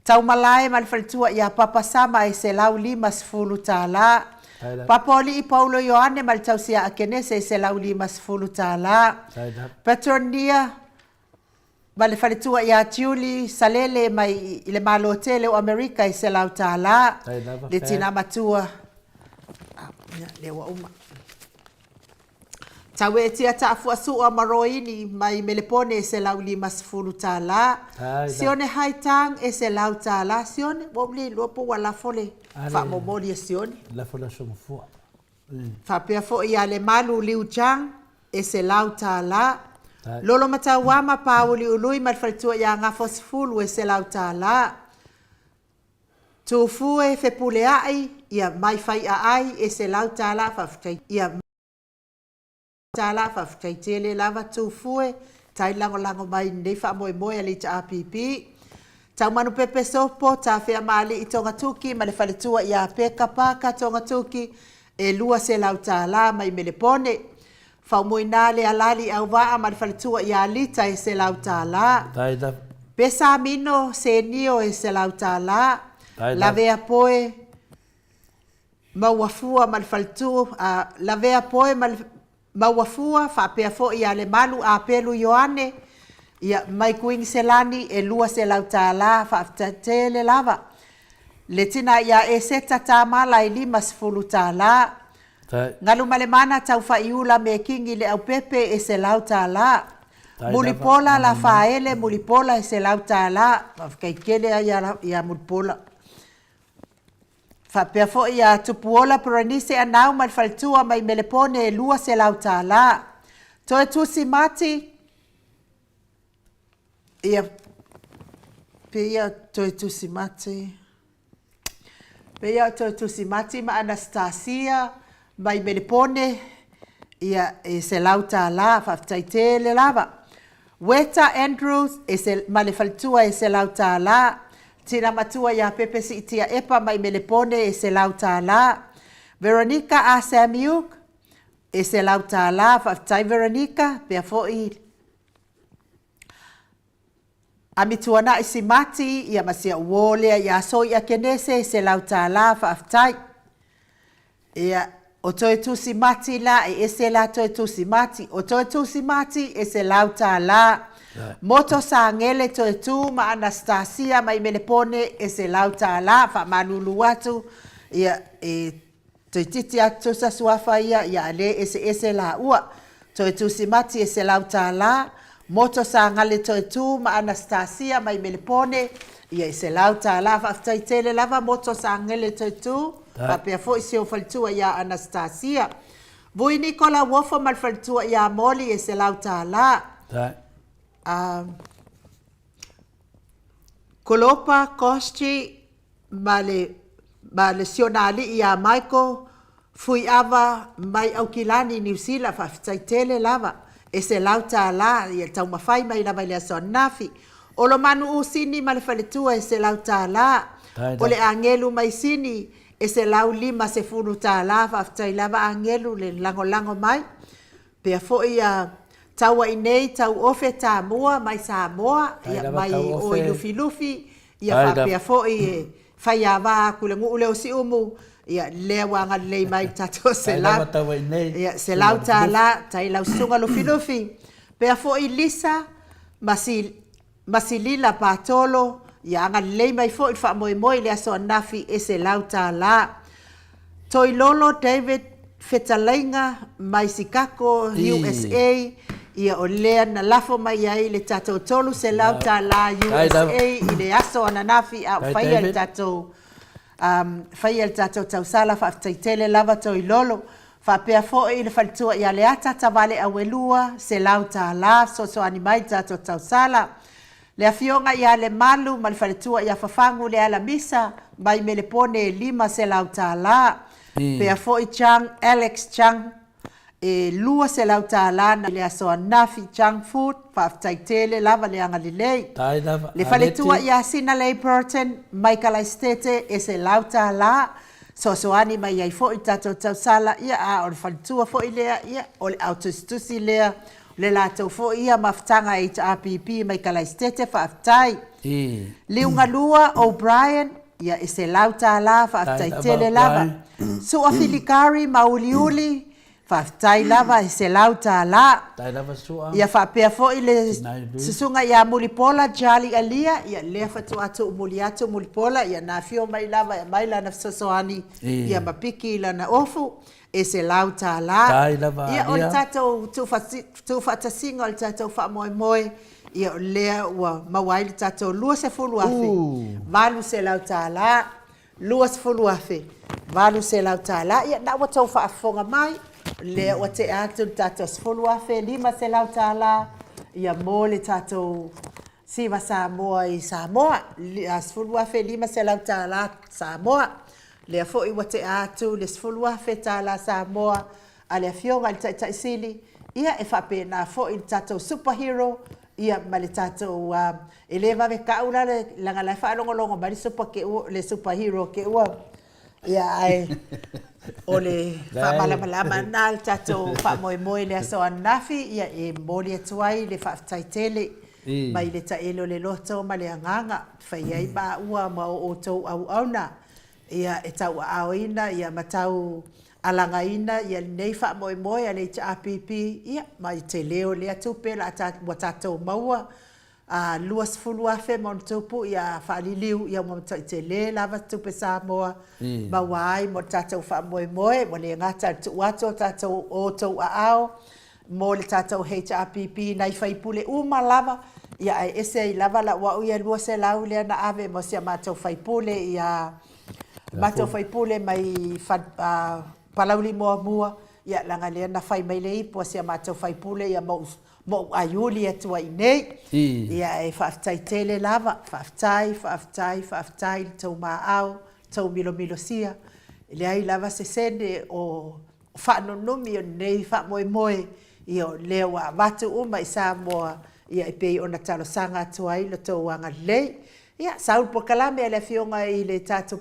Taumalae mal faltua ia Papa Sama e se lau limas fulu tāla. Papoli i Paulo Ioane mal tausia a kenese e se lau limas fulu tāla. Petronia ma le faletua ia Julie Salele mai i le malo tele o Amerika i se lau tāla. Le tina matua. Le wa uma. Tawe tia tafua sua maroini mai melepone e se lau lima sifuru tāla. Sione haitang e se lau tāla. Sione, wobli luopo wala fole. Fa momoli e sione. La fola somfua. Fa pia fo ia le malu liu chang e se lau tāla. Lolo matawama pauli ului malfaltua ya ngafo sifulu e se lau tāla. Tufue fe pule ai ia mai fai ai e se lau tāla fafutai. Ia tāla fafutai tele lava tufue. Tai lango mai nei fa moe moe ali ta apipi. Tau manu pepe sopo ta fea maali i tonga tuki ma le faletua ia peka paka tonga tuki e lua se lau tāla mai melepone. Fau moina le alali au waa ma le faletua ia alita e se lau tāla. Pesa mino se nio e se lau tāla. La vea poe mauafua ma le faletua. La vea poe mauafua fa pea fo ia le malu a pelu Ioane. Ia mai kuing selani e lua se lau tāla fa tele lava. Le tina ia e seta tāmala e lima sifulu tāla. Ngalu malemana tau faiula me kingi le au pepe e se lau tāla. Mulipola la faele, mulipola e se lau tāla. Kai kele ia mulipola. Fa pea fo ia tupuola peranise anau mal faltua mai melepone e lua se lau tāla. Toe tusi mati. Ia pea toe tusi mati. Pea toe tusi mati ma Anastasia. Mai melepone ia e se lau tāla whaftaitele lava. Weta Andrews e se malefaltua e se lau tāla. Tina matua ia pepe si itia epa mai melepone e se lau tāla. Veronica a Samuel e se lau tāla whaftai Veronica pea foi. Amituana i si mati ia masia uolea ia so ia kenese e se lau tāla whaftai. Ia o toe tusi mati la e ese la toe tusi mati. O toe tusi mati e se lau tāla. Moto sa ngele toe tu ma Anastasia mai melepone e se lau tāla. Fa manulu atu. Ia e toe titi atu sa suafa ia ale ese la ua. Toe tusi mati e se lau tāla. Moto sa ngale toe tu ma Anastasia mai melepone. Ia e se lau tāla. Fa aftai tele lava moto sa ngele toe tu. Papea fo i seo faltua ia Anastasia. Vui Nicola wofo mal faltua ia Moli e se lau tāla. Kolopa Kosti ma le sionali ia Michael fui ava mai au kilani New Zealand whaftaitele lava. E se lau tāla ia tau mawhai mai lava lea so nafi. O lo manu usini ma le faletua e se lau tāla. O le angelu mai sini e se lau lima se funu tāla whaftai lava angelu le lango mai. Pea fo ia taua i nei tau ofe tā mua mai Samoa. Ia mai o i lufi. Ia pea fo i whai awa kulengu ule o si umu. Ia lea wanga lei mai tato se lau. Ia se lau tāla tai lau sunga lufi. Pea fo i Lisa masilila patolo. Ia anga lei mai fo i wha moe lea so nafi e se lau tāla. Toi lolo David Fetalainga mai Sikako USA. Ia o lea na lafo mai ai le tatou tolu se lau tāla USA. I le aso ana nafi a whaia le tatou. Whaia le tatou tausala whaaftaitele lava toi lolo. Whapea fo i le whalitua ia le ata tawale awelua se lau tāla. So animai tatou tausala. Le afionga ia le malu ma le faletua ia fafangu le ala misa mai melepone lima se lau tāla. Pea fo i Chang, Alex Chang e lua se lau tāla na le asoa nafi Chang Food whaaftaitele lava le anga lilei. Le faletua ia Sina Lei Burton, Michael Estete e se lau tāla. Soani mai ai fo i tatou tausala ia a o le faletua fo i lea ia o le autostusi lea. Le latou fo ia maftanga i ta APP mai kalaistete whaaftai. Liunga lua O'Brien, ia e se lau tāla whaaftai tele lava. Su a filikari mauliuli, Whaftai lava i se lau tā la. Tai lava sua. Ia whapea fo i le susunga ia mulipola jali alia. Ia lea whatu atu atu mulipola. Ia na fio mai lava ia mai lana fisosoani. Ia mapiki lana ofu. E se lau tā la. Tai lava alia. Ia o le tātou tu whatasinga o le tātou wha moe. Ia o lea ua mawai le tātou lua se fulu afe. Malu se lau tā la. Lua se fulu afe. Malu se lau tā la. Ia na watau whaafonga mai. Le o te atu tātou sfolu afe, 5 se lau tāla, ia mō le tātou siwa Samoa i Samoa, sfolu afe 5 se lau tāla Samoa, le a fo i wa te atu, le sfolu afe tāla Samoa, a le a fionga le taisili, ia e whape na fo i tātou superhero, ia ma le tātou, e le vawe kaula le langa lai whaalongolongo, ma le superhero ke ua, ia ai... o le whamalama nā le tātou whamoemoe le aso anafi ia e mōri atuai le whaaftaitele mai le taelo le loto ma le anganga whai ai ba ua ma o tau au auna ia e tau aoina ia matau alangaina ia nei whamoemoe a le APP ia mai te leo le atupe la tātou maua luas fulu afe mon tupu ia whaaliliu ia mo te le lava tupe Samoa ma wai mo tātou whamoemoe mo le ngata tuato tātou o tau ao mo le tātou HRPP nei whaipule uma lava ia ai ese i lava la wau ia lua se lau lea na ave mo sia mātou whaipule ia mātou whaipule mai palauli mua ia langa lea na whai mai le ipo sia mātou whaipule ia mo ayuli atua i nei, ia e whaaftai tele lava, whaaftai, tau maau, tau milo sia, le ai lava se sene o whanonumi o nei whamoemoe, i o leo a watu uma i Samoa, ia e pei o na talo sanga atua i lo tau anga lei, ia Saul Pokalame le fionga i le tātou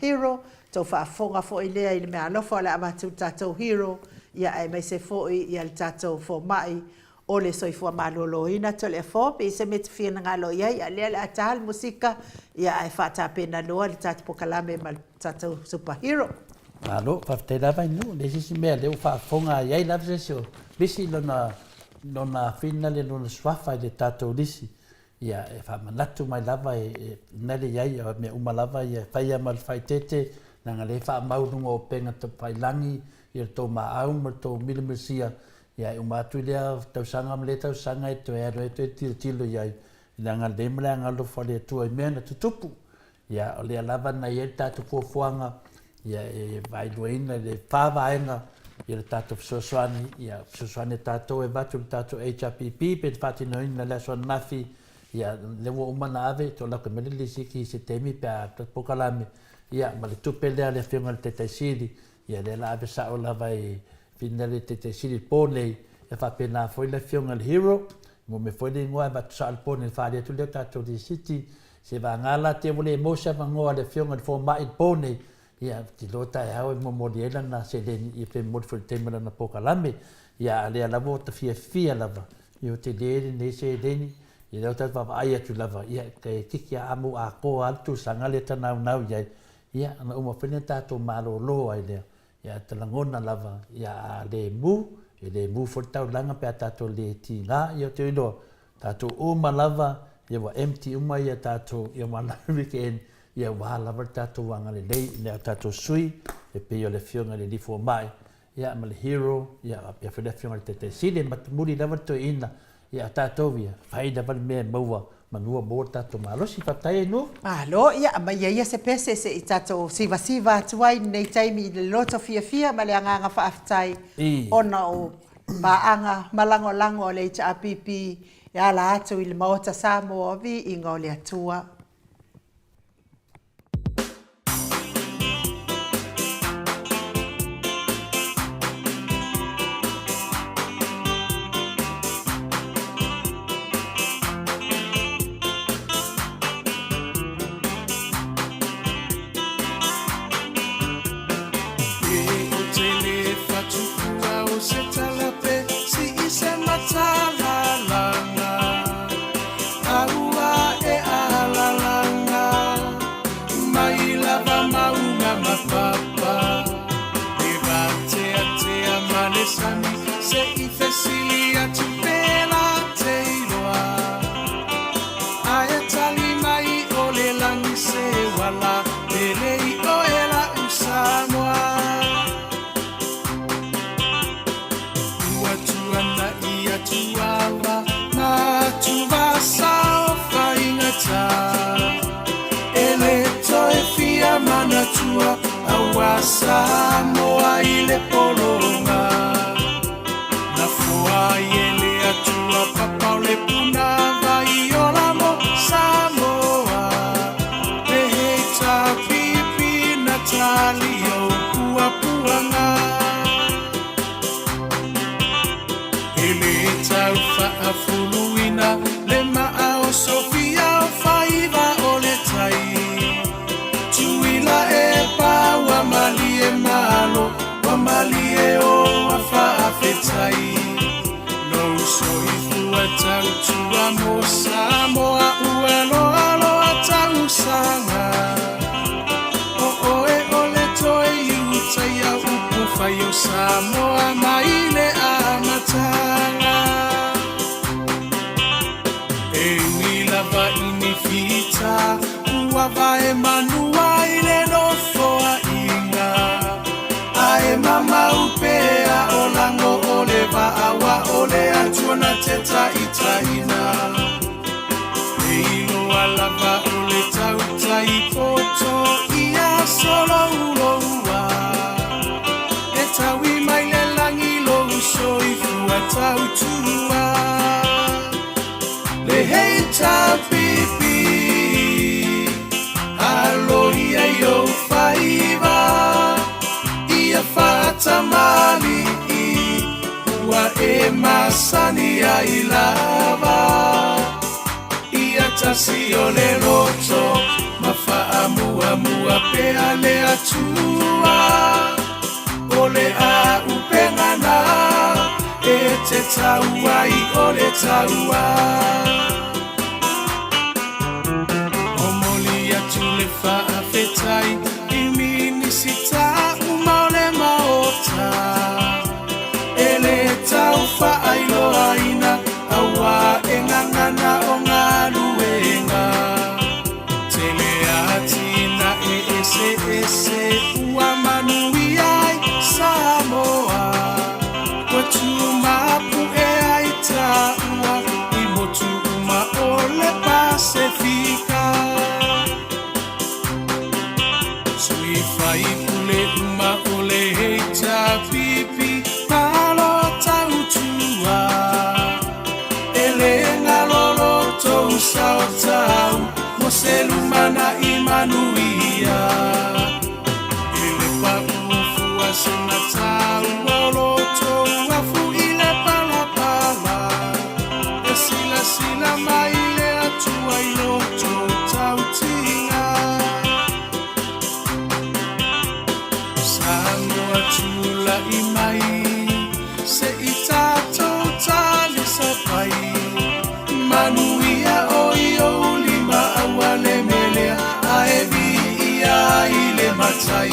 hero, tau whaafonga fo i lea i le mea alofa le amatu tātou hero, ia e mai se fo i le tātou fo mai, o le soifua maloloina to le fope se met fina ngalo ia le atal musika ia e fata pena loa le tatu Pokalame mal tatu superhero alo fa la vai no le si me le fa fonga ia la verso bisi lona fina le lona swafa le tatu lisi ia e fa manatu mai lava e nele ia me uma lava ia fa ia mal faitete na le fa maunga o penga to pailangi ia to ma au mo to milmesia ia e umatu lea tausanga mle tausanga e toe aro e toe tilo iai ina ngā lemle a ngalo whare atua i mea na tutupu ia o lea lava na i e tātou fuafuanga ia e vailuaina le whāwaenga ia le tātou fisosoani ia fisosoani tātou e watu le tātou HRPP pe te whatinoina le aso nafi ia le ua umana ave to lako mele le siki se temi pe a Pokalame ia ma le tupe lea le whiunga le te taisiri ia le la ave sao lava e finale te siri pone e fa pena foi la fionga hero mo me foi le ngoa ba sal pone fa le tu le tato di city se va ngala te vole mo sa va ngoa le fionga fo mai pone ia ti lota e au mo modiela na se le i pe mo fo te mena na Pokalame ia le la vota fia lava io te le ne se le i le ta va ai tu lava ia ke tiki amu a ko altu sangale ta nau ia na uma fene tato malo lo ai le ia talangona lava ia le mu for tau langa pe tato le ti nga ia te ilo tato uma lava ia wa empty uma ia tato ia mana weekend ia wa lava tato wanga le le tato sui e pe yo le fionga le difo mai ia ma le hero ia pe fe le fionga le te sile matmuri lava to ina ia tato via faida val me maua manua bota to malo si patai no malo ia ma ia se pese se tato siva tuai nei taimi le loto fia ma le anga faaftai ona o baanga malango le APP ia la atu i le maota Samoa vi inga le atua Aua e ala sani se I fesili atu pela te iloa Aia tali mai o le langi se wala Pele I o ela usamoa Ua tuana I atu awa Ma tuva sao whaingata Ele toe fia mana tua Awasa moa I le polonga Na fua ele atua papau le puna vai o lamo Samoa Le heita pipi Natali o pua puanga Ele tau whaafuluina Le maa o Sofia o whaiva o le tai Tuila e pa wa mali e malo Wa mali e o a whaafetai No soi fua tau tua mo Samoa ua loa loa tau sanga O oe o le toe iutai a upu whai o Samoa maile a matanga E milava ini fita Ua vae manua I le nofoa inga Ae mama upea o lango o le vaawa o le atuana te taitaina E iloa lava o le tautai poto Ia solo uloua E taui mai le langi lo uso I fua tautua Le heita pipi Aloia yo whaiva Ia whatamali Ua e masani ai lava Ia tasi o le roto Ma whaamua mua pea le atua O le a upengana E te taua I o le taua Le whaafetai I minisita umaole maota E le tau whaailo aina Awa e ngangana o ngā luenga Te le atina e ese ese Ua manui ai Samoa Ua tu mapu e ai taua I motu uma o le Pasifika Sui fai pule uma o le heita pipi Malo tau tua Ele ngalolo tou sao tau Mo se lumana I manuia Ele pa ufua se na tau Olo tou afu I le pala pala E sila sila mai le atua I lo tou tau tinga Samoa tula I mai Se I tātou tāle sapai Manuia o I o lima awa le melea A e vi ia I le matai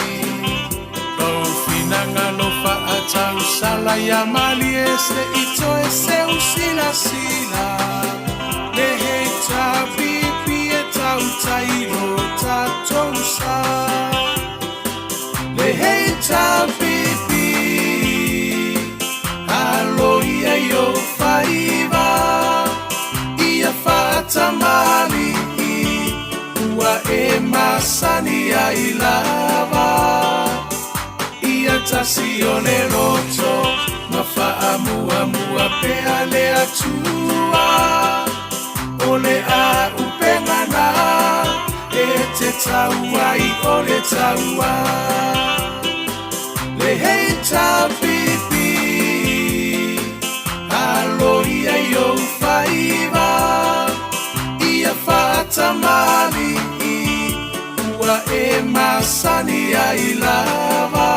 Kau finanga lo whaatau sala ia mali e se I toe se usila sila Le he tā pipi e tau tairo tātou sa Le heita pipi Aloia yo whaiva Ia whatamali Ua e masani ai lava Ia tasi o le roto Ma whaamua mua pea le atua O le a upengana E te taua I o le taua Le heita pipi Aloia yo whaiva Ia whatamali Ua e masani ai lava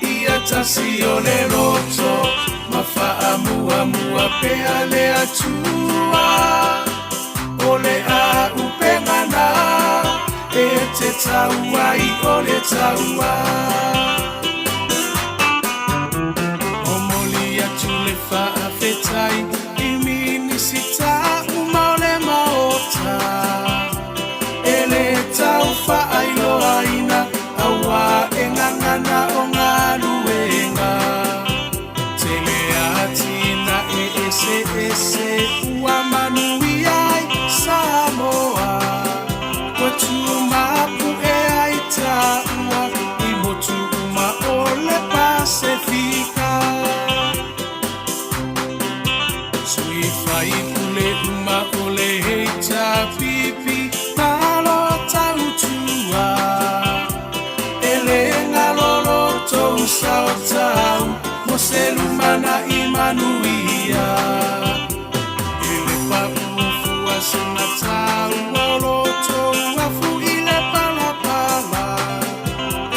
Ia tasi o le roto Ma whaamua mua pea le atua O le a upengana E te taua I o le taua fika Sui fai pule uma ole heita pipi Nalo tau tua Ele ngalolo tou sao tau Mo se lumana imanuia Ele pa ufu asena tau Lolo tou afu ile pala pala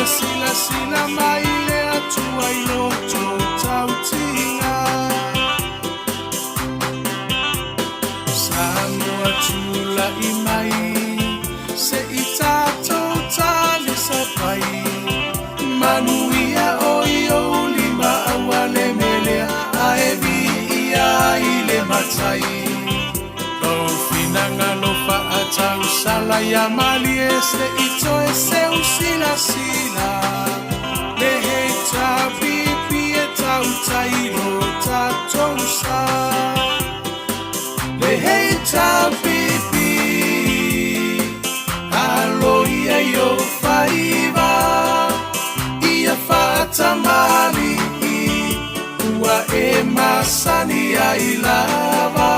E sila sila maile atua iloto tau tinga Samoa tula imai Se itato tali sapai Manuia oio lima awale melea Aevi ia ile matai Lau finanga lofa atau sala ya mali Ese ito ese usila sila Lehe tapipi e tau tairo tatousa Lehe tapipi Alo ia yo faiva Ia fata mali Ua e masani ai lava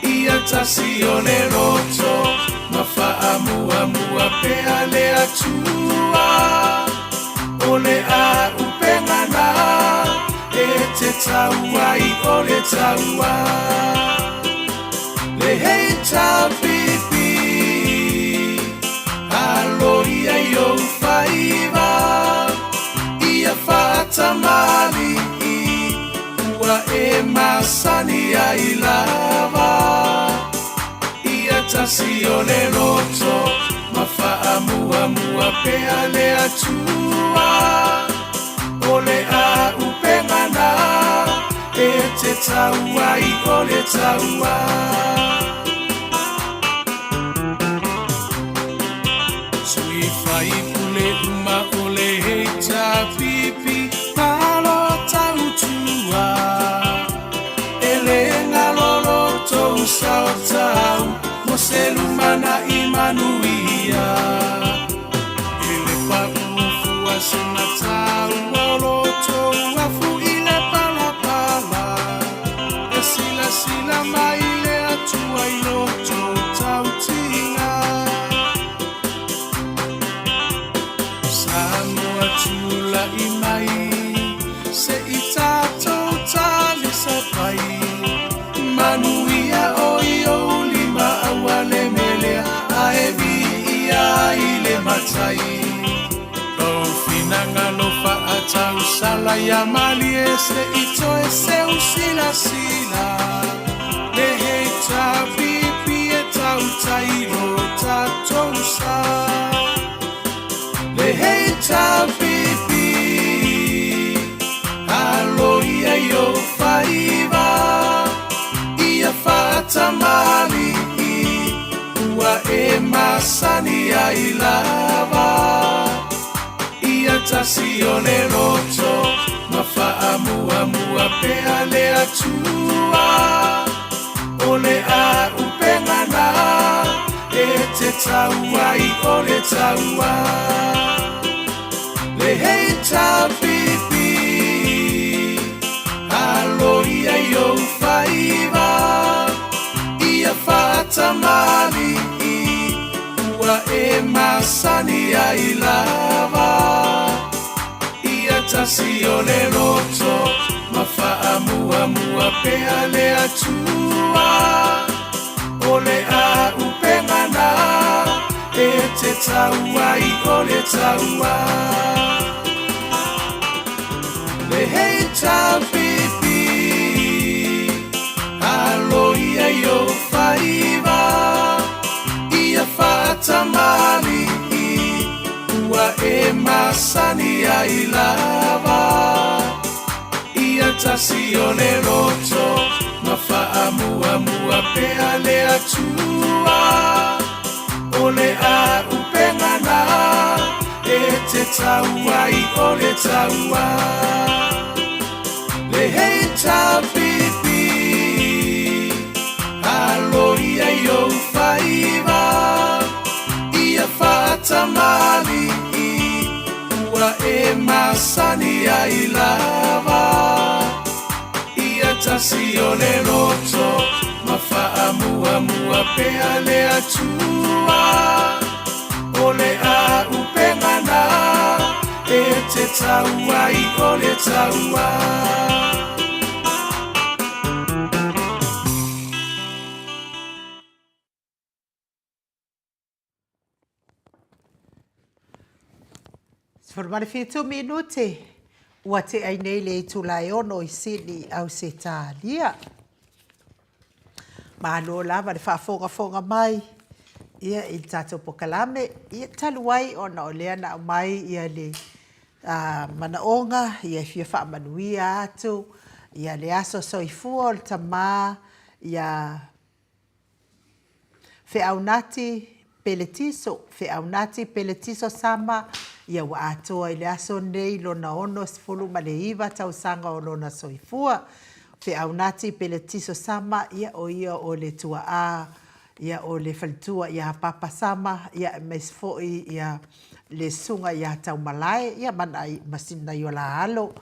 Ia tasi o le roto Mafa amua mua pea le atua Ole a upengana E te taua i o le taua Le hei tapipi Alo ia yo faiva Ia fata mali Ua e masani ai lava Ia tasi o le roto Mafa amua mua pea le atua Ole a upengana E te taua i o le taua Sui fai pule uma ole heita pipi Malo tau tua Ele ngalolo tou sao tau Mo se lumana imanuia Ele pa ufu asena tau Lolo tou afu ile pala pala E sila sila maile atua iloto tau tinga Samoa tula imai Se itato tali sapai Manuia oio lima awale melea Aevi ia ile matai Lau finanga lofa atau sala ya mali Ese ito ese usila sila Lehe tapipi e tau tairo tatousa Lehe tapipi Alo ia yo faiva Ia fata mali Ua e masani ai lava Ia tasi o le roto Mafa amua mua pea le atua Ole a upengana E te taua i o le taua Le hei tapipi Alo ia yo faiva Ia fata mali Ua e masani ai lava Ia tasi o le roto Mafa amua mua pea le atua Ole a upengana E te taua i o le taua Le hei tapipi Alo ia yo faiva Ia fata mali Ua e masani ai lava Ia tasi o le roto Mafa amua mua pea le atua Ole a upengana E te taua i o le taua Le hei tapipi Alo ia yo faiva Ia fata mali ua e masani ai lava ia tasi o le roto mafaa mua mua pea le atua o le a upengana e te taua i o le taua Formare fitu minute. Ua te ai nei le tulai ono I sini au se talia. Malo lava le whaafonga mai. Ia il tato pokalame. Ia taluai ona o lea na mai ia le manaonga. Ia fia whaamanuia atu. Ia le aso soifua o le tamā. Ia Feaunati peletiso. Feaunati peletiso sama. Ia wa atoa I le aso nei lona ono sifulu ma le iwa tausanga o lona soifua. Feaunati peletiso sama ia o le tua a. Ia o le falitua ia papa sama. Ia mesfoi ia le sunga ia taumalai. Ia manai masina i o la halo.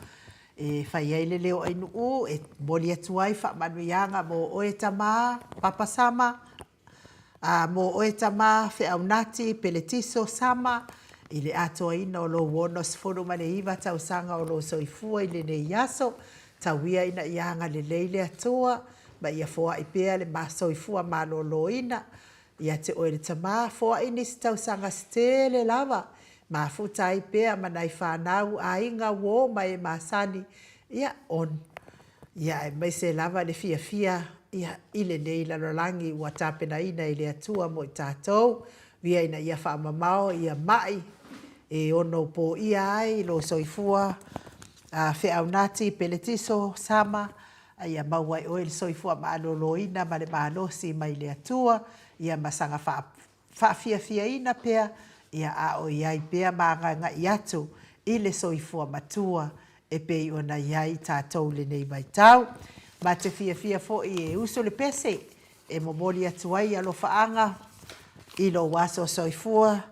Fai ai le leo ainu u. Moli atuai wha manuianga mo oe tama papa sama. Mo oe tama feaunati peletiso sama. I le atoa ina o lo wono sifuru ma le iwa tausanga o lo soifua I le ne iaso. Tauia ina ianga le leile atoa. Ma ia foa I pea le ma soifua ma lo ina. Ia te oe le tama foa ini si tausanga stele lava. Ma futa I pea ma nai whanau a inga wo ma e masani. Ia on. Ia e mai se lava le fia fia. Ia ile nei la rolangi ua tapena ina I le atua mo I tātou. Via ina ia whaamamao ia mai. E ono po ia ai lo soifua feaunati peletiso sama ia mauai oe le soifua maaloloina ma le maalosi mai le atua ia masanga whaafia ina pea ia a o iai pea maanga I atu I le soifua matua e pe I ona iai tātou le nei mai tau ma te fia fo I e uso le pese e momoli atuai alo whaanga I lo waso soifua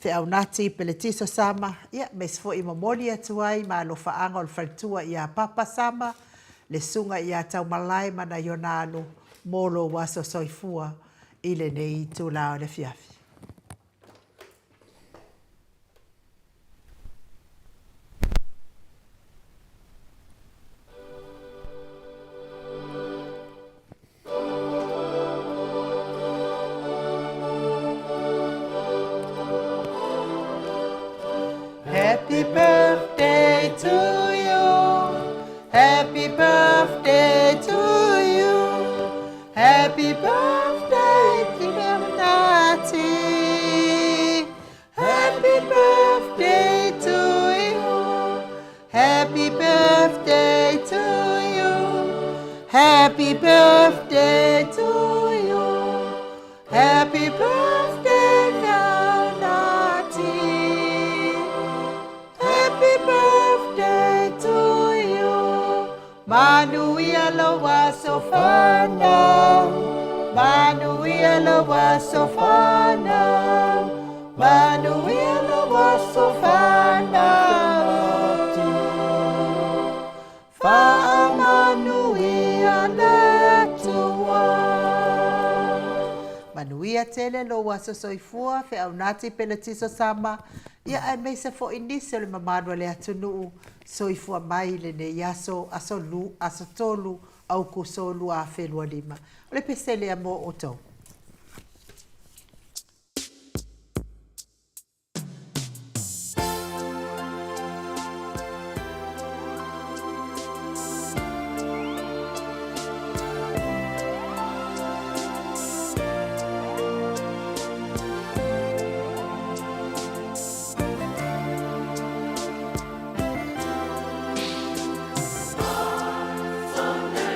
Feaunati peletiso sama, ia mesfo I mamoli atuai ma lo whaanga o le whalitua ia papa sama, le sunga ia tau malai mana ionalo molo waso soifua I le nei tūlao le fiafi. Happy birthday to you. Happy birthday to you. Happy birthday to Nati. Happy birthday to you. Happy birthday to you. Happy birthday to you. Happy birthday, Nati. Happy birthday to you. Manuia lo wasofana. Manuia lo wasofana. Manuia lo wasofana. Fa manuia le tua. Manuia tele lo waso soifua fe au nati peletiso sama. Ia ai mei se fo inisi le mamadu le atunu soifua mai le ne yaso asolu asotolu au kusolu a felua lima. O le pesele a mo o tau. Sonne,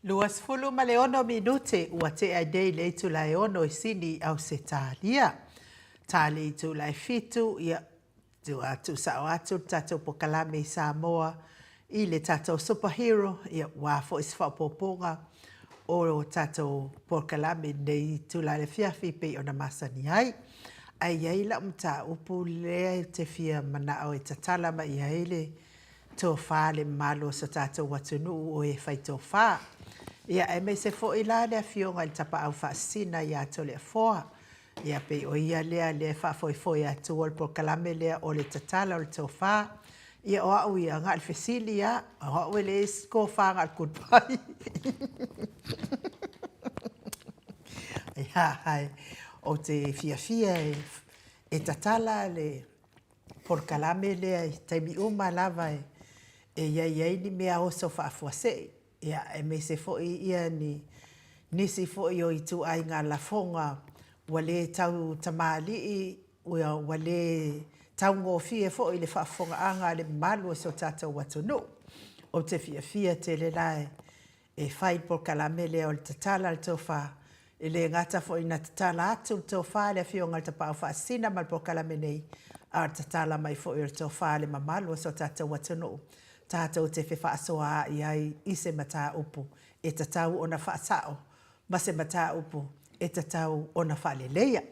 Luas fulu ma le ono minute ua te ai dei le tu lai ono I sini au se tālia. Tāli tu lai fitu ia tu atu sao atu tato po kalame I Samoa I le tato superhero ia wafo isfa poponga o tato po kalame nei tu lai le fiafi pe ona masani ai. Ai ai la mta upu le te fia mana o e tatala ma I hele to fa le malo sa tato watunu o e fai to fa. Ia e me se fo ila le fionga I tapa au fasina ia to le foa. Ia pe o ia le fa foi atu ol por kalame lea o le tatala o le tofa. Ia o au ia ngal fesili ia o au le sko fa ngal kutpai. Ia hai o te fia e tatala le por kalame lea te mi uma lava e ia ni mea oso fa fuase. Ia e me se foi ia nisi foi o itu ai ngā lafonga wale tau tamali wale tau ngofie foi le whaafonga anga le malu so tātou watunu. O te fia te le lai e whai por kalamele o le tatala le tofa e le ngata foi na tatala atu le tofa le fionga le tapau whaasina mal por kalamene a tatala mai foi le tofa le mamalu so tātou watunu. Tātou te whaasoa I se mata upu e tatau ona whaasao ma se mata upu e tatau ona whaleleia.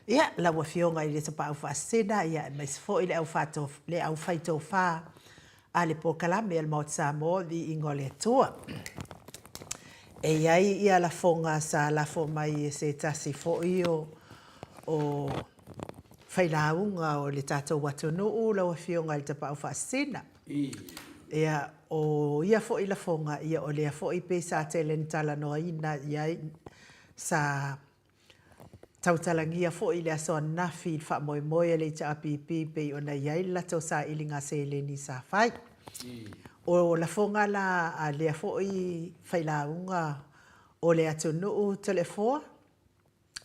Ia, lawa fionga I le tapau whaasina ia mai se fo I le au whaito wha a le po kalame al maut Samoa vi ingo le tua. E iai ia la fonga sa la fo mai se tasi fo o whailaunga o le tātou watunu lawa fionga I le tapau whaasina. Ia o ia fo I la fonga ia o lea fo I pe sa te len tala noa ina ia sa tautalangia fo I le aso nafi fa moi moi le ta apipi pe ona ia la to sa ilinga se le ni sa fai. O la fonga la a lea fo I whailaunga o le atunu telefo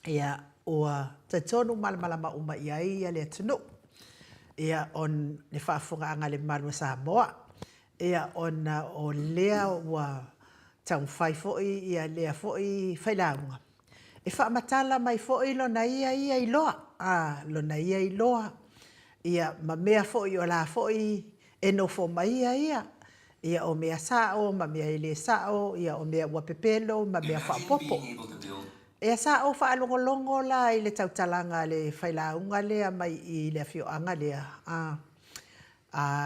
ia o te tonu malama uma ia le atunu. Ia on le whaafonga anga le malu Samoa. Ia ona o lea wa tau whai foi ia lea foi whailaunga. E whaamatala mai foi lona ia I loa. Lona ia I loa. Ia ma mea foi o la foi e no fo mai ia. Ia o mea sao, ma mea ele sao, ia o mea wapepelo, ma mea whaapopo. E sao whaalongolongo la I le tautalanga le whailaunga lea mai I le fioanga lea.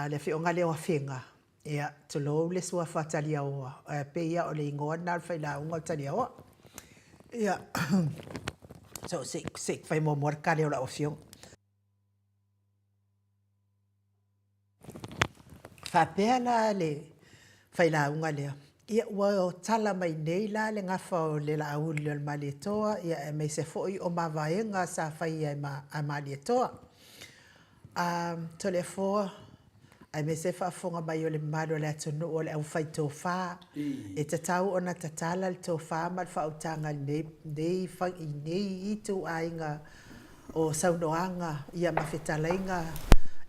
Le fionga lea o whenga. Ia, tulo le sua whatalia oa. Pe ia o le ingoa nal whailaunga o talia oa. Ia, so sik whai mo morka leo la o fiong. Whapea la le whailaunga lea. Ia ua o tala mai nei la le ngafa o le la auli o mali toa. Ia e mei se foi o mawaenga sa whai a mali toa. Tole foa. Ai me se whaafonga mai o le maro le atunu o le au whai tofa. E tatau o na tatala le tofa mal whautanga nei whang I nei itu ainga o saunoanga ia mawhetalainga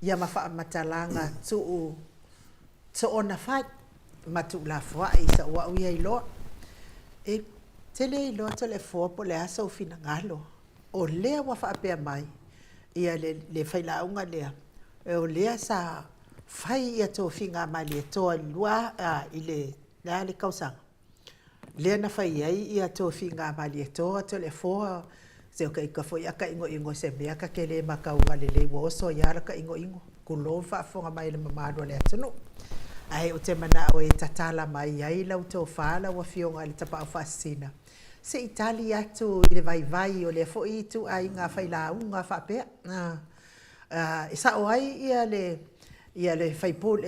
ia mawhaamatalanga tuu to ona whai matu la whai sa ua ui ai loa. E tele I loa to le fōpo le asa o fina ngalo. O lea wa whaapea mai ia le whailaunga lea. E o lea sa fai ia tō whinga mai le toa lua I le kausanga. Lea na fai ia tō whinga mai le toa to le fōa. Se o ka ika fo ia ka ingo se mea ka ke le makaunga le woso ia ka ingo. Kulo whaafonga mai le mamaro le atunu. Ai o te mana o e tatala mai ai lau tō whaala wa fionga le tapau whaasina. Se Itali atu I le vai o le fo I tu ai ngā whailaunga whapea. E sa o ai ia le whaipule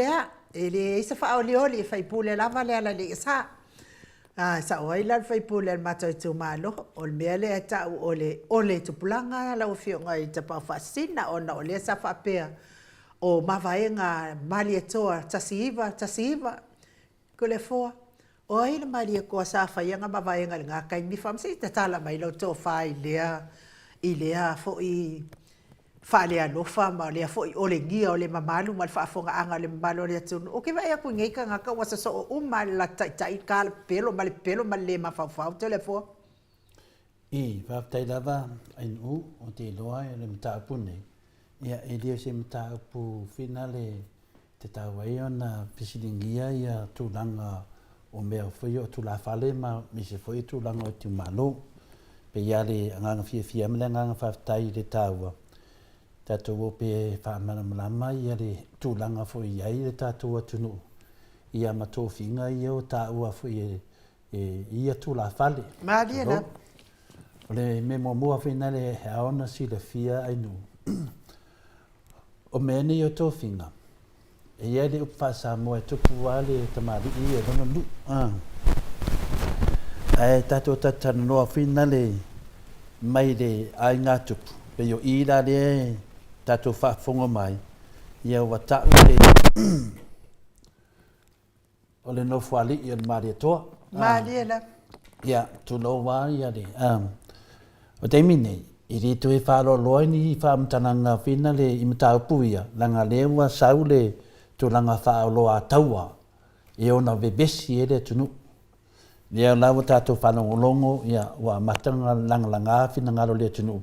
a e le isa whaolioli e whaipule lava le ala le isa. Sa o ai la whaipule al mato I tu malo o le mea le atau o le tupulanga lau fionga I tapau whaasina o na o le sa whapea o mawaenga mali e toa tasiiva ko le foa. O ai le mali e koa sa whaianga mawaenga le ngā kaimi whamsi te tala mai lau tō whai I lea fo I whaale alofa ma lea fo o le ngia o le mamalu ma le whaafonga anga le mamalo le atunu. O ke vai aku ngai ka ngaka wasa so o uma la tai ka pelo ma le mawhawhau te le fo. I, whaatai lava ai u o te loa e le mtaapu nei. Ia e lia se mtaapu whina le te tawai o na pisilingia ia tūlanga o mea whai o tūla whale ma mi se whai tūlanga o te malo. Pe ia le anganga fia mele anganga whaatai le tāua. Tātou o pe whaamana malama ia le tūlanga whai iai le tātou atunu. Ia mato whinga ia o tāua whai ia tūla whale. Maria na. O le me mua whina le haona si le fia ainu. O mea ni o tō whinga. E ia le upa Samoa e tupu a le tamari i e rono nu. E tātou tatana noa whina le mai le ai ngā tupu. Pe yo i la le tātou whaafonga mai. Ia wa tau le o le no whali i o le Maria toa. Maria na. Ia, tu lo wa ia le. O te mine, i rito e whaaro loa ni i whaamtananga whina le i mataupu ia. Langa lewa sau le tu langa whaaro loa taua. E ona vebesi e le tunu. Lea lawa tātou whanongolongo ia wa matanga langa whina ngaro le tunu.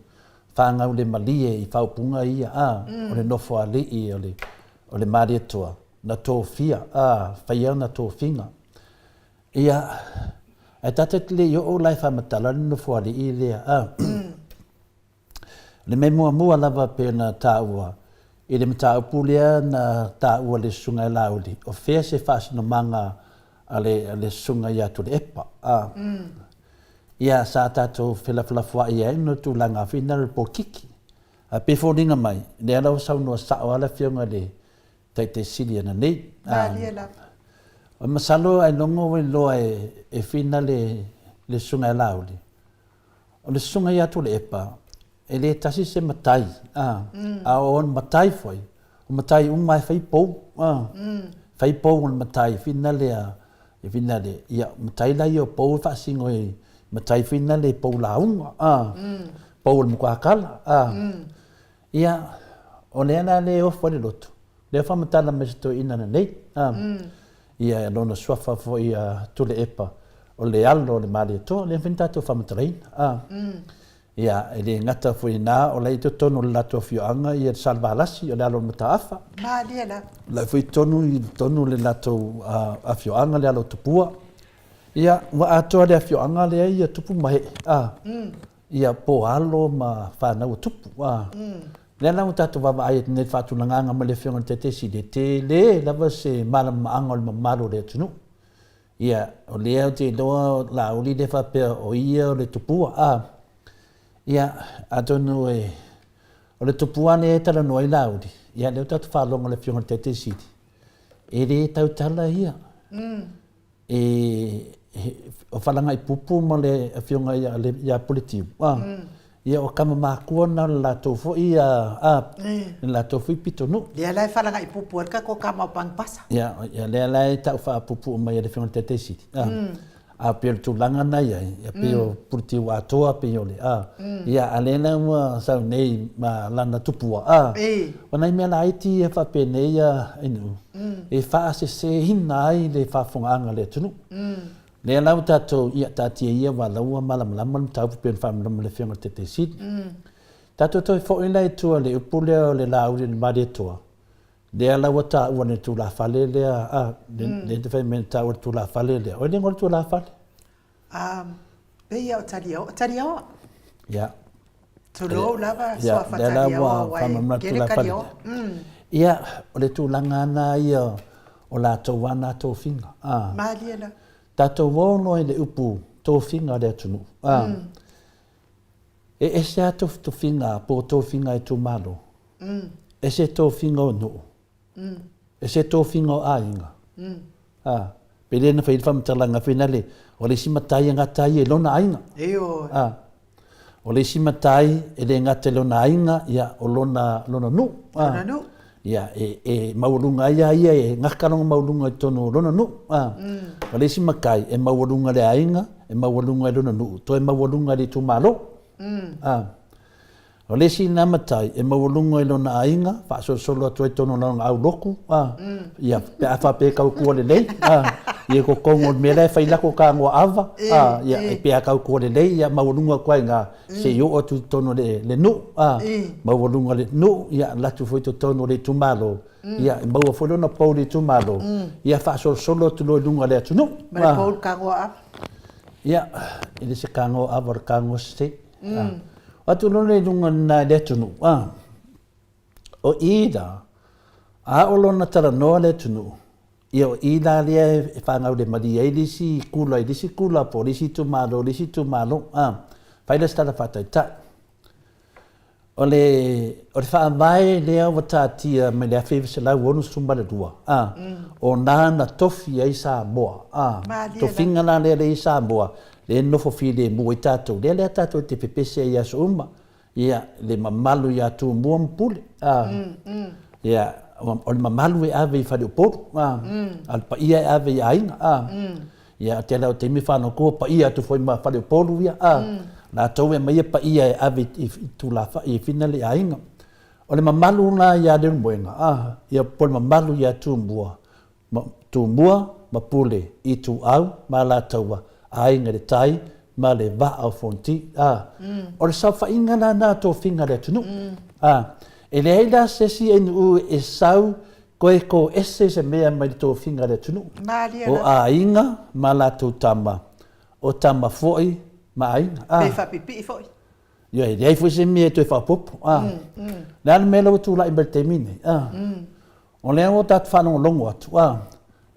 Whangau le malie i whaupunga ia. O le nofo a lii o le Maria toa. Na tō whia, whaia na tō whinga. Ia, ai tata le yo o lai whamatala ni nofo a lii lea. Le me mua lava pe na tāua. I le mataupu lea na tāua le sunga e lauli. O whea se whaasino manga a le sunga ia tu le epa. Ia sa tātou whelawhilawhua ia ino tu langa whina le pōkiki. A peforinga mai, le alau saunua sao ala whionga le te sili ana nei. O masalo ai longo e loa e whina le sunga e lauli. O le sunga ia tu le epa. E le tasi se matai. A o matai foi. O matai umai whai pou. Whai pou on matai. Whina lea. E whina le. Ia matai lai o pou whaasingo e matai whina le pou launga. Pou o mkuakala. Ia. O le ana le ofo le loto. Le whamatala me se to ina na nei. Ia lona swafa fo ia tu le epa. O le alo le Maria toa. Le whina tato whamataraina. Ia, e le ngata fui nā, o lei te tonu le lato fioanga i e salvalasi o le alo mataafa. Maria na. Lai fui tonu le lato a fioanga le alo tupua. Ia, wa atoa le a fioanga le ia tupu mahe. Ia, po alo ma whanau tupu. Le lau tatu wawa ai ne whatu langanga ma le fionga te si de te le, lava se malama anga o le mamaro le tunu. Ia, o lea o te loa la uli le whapea o ia o le tupua. Ia, atonu o le tupuane e tala noa i lauri. Ia, leo tatu whalonga le fionga te siti. E re tau tala ia. O whalanga i pupu mo le fionga ia politiu. Ia, o kama mākua na la tofu ia, la tofu i pitonu. Lea lai whalanga i pupu arka ko kama pangpasa. Ia, lea lai tau wha pupu o mai le fionga te siti. A peo tūlanga nei ai, a peo puritiu atoa peo le, ia alena mua sau nei ma lana tupua, o nei mea la iti e whape nei inu, e whaase se hina ai le whafonga le tunu. Le lau tātou ia tātia ia wa laua malamalama le taupu peo whamalama le whionga te sidi. Tātou toi whoina e tua le upulea o le lauri le Maria toa. Le lau ta ua ne tūla whale lea, le te whai mena ta ua tūla whale lea. O le ngore tūla whale? Peia o tariao. Ia. Tūlo lava sua whatariao wai kere kariao. Ia, o le tūlanga ana ia o la tau ana tō whinga. Maaliena. Tātou wono e le upu tō whinga lea tunu. E se a tō whinga po tō whinga e tū malo. E se tō whinga o nuu. E se tō whinga o ainga. Pele na whaid whamatalanga whina le, o le simatai e ngatai e lona ainga. Eo. O le simatai e le ngata lona ainga, ia o lona nu. Lona nu. Ia, e maurunga ia e ngakaranga maurunga e tono lona nu. O le simakai e maurunga le ainga, e maurunga e lona nu. To e maurunga le tu malo. O le si na matai e maulungo e lona ainga, fa solo atu e tono na au loku, ia pe afa pe kau kua le lei, ia ko kongo mele fai lako ka ngoa ava, ia e pe kau kua le lei, ia maulungo kwa inga se yo atu tono le nu, maulungo le nu, ia latu foi to tono le tumalo, ia maua foi lona pau le tumalo, ia fa solo atu lo lunga le atu nu. Ma pau ka ngoa ava. Ia, ele se ka ngoa ava ka ngoa se. Atu lona lunga na le tunu. O ida, a o lona tara noa le tunu. Ia o ida lea e whangau le mari e lisi kula po, lisi tu malo. Whaile stara whatai tai. O le whaamai lea wa tātia me lea whewe se lau onu sumbare dua. O nāna tofi ai sā moa. Tofinga nā lea le i sā moa. Le nofo file mua i tātou. Le tātou te pepese i aso uma. Ia le mamalu i atu mua mpule. Ia o le mamalu e ave i whare oporu. Alpa ia e ave i ainga. Ia te lau te mi whano koa pa ia atu foi ma whare oporu ia. Nā tau e mai pa ia e ave i tulafa i whina le ainga. O le mamalu na i ade mwenga. Ia po le mamalu i atu mua. Tu mua mapule i tu au ma la taua. Ainga le tai, ma le va au fonti. O le sau whainga nā tō whinga le tunu. E le heila sesi e nu e sau koe ko ese se mea mai tō whinga le tunu. O ainga ma la tō tama. O tama foi ma ainga. Pe whapipi foi. Ia e rei foi se mea tō e whapopo. Nā me lau tū la i berte mine. O lea o tāt whanongo longo atu.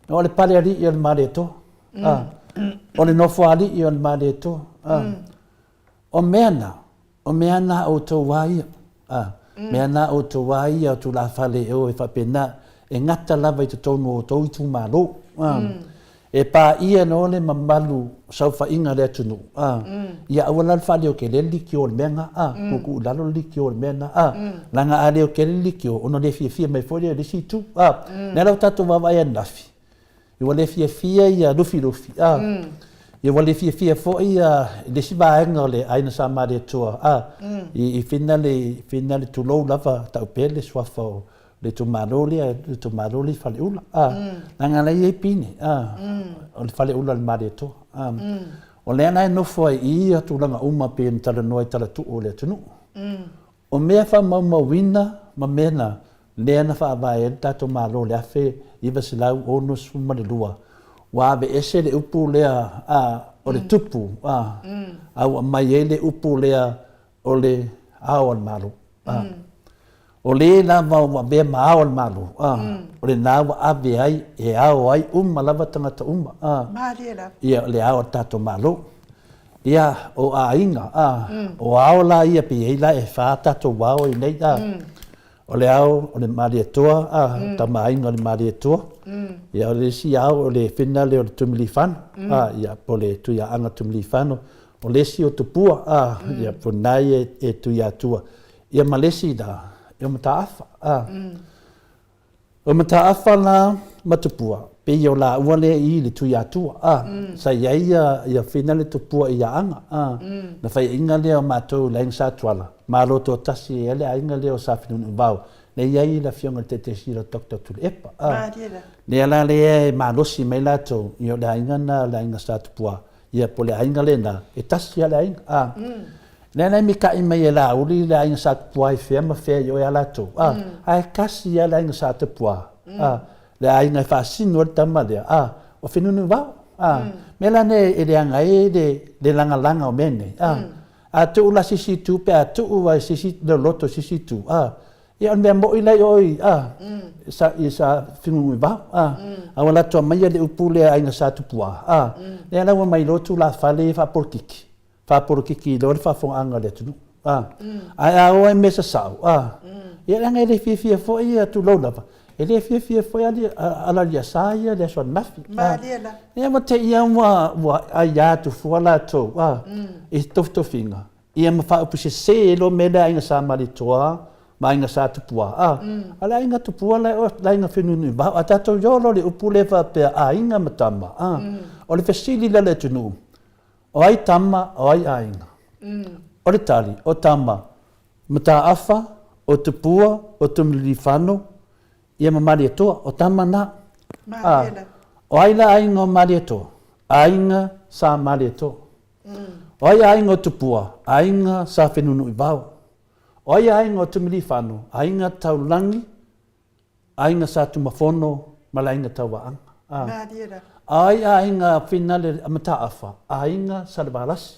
O le pare ari i o le mare tō. O le nofo ali i o le mare tō. O mea na o tō waia. Mea na o tō waia o tō la whale e o e whapena e ngata lava i te tonu o tō i tū malo. E pā ia no le mamalu sau whainga rea tunu. Ia awa lal whale o ke le liki o le menga. Kuku lalo liki o le menga. Langa ale o ke le liki o ono le fia mai fōre o le si tū. Nea lau tato wawai anafi. Iwa le fia ia lufi. Iwa le fia fo ia le si vaenga o le aina sa mare tua. I fina le tulou lava tau pele swafa o le tumaroli fale ula. Nanga lei e pine. O le fale ula le mare tua. O le ana e nofo ai ia tulanga uma pe mtala noa i tala tu o le tunu. O mea wha maumawina ma mena lea na wha avae tato malo le afe iwa se lau ono suma le lua. Wawe ese le upu lea o le tupu. Au mai e le upu lea o le awan malo. O le la wa bea ma awan malo. O le nā wa ave ai e ao ai lava tangata uma. Ia le awa tato malo. Ia o a inga. O ao la ia pe eila e wha tato wao i nei. O le ao, o le maria toa, tama ainga o le maria toa. Ia o le si ao, o le finale o le tumili whano. Ia po le tuia anga tumili whano. O le si o tupua, ia po nai e tuia tua. Ia malesi da, ia mata afa. O mata afa la matupua. Pe o la uale i le tuia tua. Sa ia finale tupua ia anga. Na whai inga leo mātou la ingsa tuala. Māroto tasi e le ainga leo sa whinu vau. Le iai la fionga te te sira Dr. Tulu Epa. Le ala le e mārosi mai lato i o le ainga na le ainga sa tupua. Ia po le ainga le na e tasi a le ainga. Le ana mi ka ima i la uli le ainga sa tupua i whea ma whea i o e alato. Ai kasi a le ainga sa tupua. Le ainga i whaasino le tamalea. O whinu vau. Me la ne e le anga e le langa langa o mene. A tu la sisi tu pe a tu wa sisi de loto sisi tu ia me mo ila oi sa fingu va wala to mai le upule ainga sa tu pua le ala mai loto la fale fa porkiki do fa fo anga le tu a o me sa sa ia nga le fia fo ia tu lo lava ele fia fo ali ala ya sa ia le so nafi ia mo te ia wa ia tu fo la to e to finga ia ma fa opuse se lo mena inga sa mari toa ma inga sa tupua ala inga tupua la inga fenunu ba atato yolo le upule fa pe a inga matama o le fesili la le tunu o ai tama o ai inga o le tali o tama mata afa, o te pua, o te milifano, ia mamari atoa, o tamana. O aila ainga o mari atoa, ainga sa mari atoa. O ai ainga o te pua, ainga sa whenunu i vau. O ai ainga o te milifano, ainga taulangi, ainga sa tumafono, malainga tauwaanga. Ai ainga finale mata afa, ainga sa le balasi.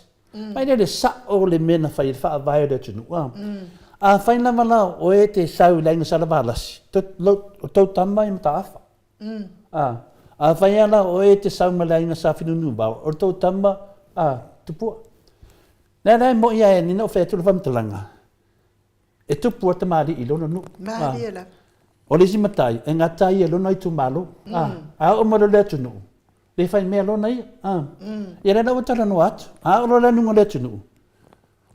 Mai le sa o le mena fai le wha vai le tunu. A whaina mana o e te sau le ainga sa le balasi. O tau tama i mata afa. A whaina o e te sau ma le ainga sa whinunu bau. O tau tama, tupua. Nē mo ia e nina o whea tulu whamtalanga. E tupua te maari i lona nu. Maari la. O le si matai, e ngatai e lona i tu malo. A o maro le tunu. Le fai mea lona ia. Ia rena o tara no atu. A o lola nunga le tunu.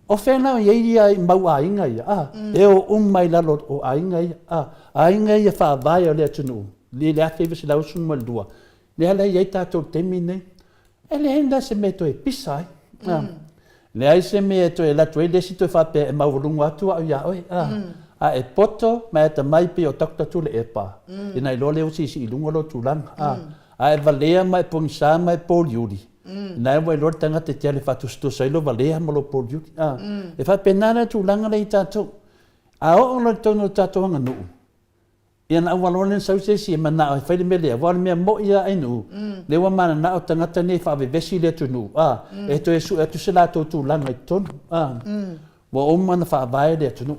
O whena o ia i mau a inga ia. E o mai lalo o a inga ia. A inga ia wha vai o le tunu. Le a whiwisi lau sunu ma lua. Le ala ia i tātou temi nei. E le henda se me to e pisai. Le ai se me to e latu e lesi to e whape e maurungu atu au ia oi. A e poto ma e ta maipi o takta tule e pa. E nai lo leo si i lunga lo tulanga. A e valea mai pongisa mai poliuri. Nai wai lor tanga te tia le fatustu sailo valea ma lo poliuri. E wha penana tu langa le i tātou. A o ono tono tātou anga nuu. Ia na awalonen sau se si e mana o whaile me lea. Wale mea mo ia ai nuu. Le wa mana na o tangata ne whawe vesi le tu nuu. E to e su e tu se la tō tu langa i tonu. Wa o mana wha vai le tu nuu.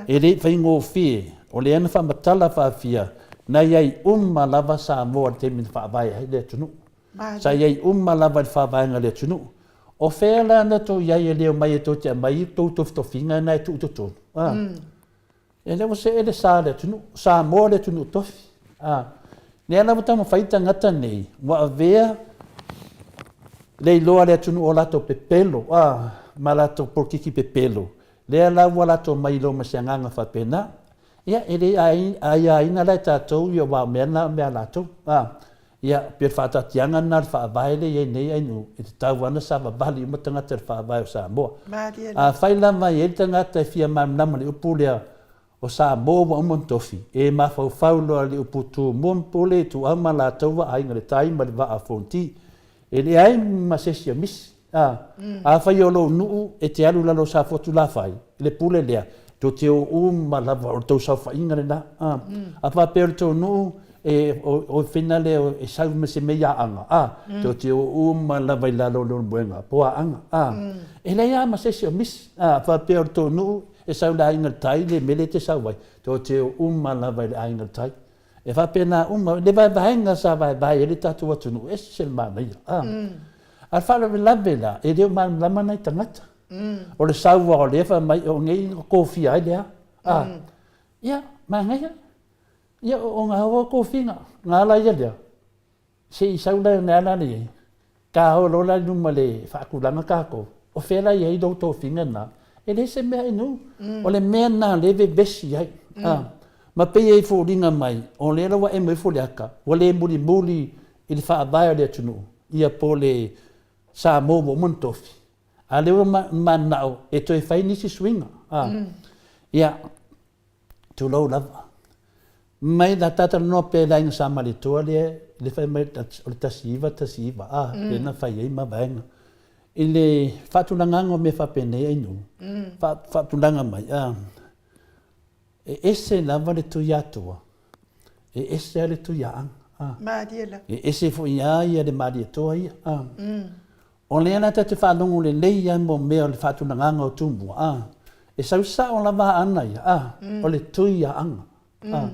E le whaingo fie. O le ana wha matala wha fia. Na iai lava sa moa te min whaavai hai le tunu. Sa iai lava le whaavai nga le tunu. O whēla na tō iai e leo mai e tō te mai tō tō whinga nai tū tō tōnu. E leo se e le sa le tunu. Sa moa le tunu tofi. Ne ala wata mo whaita ngata nei. Wa a vea le iloa le tunu o lato pepelo. Ma lato porkiki pepelo. Le ala wa lato mai lo ma se anganga whapena. Ia, ele ai ina lai tātou ia wā mea lātou. Ia, pia whātatianga nā le whaavaile iei nei ainu. E te tau ana sa wabali uma tangata le whaavai o Samoa. Whaila mai e tangata e fia mamnama le upu lea o Samoa wa umontofi. E mawhau loa le upu tu mumpule tu ama lātou wa ainga le taima le waa fonti. E le ai masesia misi. A whai o lo nuu e te alu lalo sa fotu la whai. Le pule lea. Tō te o lava o tau sau whainga re nā. A whapea o tō nuu o whenale e sau me se mea anga. Tō te o lava i lalo lo mbuenga. Poa anga. E lei ama se se o mis. A whapea o tō nuu e sau la inga tai le mele te sau wai. Tō te o lava i le inga tai. E whapea nā le vai vahenga sa vai vai e le tatu atu nuu. E se le mana ia. A whalawe lawe la e reo mana lama nei tangata. O le saua o lefa mai o ngei kofi ai lea. Ia, ma ngai. Ia, o ngā hoa kofi ngā la ia lea. Se i saula nea nani ei. Ka ho lola numa le whaakulanga kako. O whela i ei do tō whinga nā. E le se mea inu. O le mea nā lewe vesi ai. Ma pei ei fōringa mai. O le rawa e mai fōriaka. O le muri i le whaavai o le tunu. Ia po le sa mōmo montofi. A leo manao e toi whai nisi swinga. Ia, tu lau lava. Mai la tata no pe la inga sa malitoa le whai mai o le tasiva. Le na whai ei ma vaenga. I le whatunanganga me whapene ei nu. Whatunanga mai. E ese lava le tui atua. E ese le tui aanga. Maadiela. E ese fo ia le maadi atoa ia. O le ana te whanongu le lei ai mo mea o le whatunanganga o tumbua. E sau sa o lava ana ia. O le tui a anga.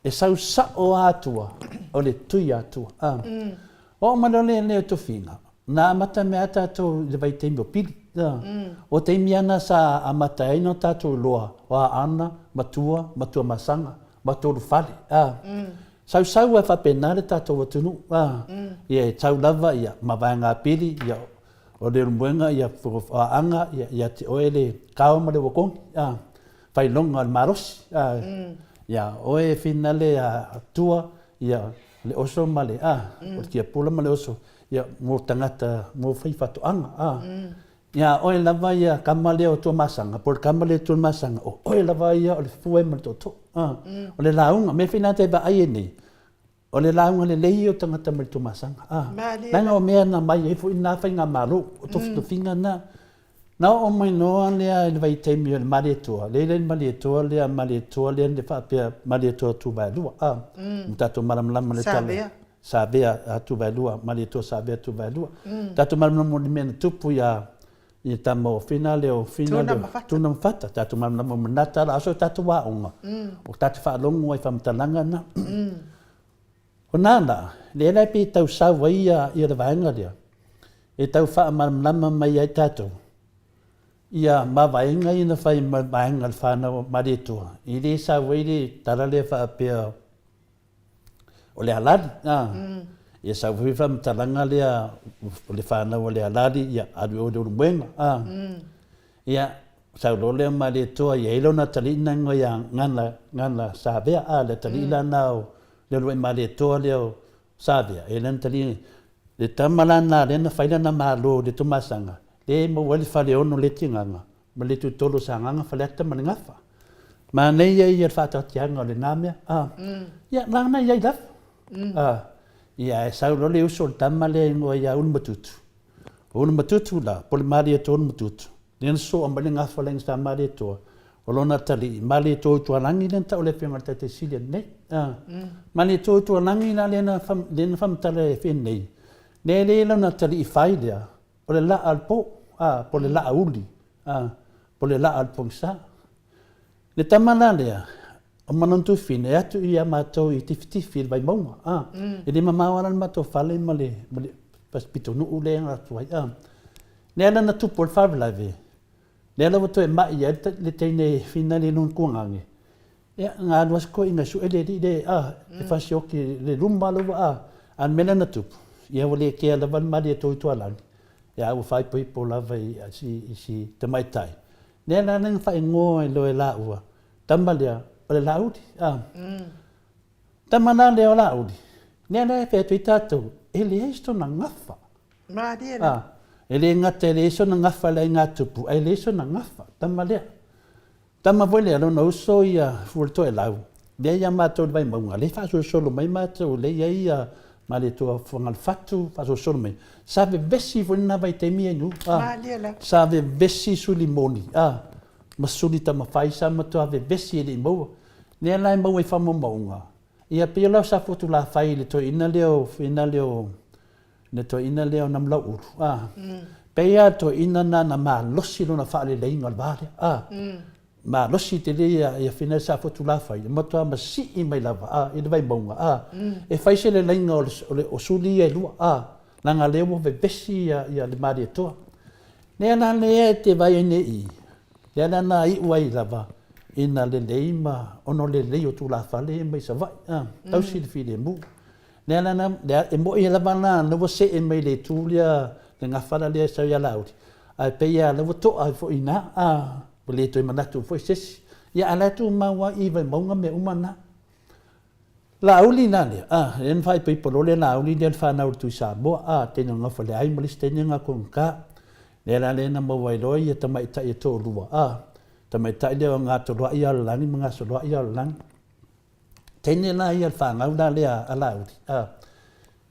E sau sa o atua o le tui atua. O mana le leo to whinga. Nā amata mea tātou le vai teimi o pili. O teimi ana sa amata eino tātou loa. Wa ana, matua masanga, matua rufale. Sau e whapenare tātou atunu. Ia tau lava ia mawai ngā pili. Ia o le rumbuenga ia whaanga. Ia te oe le kaoma le wakongi. Whailonga le marosi. Ia oe finale tua. Ia le oso ma le. O kia pula ma le oso. Ia mō tangata mō whaiwhatoanga. ia oe lava ia kamale o tua masanga por kamale tua masanga oe lava ia o le fue ma to o le launga me fina te ba ai ni o le launga le lei o tangata ma tua masanga langa o mea na mai e fu ina fainga malu o to finga na o mai no le vai te mi le mari tua le mari tua le fa pe mari tua tu ba lu tato malam lam le tale sabea atu ba lu mari tua sabea tu ba lu tato malam mo ni men tupu ya i tamo finale tuna mafata tatu mamamo manata la aso tatu waonga o tatu whaalongo ai whamtalanga na o nana le lai pi tau sawa ia le vaenga lia e tau whaamalama mai ai tatu ia mawaenga ina whai mawaenga le whanau maritua i le sawa i le tarale whaapea o le halali ia sa viva mtalanga lea le fana o le aladi ia adu o le mwenga ia sa lole ma le toa ia ilo na talina ngoia ngana sabea le talina nao le lo ma le toa le sabea elen talina le tamalana le na faina na malo le tumasanga le mo wali fale ono le tinganga ma le tu tolo sanga faleta mangafa ma nei ia fata tianga le namia ia lana ia daf ia sa lole uso tamale ngo ia un matutu la pole mari to un matutu nen so ambale nga faleng sa mari to olona tali mari to langi nen ta ole penga ta te sile ne mari to langi na len fam tale fin nei ne le lona tali faida ole la alpo pole la uli pole la alpongsa le tamana le o manontu fine atu ia matou i tifitifi vai maunga e le mamawaran matou fale ma le pas pitonu ule nga tuai le ana na tupo le favelave le ala wato e mai ia le teine fina le nun kuangange e nga luas ko inga su ele le e fasioki le rumba lo an mena na tupo ia wale ke ala van mari to tualan ia u fai poi po lava i si te mai tai le ana nang fai ngo lo e la ua tambalia ole laudi tamana le laudi nene pe tuitato ele esto na ngafa ma dia ele ngate le so na ngafa le ngatupu ele so na ngafa tamale tamavole no so ia furto e lau de ia mato vai monga le fa so solo mai mato le ia male to fongal fatu fa so solo mai sabe bessi vona vai te mi nu sabe bessi su limoni masuli tama faisa mato ave bessi le mo ne lai mo e famo maunga ia pila sa fotu la fai le to ina leo ne to ina leo nam la uru pe ia to ina na ma losi lona fa le inga vale ma losi te le ia fina sa fotu la fai mo to ma si i mai lava i vai maunga e fai se le inga o suli e lu langa leo ve besi ia le mari to ne na le te vai ne i le na i wai lava ina le leima ono le leo tu la fale mai sa vai tau si file mu le na e mo ia la bana no se e mai le tu lia le nga fala le sa ya laudi ai pe ia le to ai fo ina le to mana tu fo ses ya ala tu ma wa i vai monga me umana la uli na le en fai pe po le la uli del fa na tu sa bo te no nga fale ai malis te nga kon ka le la le na mo vai lo ia tamai ta e to lua tamai tai le nga to lo ia langi mga so lo ia lang tene la ia fa nga da le ala uti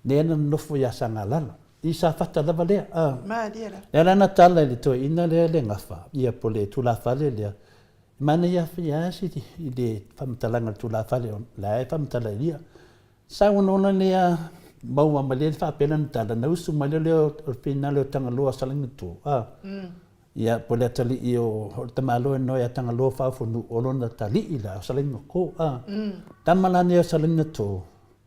ne no fo ya sanga la isa fata da vale ma dia la na tala le to ina le nga fa ia pole tu la fa le mana ia fia si de fam talanga tu la fa le la fam tala ia sa uno le mau ma le fa pena tala na usu ma le o final o tanga lo saling tu ia pole tali io tamalo no ia tanga lo fa fu olona tali ila saling ko tamala ne saling to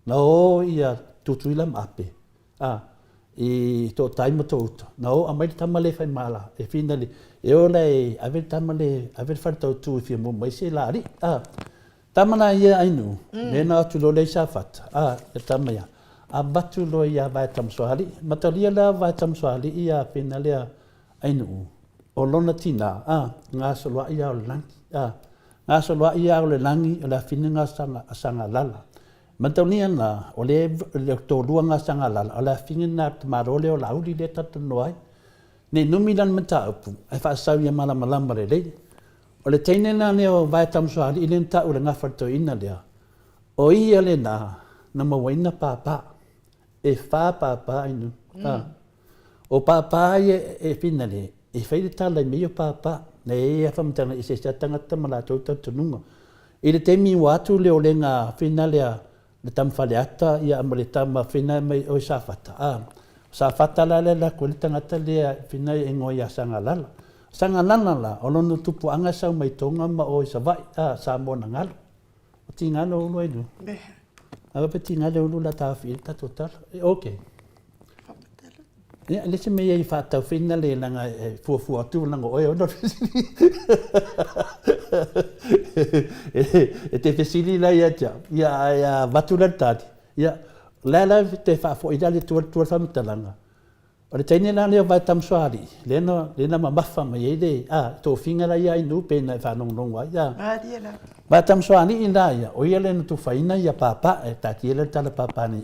no ia tutuilam ape i to time to no amai tamale fa mala e finally e ole ave tamale ave farto tu fi mo mai se lari tamana ia ainu nena tu lo le safat e tamaya abatu lo ia va tam soali matalia la va tam soali ia finally ainu olona tina nga so lo ia lang nga so lo ia le langi la fininga sanga lala Mantaunia na ole to luanga sanga la ala fingina marole o lauli le tat noai ne numilan mata upu ai fa sa ia mala malamba le o le teine na ne o vai tam so ali len ta o le ngafarto ina lea o ia le na mawaina papa e fa papa inu o papa e finale e fai tala me papa ne e fa mtana e se tanga tamala tota tununga e le temi watu le olenga finale le tam faleata ia amale tam fina mai o safata la ko le tanga le fina e ngoia sanga lala la o lono tupu anga sa mai tonga ma o sa vai sa mona ngalo o tingalo lo edu ava pe tingalo lo la ta filta total okay ya le se me ia fa ta fina le langa fu atu langa o no e te fesili la ya vatulantati ya la te fa fo idale tu fa mtalanga o le taine la le vai tam soari le ma mafa mai ide to finga la ya inu pe na fa nong wa ya vai tam soani ina ya o ia le tu faina ya papa e tatiele tala papa ni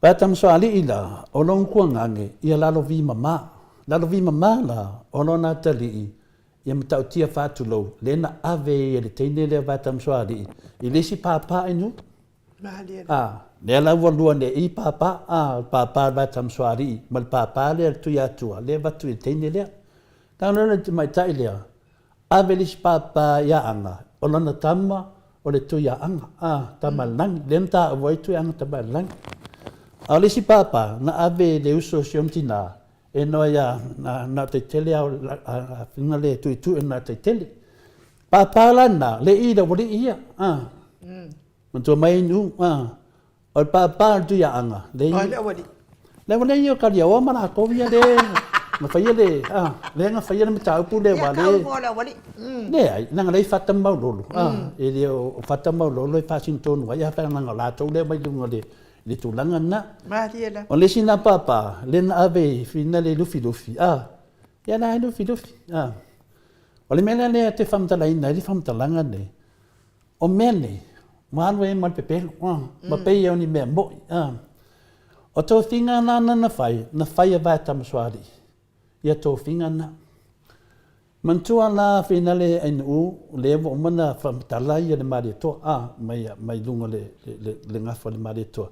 vai tam soali ila o long kuangange ia lalo vi mama la o lona tali ia mtau tia fatu lo lena ave le teine le vai tam soali ile si papa inu le la volua ne I papa vai tam soali mal papa le tu ya tu le vatu le teine le tano le mai tai le ave le si papa ya anga o lona tama o le tu ya anga tamal nang lenta voi tu anga tamal nang ale si papa na ave le uso siontina e noia na te tele au finale tu na te tele papa lana le ida wori ia manto mai nu o papa tu ya anga le wori io ka dia o mana ko via de ma faia le nga faia me tau pu le wale ne ai na le fatta mau lolo e le o fatta mau lolo e fasinton wa ya fa nga la to le mai lungo le tulanga na o le sina papa le na ave finale lufi ya na lufi o le mena le te famtala ina le famtalanga ne o mene manwe mal pepe ma pe yo ni me mo o to finga na fai va tam swali ya to finga na mantua na finale en u le vo mana famtala ya le mari to mai lungo le ngafa le mari to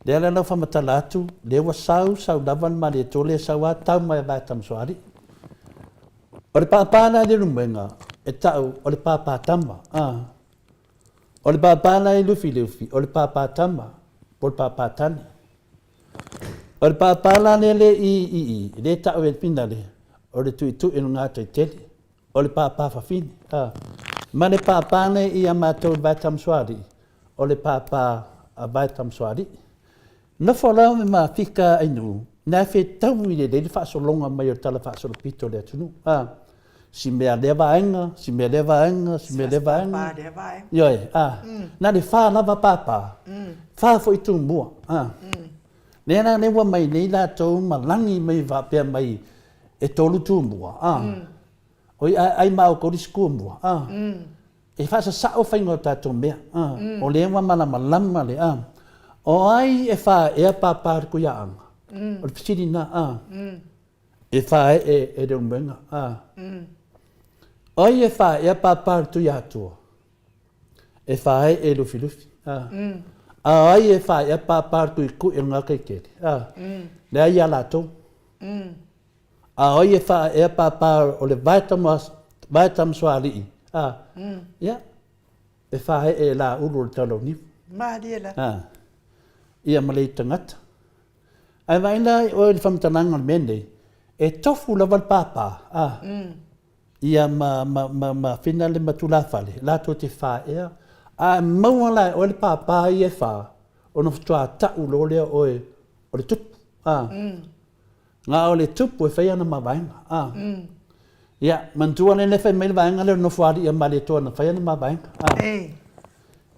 le la fa matalatu le wa sau davan mari to le sawa tau mai va tam swali o le papa na de rumenga e tau o le papa tama o le papa na lufi o le papa tama por papa tani o le papa na le i le tau e pinale o le tu e nga te tele o le papa fa fini ma le papa na i amato va tam swali o le papa va tam swali na fola ma fika inu na fe tau ile de fa so longa mai o tala fa so pito le tunu si me leva anga yo na le fa lava papa fa foi tu mo ne na ne wa mai nei la to malangi mai va pe mai e tolu tu mo oi ai mau ko disku mo e fa sa o fa ngota to me o le wa mala malama le o ai e fa e papa ku ya anga o psidi na e fa e de un benga oi e fa e papa tu ya tu e fa e lo filufi ai e fa e papa tu ku e nga ke ke le ya la to oi e fa e papa o le vaitam swali ya e fa e la ulu talo ni ma dia ia malei tangata. Ai vai na o le famtananga mende e tofu lava papa ia ma finale matula fale la to te fa a mau la o le papa ia fa o no tua ta u lo le o le tup nga o le tup o fa ia na ma vai ia mantua le fa mai vai nga le no fa ia ma le to na fa ia na ma vai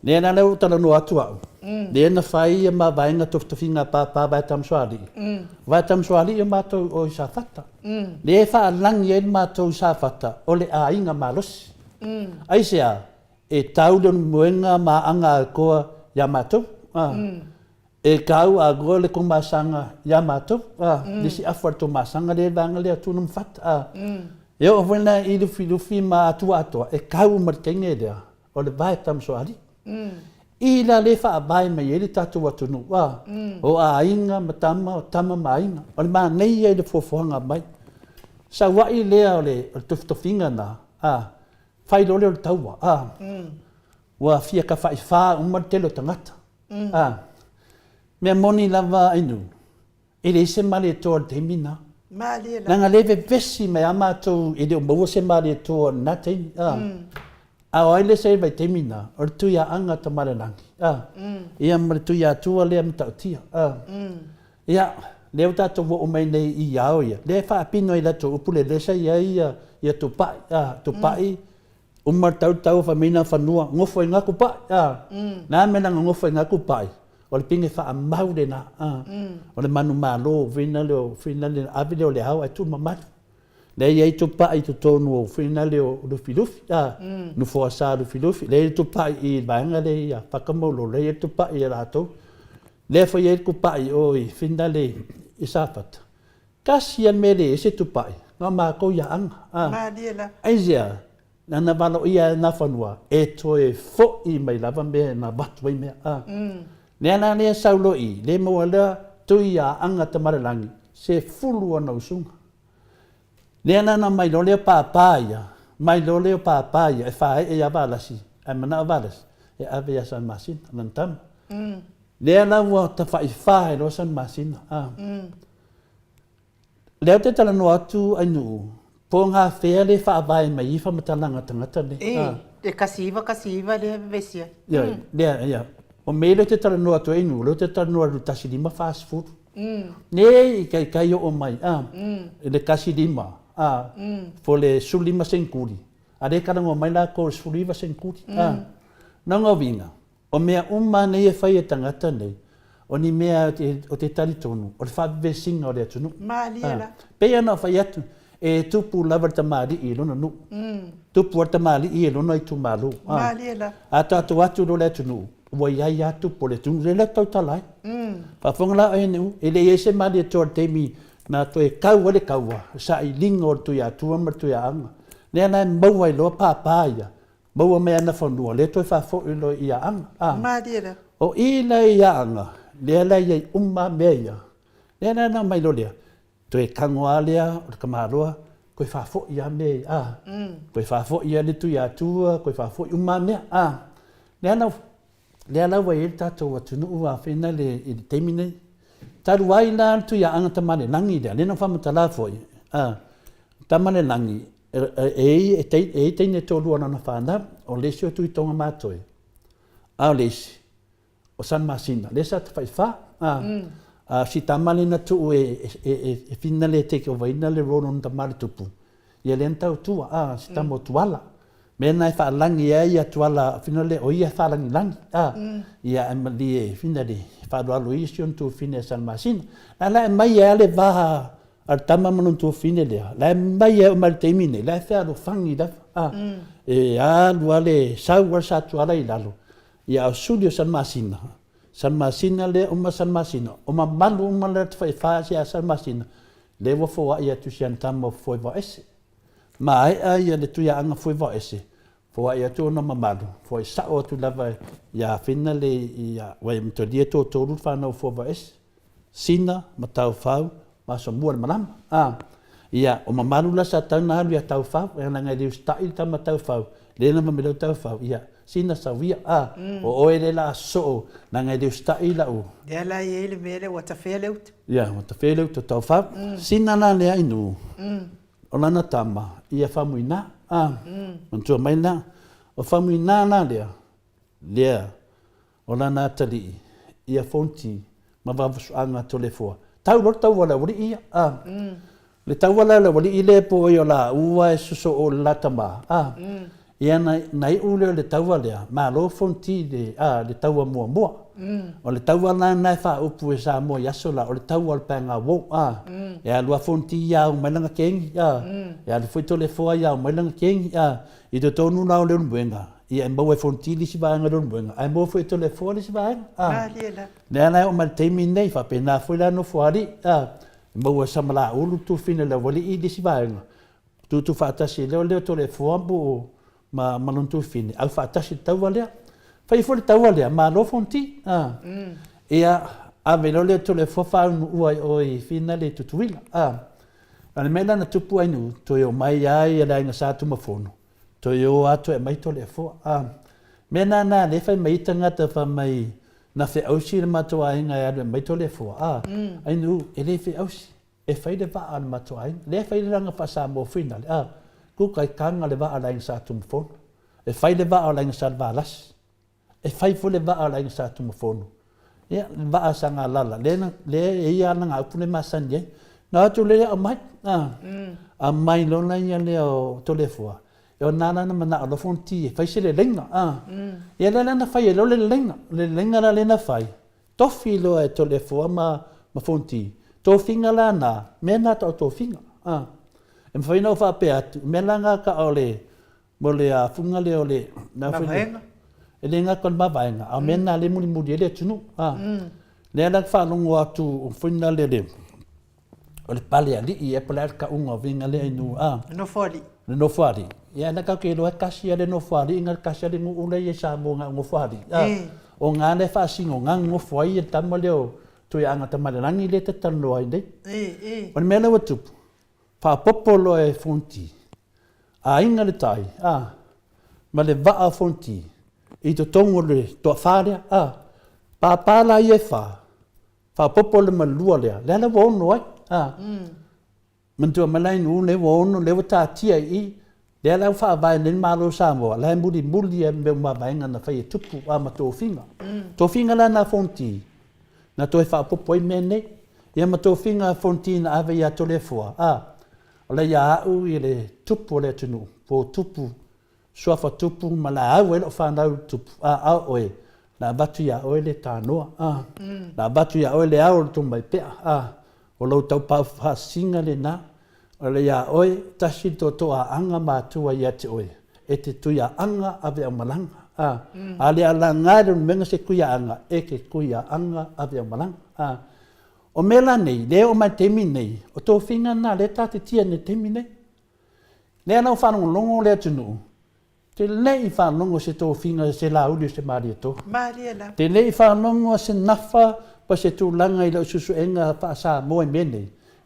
ne na le utala no atua le na fai ma vai na to finga papa vai tam swali ma to o sa fata le fa lang ye ma to sa fata o le a inga malos ai sia e tau don muenga ma anga ko ya ma to e kau a go le kumasanga ya mato disi afar to masanga le vanga le tu num fat eu vena i lu fi ma tu ato e kau markenge dia o le vai tam so ali i la le fa bai me ele tatu watu no wa o a inga matama tama mai o le ma nei e le fofonga mai sa wa i le ole to finga na fai lo le taua wa fia ka fai fa martelo tangata me moni lava inu ele se male to te mina Mali la. Nanga leve vesi me amato e de mo se male to natin a oile se vai temina or tu ya anga to male langi ia mar tu ya tu le am tautia ia le ta to wo mai nei i ya o ia le fa pino ila to upule le sa ia to pai umar tau fa mina fa nua ngofo nga ku pa na me na ngofo nga ku pai o le pinge fa mau de na o le manu malo vina le avile o le hau ai tu mamatu le ia tu pa i tu tonu fina le o filufi no fo sa do filufi le tu pa i banga le ia pakamolo le tu pa i rato le fo ia ku pa i o fina le isafat kasian mele se tu pa nga ma ko ya ang Maliela. aisia na valo ia na fanua e toe fo i mai lava me na batu me ne ana ne saulo i le mo ala tu ia anga tamarangi se fulu ona usunga ne ana na mai lo le papaya e fa e ya balasi e mana balas e ave ya san masin nantam le ana wa ta fa lo san masin le te tala no atu anu po nga fea le fa vai mai fa matalanga tangata ne e kasiva le vesia ya o mele te tala no atu inu lo te tala no atu tasilima fast food ne kai o mai le kasilima fole sulima senkuri ade kana ngo mai la ko suliva senkuri nanga vinga o mea ne e fai tangata nei o ni mea o te tali tonu o le fa vesinga o le tonu Maliela. pe ana fai atu e tupu lava tamali i lona nu tupu tamali i lona i tu malu Maliela. ata atu do le tonu wa ya tupu le tunu le tau talai fa fonga e nu ele ese mali to temi na to e kau le kau sa i lingo tu ya tu ma tu ya anga ne na mau ai lo papaya mau me ana fonua le to fa fo lo ia anga Maliela. o ila ia anga le la ia umma meia le na mai lo le to e kangoa lea o kamaroa koe fa fo ia me koe fa fo ia le tu ya tu koe fa fo umma me le ana wa e tato wa tunu wa fina le i temine taru ai la tu ya anga tamane langi le na fa mata foi tamane langi e teine to lu na fa na o le sio tu tonga matoi a le o san masina le sa fa si tamale na tu e fina le take over ina le ronon tamale tupu ia le ntau tua si tamo tuala me nai fa langi ia tuala fina le o ia fa langi ia emali fina le fa do alo ision tu fina san masina ala mai ia le va al tama manon tu fina le la mai ia mal termine la fa do fangi da e ale sa tuala ilalo ia studio san masina le uma san masina uma malu uma le fa sia san masina le wo fo ia tu sian tamo fo va ese mai ia le tu ia anga fo va ese fo ia tu no malu fo sa o tu lava ia finale ia wa to dia to lu fa no fo va ese sina matau fa ma so muar manam ia o malu la sa tana lu ia tau fa nga ngai di sta il tama tau fa le na me tau fa ia sina savia o ele la so na ngai de sta ila o ya la ele vele wata feleut ya wata feleut to fa sina na le inu ona na tama ia famuina mantu mai na o famuina na le ona na tali ia fonti ma va anga telefo tau wala wuri ia le tau wala wuri ile po yo la ua so o la tama ia nai ule le taua lea ma lo fonti le taua mua o le taua na fa upu e sa mo yaso la o le taua le panga wo e alua fonti ia o mailanga kengi e alu foi tole foa ia o mailanga kengi i te tonu na o le mbuenga ia mau e fonti li si vaanga don buenga ai mo foi telefone si vaanga Malia. le na o mal temi nei fa pena foi la no fuari mau sa mala ulu tu fina le voli i li si vaanga tu fa tasi le telefone bu ma non tu fini au fa tasi tawale fai foi tawale ma lo fonti ia a velo le telefone fa oi fina le tutuila ana mena na tupu ai nu to yo mai ai ala nga sa tu mafono to yo ato e mai to le fo mena na le fai mai tanga ta fa mai na fe au si ma to ai nga ya mai to le fo ai nu ele fe au si e fai de va al ma to ai le fai le nga fa sa mo final ku kai kanga le va ala nga sa tu mafono e fai le va ala nga sa va las e fai fo le va ala nga sa tu mafono ya va sa nga lala le ia nga pu le masanje na tu le a mai lo na ia le o to le fo yo nana na mana lo fonti fai se le lenga ia le na fai lo le lenga la le na fai to filo e to le fo ma fonti to finga la na me na to finga em fai no fa pe atu me la nga ka ole mo le a funga le ole na fai e le nga kon ba vainga a me na le muri le tunu le na fa longo atu funga le o le pale ali i e pala ka unga vinga le inu no fari ia na ka ke lo kasi ale no fari inga kasi ale ngu ule ye sa mo nga ngo fari o nga le fa singo nga ngo foi e tamale o to ya nga tamale langi le te tano ai dei o me le watu fa popolo e fonti a inga le tai ma le va a fonti i to tongo le to faria pa pala ye fa popolo ma lua le le wo no ai mình tua malai nu le wono le wata tia i le la fa vai len malo samo la mudi me ma vai ngana fa tupu ma to finga la na fonti na to fa popo i mene ia ma to finga fonti na ave ya to le fo le ya u i le tupu le tunu po tupu so fa tupu mala a we fa na tupu oe na batu ya oe le tano na batu ya oe le a tu mai pe o lo tau pa fa singa le na o le ya oi tashi to a anga ma tu ia te oi e te tu ya anga ave o malanga ale ala ngare menga se ku ya anga e ke ku ya anga ave o malanga o mela nei le o mai temi nei o to finga na le ta te tia ne temi nei le na fa no longo le tunu te le fa longo se to finga se la uli se marieto Mariela te le fa longo se nafa pa se tu langa i lo susu enga pa sa mo mene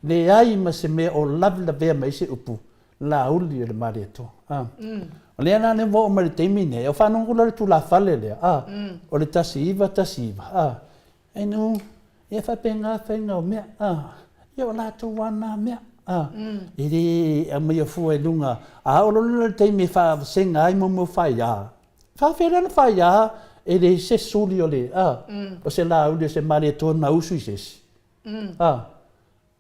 le ai ma se me o love la ve mai se upu la uli le marieto le ana ne vo ma te mine o fa non lo tu la fale le o le tasiva e no e fa penga o me io la tu wana me e a me fu e lunga o lo te me fa senga ai mo fa ya fa fe na fa ya e le se suli o le o se la uli se marieto na usu ses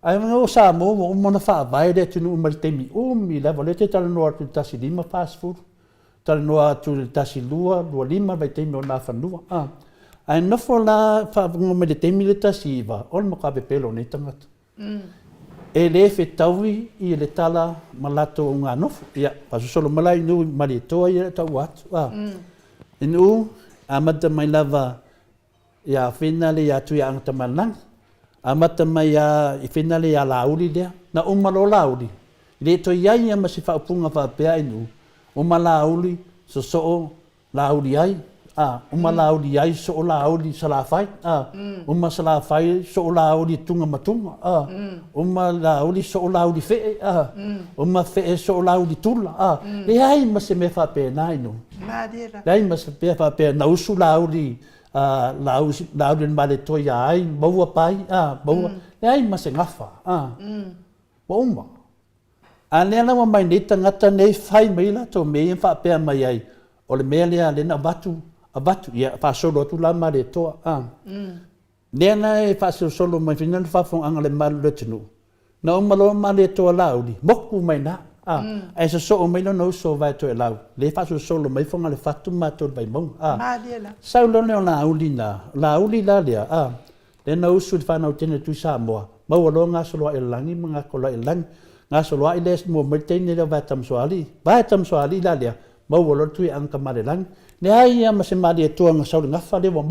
ai mo sa mo na fa vai de tu no martemi mi la volete tal no tu tasi lima fast food tal no tu tasi lua lima vai te na fa lua ai no fo la fa ngo me te mi le tasi va on mo ka be pelo ni tangat e le fe tawi i le tala malato nga no ya pa solo malai no marieto ia ta wat inu amata mai lava ya finale ya tu yang tamanang amata mai ya finale ya lauli dia na umalo lauli le to ya ia ma se fa punga fa pe inu umalauli so lauli ai umalauli ai so lauli salafai salafai so lauli tunga matunga umalauli so lauli fe fe so lauli tula le ai ma se me fa pe na inu dai mas pe na usu lauli lauli male to ya ai baua pai baua dai mas ngafa bomba ale na mai ni tangata nei fai mai la to me fa pe mai ai o le mele ale na batu ia fa solo tu la male to le na fa solo mai final fa fon angale mal le tenu na malo male to lauli moku mai na ai so mai no so vai to lau le fa solo mai fonga le fatu ma to vai mong sa lo ne la uli la le le no su fa no tene tu sa mo mo lo nga so lo elangi mga ko lo elang nga so lo ile mo mai tene le va tam so ali la le mau lo tu ang kamarelang ne ai ma se mali tu ang sau ngafa le mo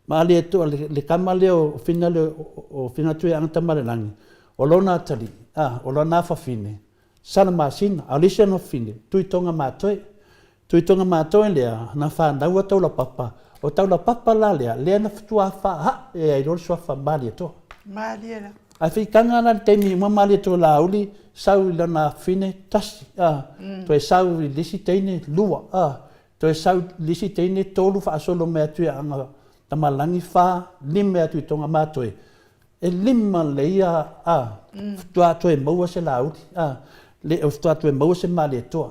mali tu le kamale o fina tu ang tamarelang o lona tali o lona fa fine sana masin alisa no fine tu tonga matoi le na fa na wa tau la papa o tau la papa la le na tua fa ha e ai lo so fa mali to la a fi kanga na te mi mali to la uli sau la na fine tas to e sau lisi teine lua to e sau lisi teine tolu fa solo me tu anga tamalangi fa limme tu tonga matoi e limma le ia tua to e mo se la uli le o tua to e mo se mali to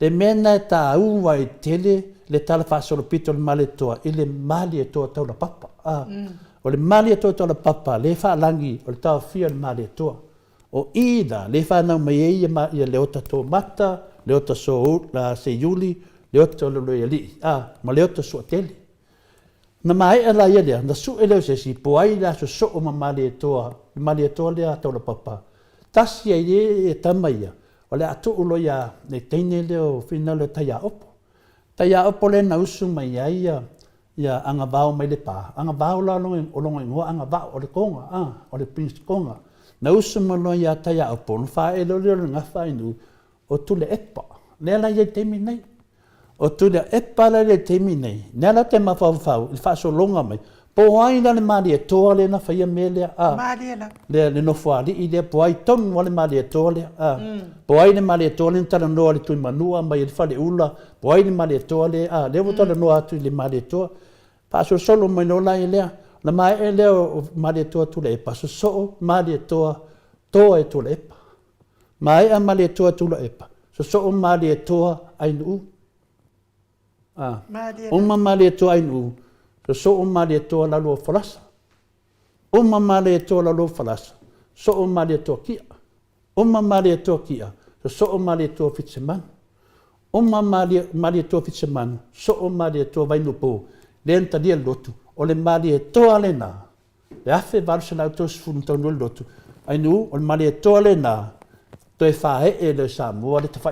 le mena ta uwa i tele le tala fa solo pito le mali to ile mali to tau la papa o le mali to tau la papa le fa langi o le tau fia le mali to o ida le fa na mai ia le ota to mata le ota so la se yuli le ota lo li ma le ota so tele na mai ala ia le na su ele se si poai la so o mali to le tau la papa tasi ia e tamaia o le atu ulo ia ne teine leo fina le taia opo le na usu mai ia anga vao mai le pa anga vao la longa ingoa anga vao o le konga o le prince konga na usu malo ia taia opo no fa e lo nga fa inu o tule epa le la ia temi nei o tule epa la le temi nei ne la te mafau il fa so longa mai po ai le mali e to le na fa ia mele le no fa li le po ai ton wale mali e to le po ai le mali e to le tala no le tu manua mai il fa le ula po ai le mali e to le le vota le no atu le mali e to pa so solo mai no la le la mai e le mali e to tu le pa so mali e to e tu le pa mai a mali e to tu le pa so mali e to ai nu mali e to ai nu so mali to la lo falasa mali to la lo falasa so mali to kia mali to kia so mali to fitseman mali to fitseman so mali to vai no po lenta dia lotu o le mali to alena le afe varsela to sfunto no lotu ai nu o mali to alena to e fa e le sa mo le fa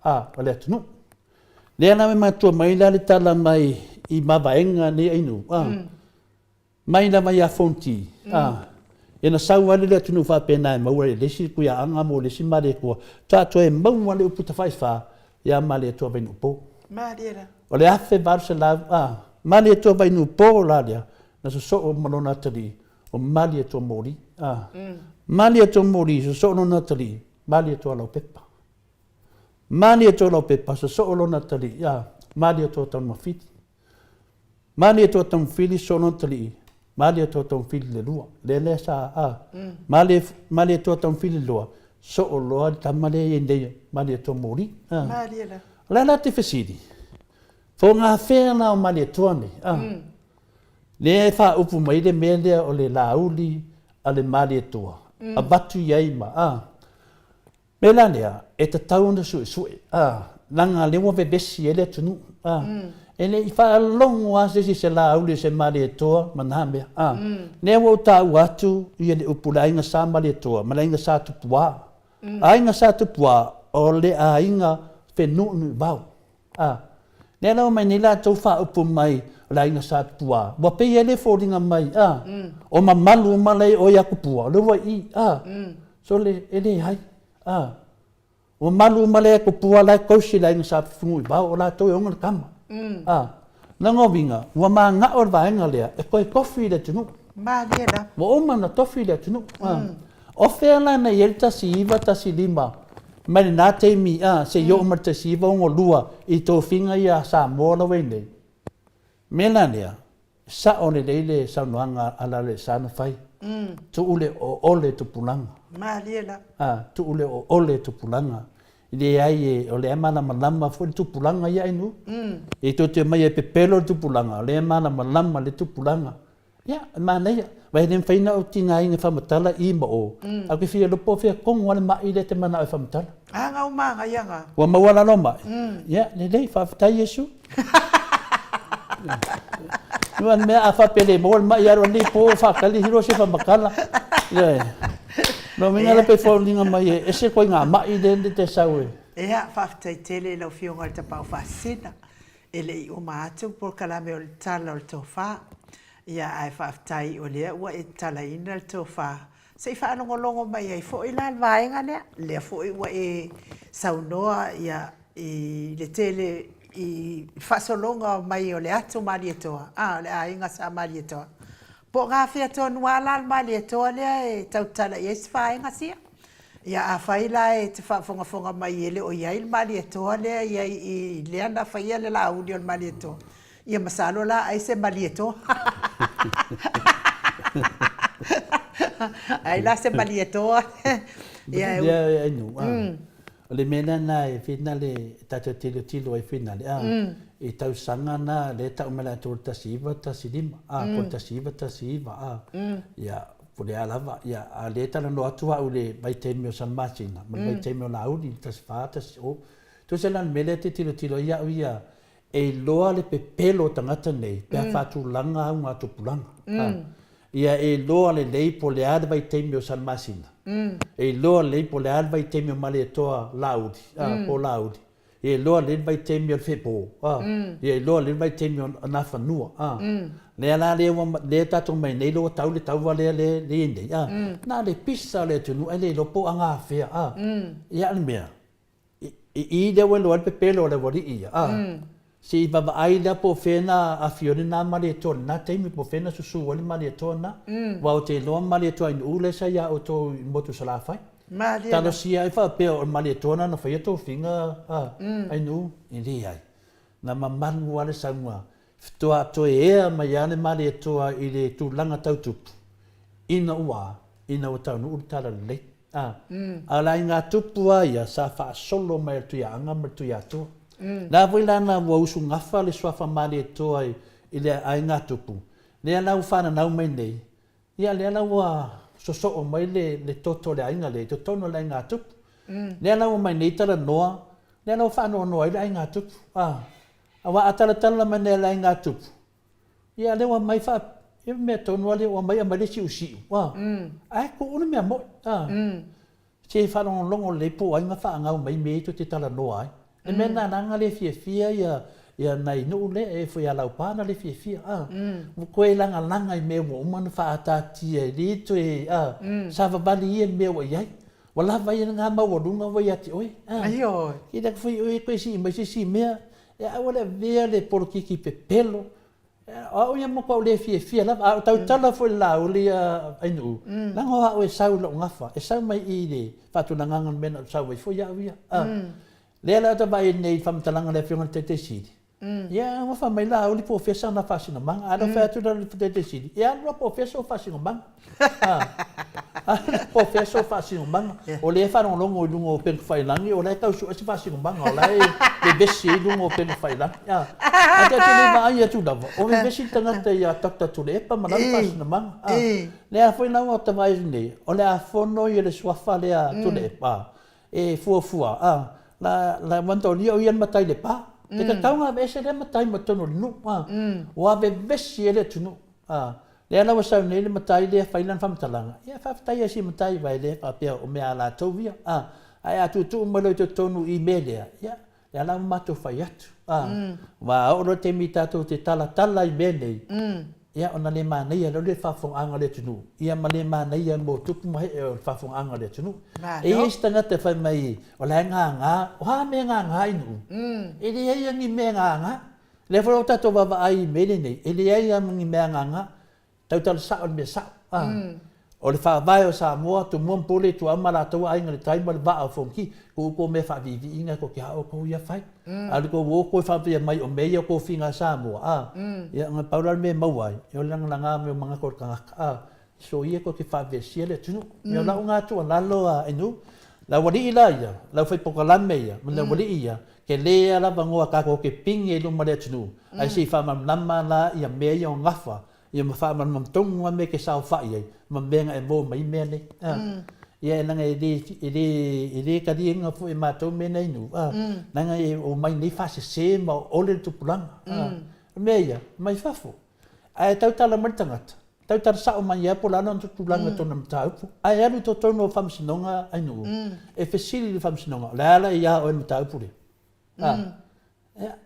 fa le tu le na me to mai la le tala mai i mavaenga ni ainu mai na mai a fonti ena sau wale le tunu fa pena ma wale le si ku ya anga mo le si mare ko ta to e mau wale uputa fai fa ya male to ben upo madera o le afe varsela male to ben upo la dia na so o malona tali o male to mori male to mori so no natali male to lo pepa male to lo pepa so lo natali male to tan mafiti mali to tong fili sono tali mali to tong fili le lua le sa mali to tong fili lua so o loa tamale inde mali to mori la te fesidi fo nga fena o mali to ne le fa upu mai le mele o le lauli ale mali to a batu yaima melania e te tauna su langa le wo besi ele tunu ele I fa long wa se la uli se mali to manambe ne wo ta watu ile upula inga sa mali to malinga sa tu pua ainga sa tu pua ole ainga fenu nu bau ne la mai ni la to fa upu mai la inga sa tu pua wa pe ele foldinga mai o mamalu malai o ya kupua lo wa I so le ele hai o malu malai kupua la ko si la inga sa fu bau la to yong kama nanga vinga wa ma nga or va nga le e ko coffee le tunu ma le da wa o ma na toffee le tunu o fela na yelta si iva ta si lima ma na te mi se yo ma te si va ngo lua I to finga ya sa mo lo wende melania sa one le sa noanga ala le sa na fai tu ule o ole tu pulanga ma le la tu ule o ole tu pulanga ile ai o le mana malama fo tu pulanga ia inu e to te mai pe pelo tu pulanga le mana malama le tu pulanga ya mana ia vai nem faina o tinga inga fa matala I mo o a ke fia lo po fia kong wala mai le te mana fa matala nga uma nga ia nga wa ma wala no mai ya le fa ta yesu nuan me a fa pele mo ma ia ro ni po fa kali hiro se fa makala ya no me ngala pe fo linga mai ese ko nga mai le te sawe Ea, whaftai tele lau whionga le tapau whasina. E le i o maatu por kalame o le tala o le tofa. Ia ai whaftai o lea ua e tala ina le tofa. Sei whaanongolongo mai ai fo i la vaenga lea. Lea fo i ua e saunoa ia i le tele i whasolonga mai o le atu mali etoa. Le ainga sa mali etoa. Po ngā whia tonu ala mali etoa lea e tautala i eis vaenga sia. Ia a whaila e te whafonga mai ele o iai le mali etoa lea ia i lea na whaia le la audi o le mali etoa. Ia masalo la ai se mali etoa. Ai la se mali etoa. Ia ai nu. Le mena na e whina le tata tilo e whina le. E tau sanga na le tau mela tō tasiva tasilima. Ko tasiva tasiva. Ia pule alava ia a le tala no atua o le mai te meo San Martina ma mai te meo laudi tas fatas o to se lan mele te tilo ia e loa le pepelo tangata nei pe fatu langa un atu pulanga ia e loa le lei po le ad mai te meo San Martina e loa le po le ad mai te meo male toa laudi po laudi e loa le mai te meo fepo e loa le mai te meo na fanua le ala le tato mai nei lo tau le nei na le pisa le tunu ele lo po anga fe ia mea i de welo al pepelo le wori ia si baba ai da po fena a fiore na mali to na te mi po fena su wali mali to na wa o te lo mali to in ule sa ya o to motu sala fai talo si ai fa pe o mali to na fa to finga ai nu i ai na mamman wale sangwa toa to e mai ane mali toa i le tūlanga tautupu. Ina ua, ina o tau nuu tala le. Ala i ngā tupu ia sa wha solo mai tu ia anga mai tu ia toa. Nā pui lana ua usu ngafa le swafa mali toa i le ai ngā tupu. Lea lau whana nau mai nei. Ia lea lau ua soso mai le toto le ainga le, to tono le ngā tupu. Lea lau mai nei tala noa, lea lau whana noa i le ai ngā tupu. Awa atala mane la ngā tupu. Ia le wa mai fa e me tonu ale wa mai amale si usi. Ai ko una me mo. Se fa longo le po ai nga fa nga mai me to te tala no ai. E me na nga le fia ia nai no le e fo ia lau pa na le fia. Mo ko e langa i me mo man fa ata ti e li to e sa va bali e me wa ia. Wala vai nga ma wo dunga wa ia ti oi. Ai oi. Ida ko oi ko si mai si me e awale vea le porokiki pepelo. O ia mo ko le fia la tau tala fo la o le ainu. La ngo o e sau lo ngafa. E sau mai i le fatu na ngangan mena sau e fo ia. Le la ta vai nei fam talanga le fiona te sidi. Ia mo fa mai la o le professor na fasina mang. Ala fatu na te sidi. Ia no professor fasina mang. Professor fasina mang. O le fa no longo lungo pen fai langi o le tau su fasina mang o le besi lungo pen fai lang. Ada tele ba ia tu dava. O besi tanga te ia takta tu le pa mana fasina mang. Le a foi na o ta vai nei. O le a fono ia le swafa le a tu le pa. E fua la mantoni o ia matai le pa. Te ka taunga vese le matai matono nu. Wa be besi ele tunu. Le ana wa sau nei le matai le failan famtalanga. Ia fa tai si matai vai le pa pe o me ala tovia. Ai atu tu mo le tonu i media. Ia le ana mato fai atu. Wa o te mitato te tala i menei. Ia ona le mana ia le fafong anga le tunu. Ia ma le mana ia mo tupu mai e fafong anga le tunu. E istanga te fai mai o le nga o ha me nga inu. E le ia ngi me nga. Le fo tato baba ai mele nei. E le ia ngi me nga. Tau tala sa o me sa. O le fa vai o sa mo tu mo pole tu amala tu ai ngi tai mal ba o fonki. Ko me fa vivi inga ko kia o ko ia fai. Al ko wo ko fa via mai o me ia ko finga sa mo ia nga paula me mawai yo langa me manga ko ka so ia ko ki fa ve siele tunu yo la nga tu la lo enu la wali ila ia la fai pokalan me ia la wali ia ke le ala bango ka ko ke pinge lu male tunu ai si fa mam lama la ia me yo ngafa ia ma fa mam tonga me ke sa fa ia mam benga e bo mai me le ia nanga ele ka di nga fu e mato me nei nu nanga e o mai nei fa se ma o le tu plan meia mai fafo ai tau tala martangat tau tar sa o mai po lana tu langa tona mataupu ai alu to tono famsinonga ai no e fesili le famsinonga la la ia o mataupu le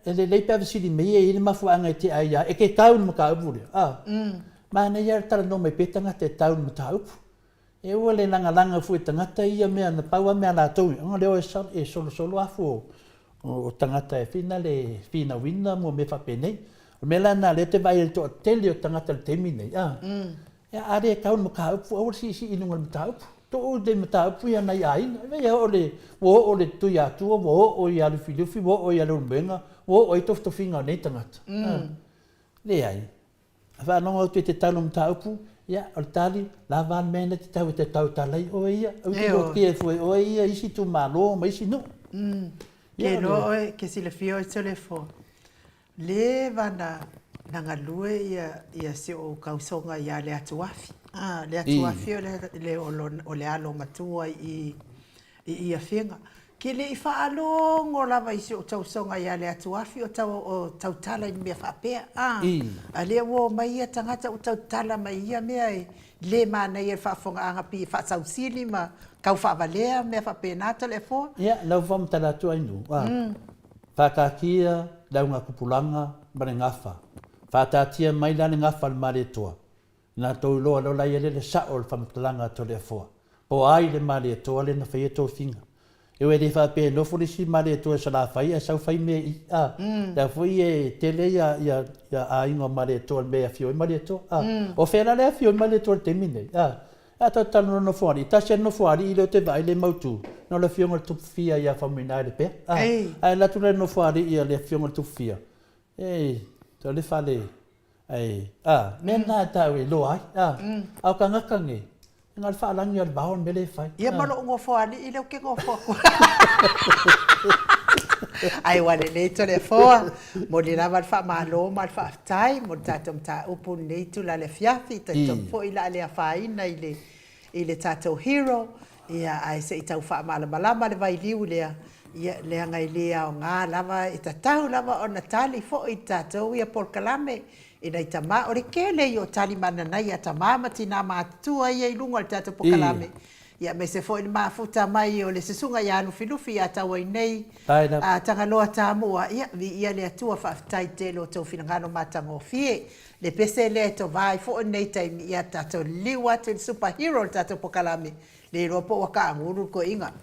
ele le pe fesili me e ile mafu anga te ai ia e ke tau mataupu le ma na ia tar no me petanga te tau mataupu e o le langa fu tangata ia me na paua me na tau nga le o e solo afu o tangata e fina wina mo me fa pene me la na le te vai to tele o tangata le temine ya are kaun mo ka pu o si inunga mata to o de mata pu ya na ai ve ya o le tu ya tu o ya le filufi o ya le benga o to finga ne tangata le ai fa no o te talo mata pu ya o tali la van mena te tau talai o ia o te o ke foi o ia isi tu malo ma isi no ke no ke si le fio se le fo le vana nanga lue ia se o kausonga ia le atuafi le atuafi o le alo matua i ia finga ke le ifa alo ngola isi o tausonga ia le atuafi o tau tala i mea whapea a le wo mai ia tangata o tau tala mai ia mea le mana ia whafonga anga pi whaasausili ma kau whaavalea mea whapea nata le fo ia lau whamtala tu ainu whakakia daunga kupulanga mare ngafa whatatia mai lani ngafa le mare toa na tau loa lola ia le sao le whamtalanga to le foa po ai le mare toa le na whaia tō finga e wede whape no folisi mare toa sa la whai a sau whai me i da fui e tele ia a ingo mare toa me a fio i mare toa o whera le a fio i mare toa te mine a ta tano no fuari ta se no fuari i leo te vai le mautu no le fionga tupu fia ia whamina le pe ai la tu le no fuari ia le fionga tupu fia to le fale mena tau e lo ai au ka ngakange ngal fa lang yo baon mele fai ia malo ngo fuari i leo ke ngo fo ai wale le telefona mo le lava fa malo mal fa tai mo tatom ta upu nei tu la le fiafi tatom fo ila le afai na ile tato hero ia ai se tau fa mala malama le vai liu le ia le ngai le o nga lava ita tau lava o natali fo tato ia por kalame ina itama o le kele yo tali mana na ia tama matina ma tu ia ilunga tato por kalame ia me se foi mafuta mai o le sesunga ia no filufi ata wai nei a tanga loa tamua ia ia le atua fa tai telo to finangano matango fie le pese le to vai fo nei time ia tato liwa te superhero tato pokalame le ropo waka nguru ko inga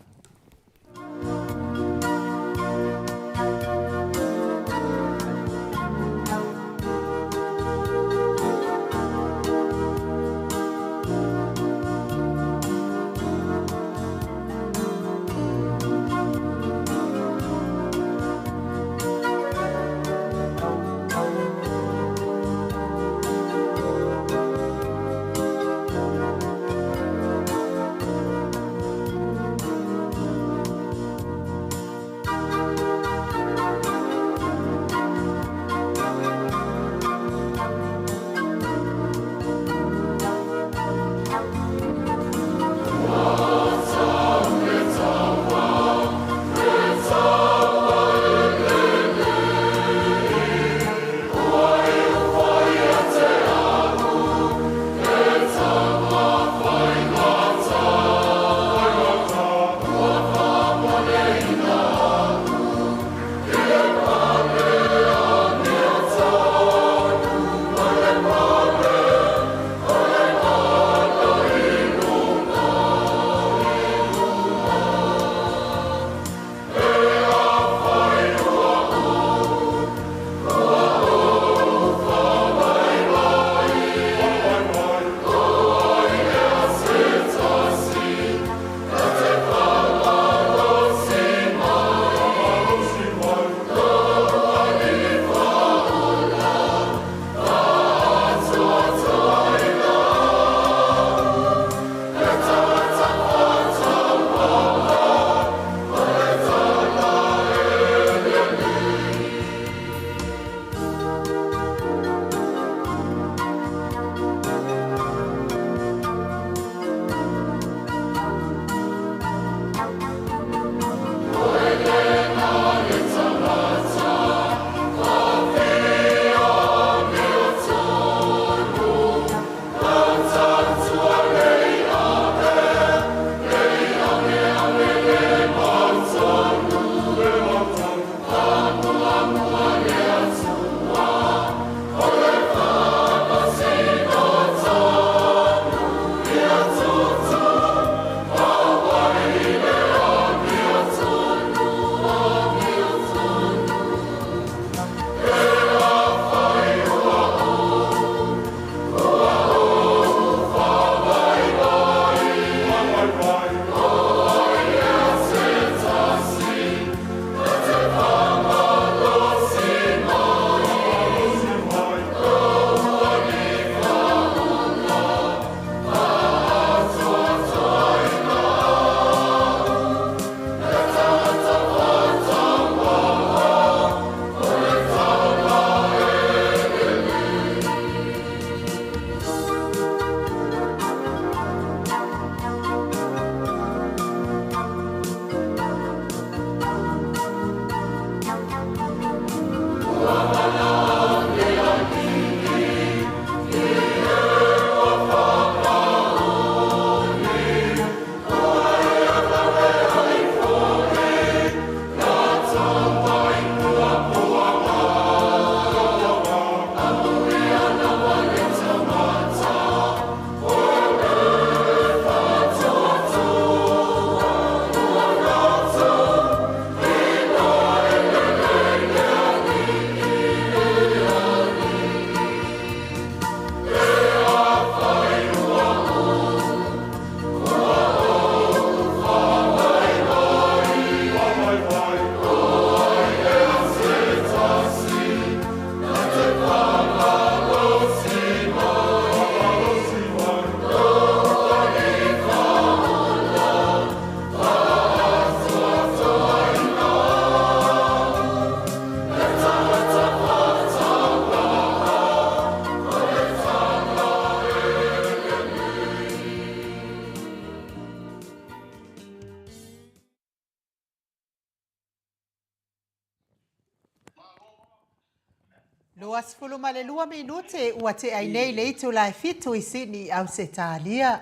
Ua sifulu malelua minute ua te ainei le itu lai fitu i sini au se talia.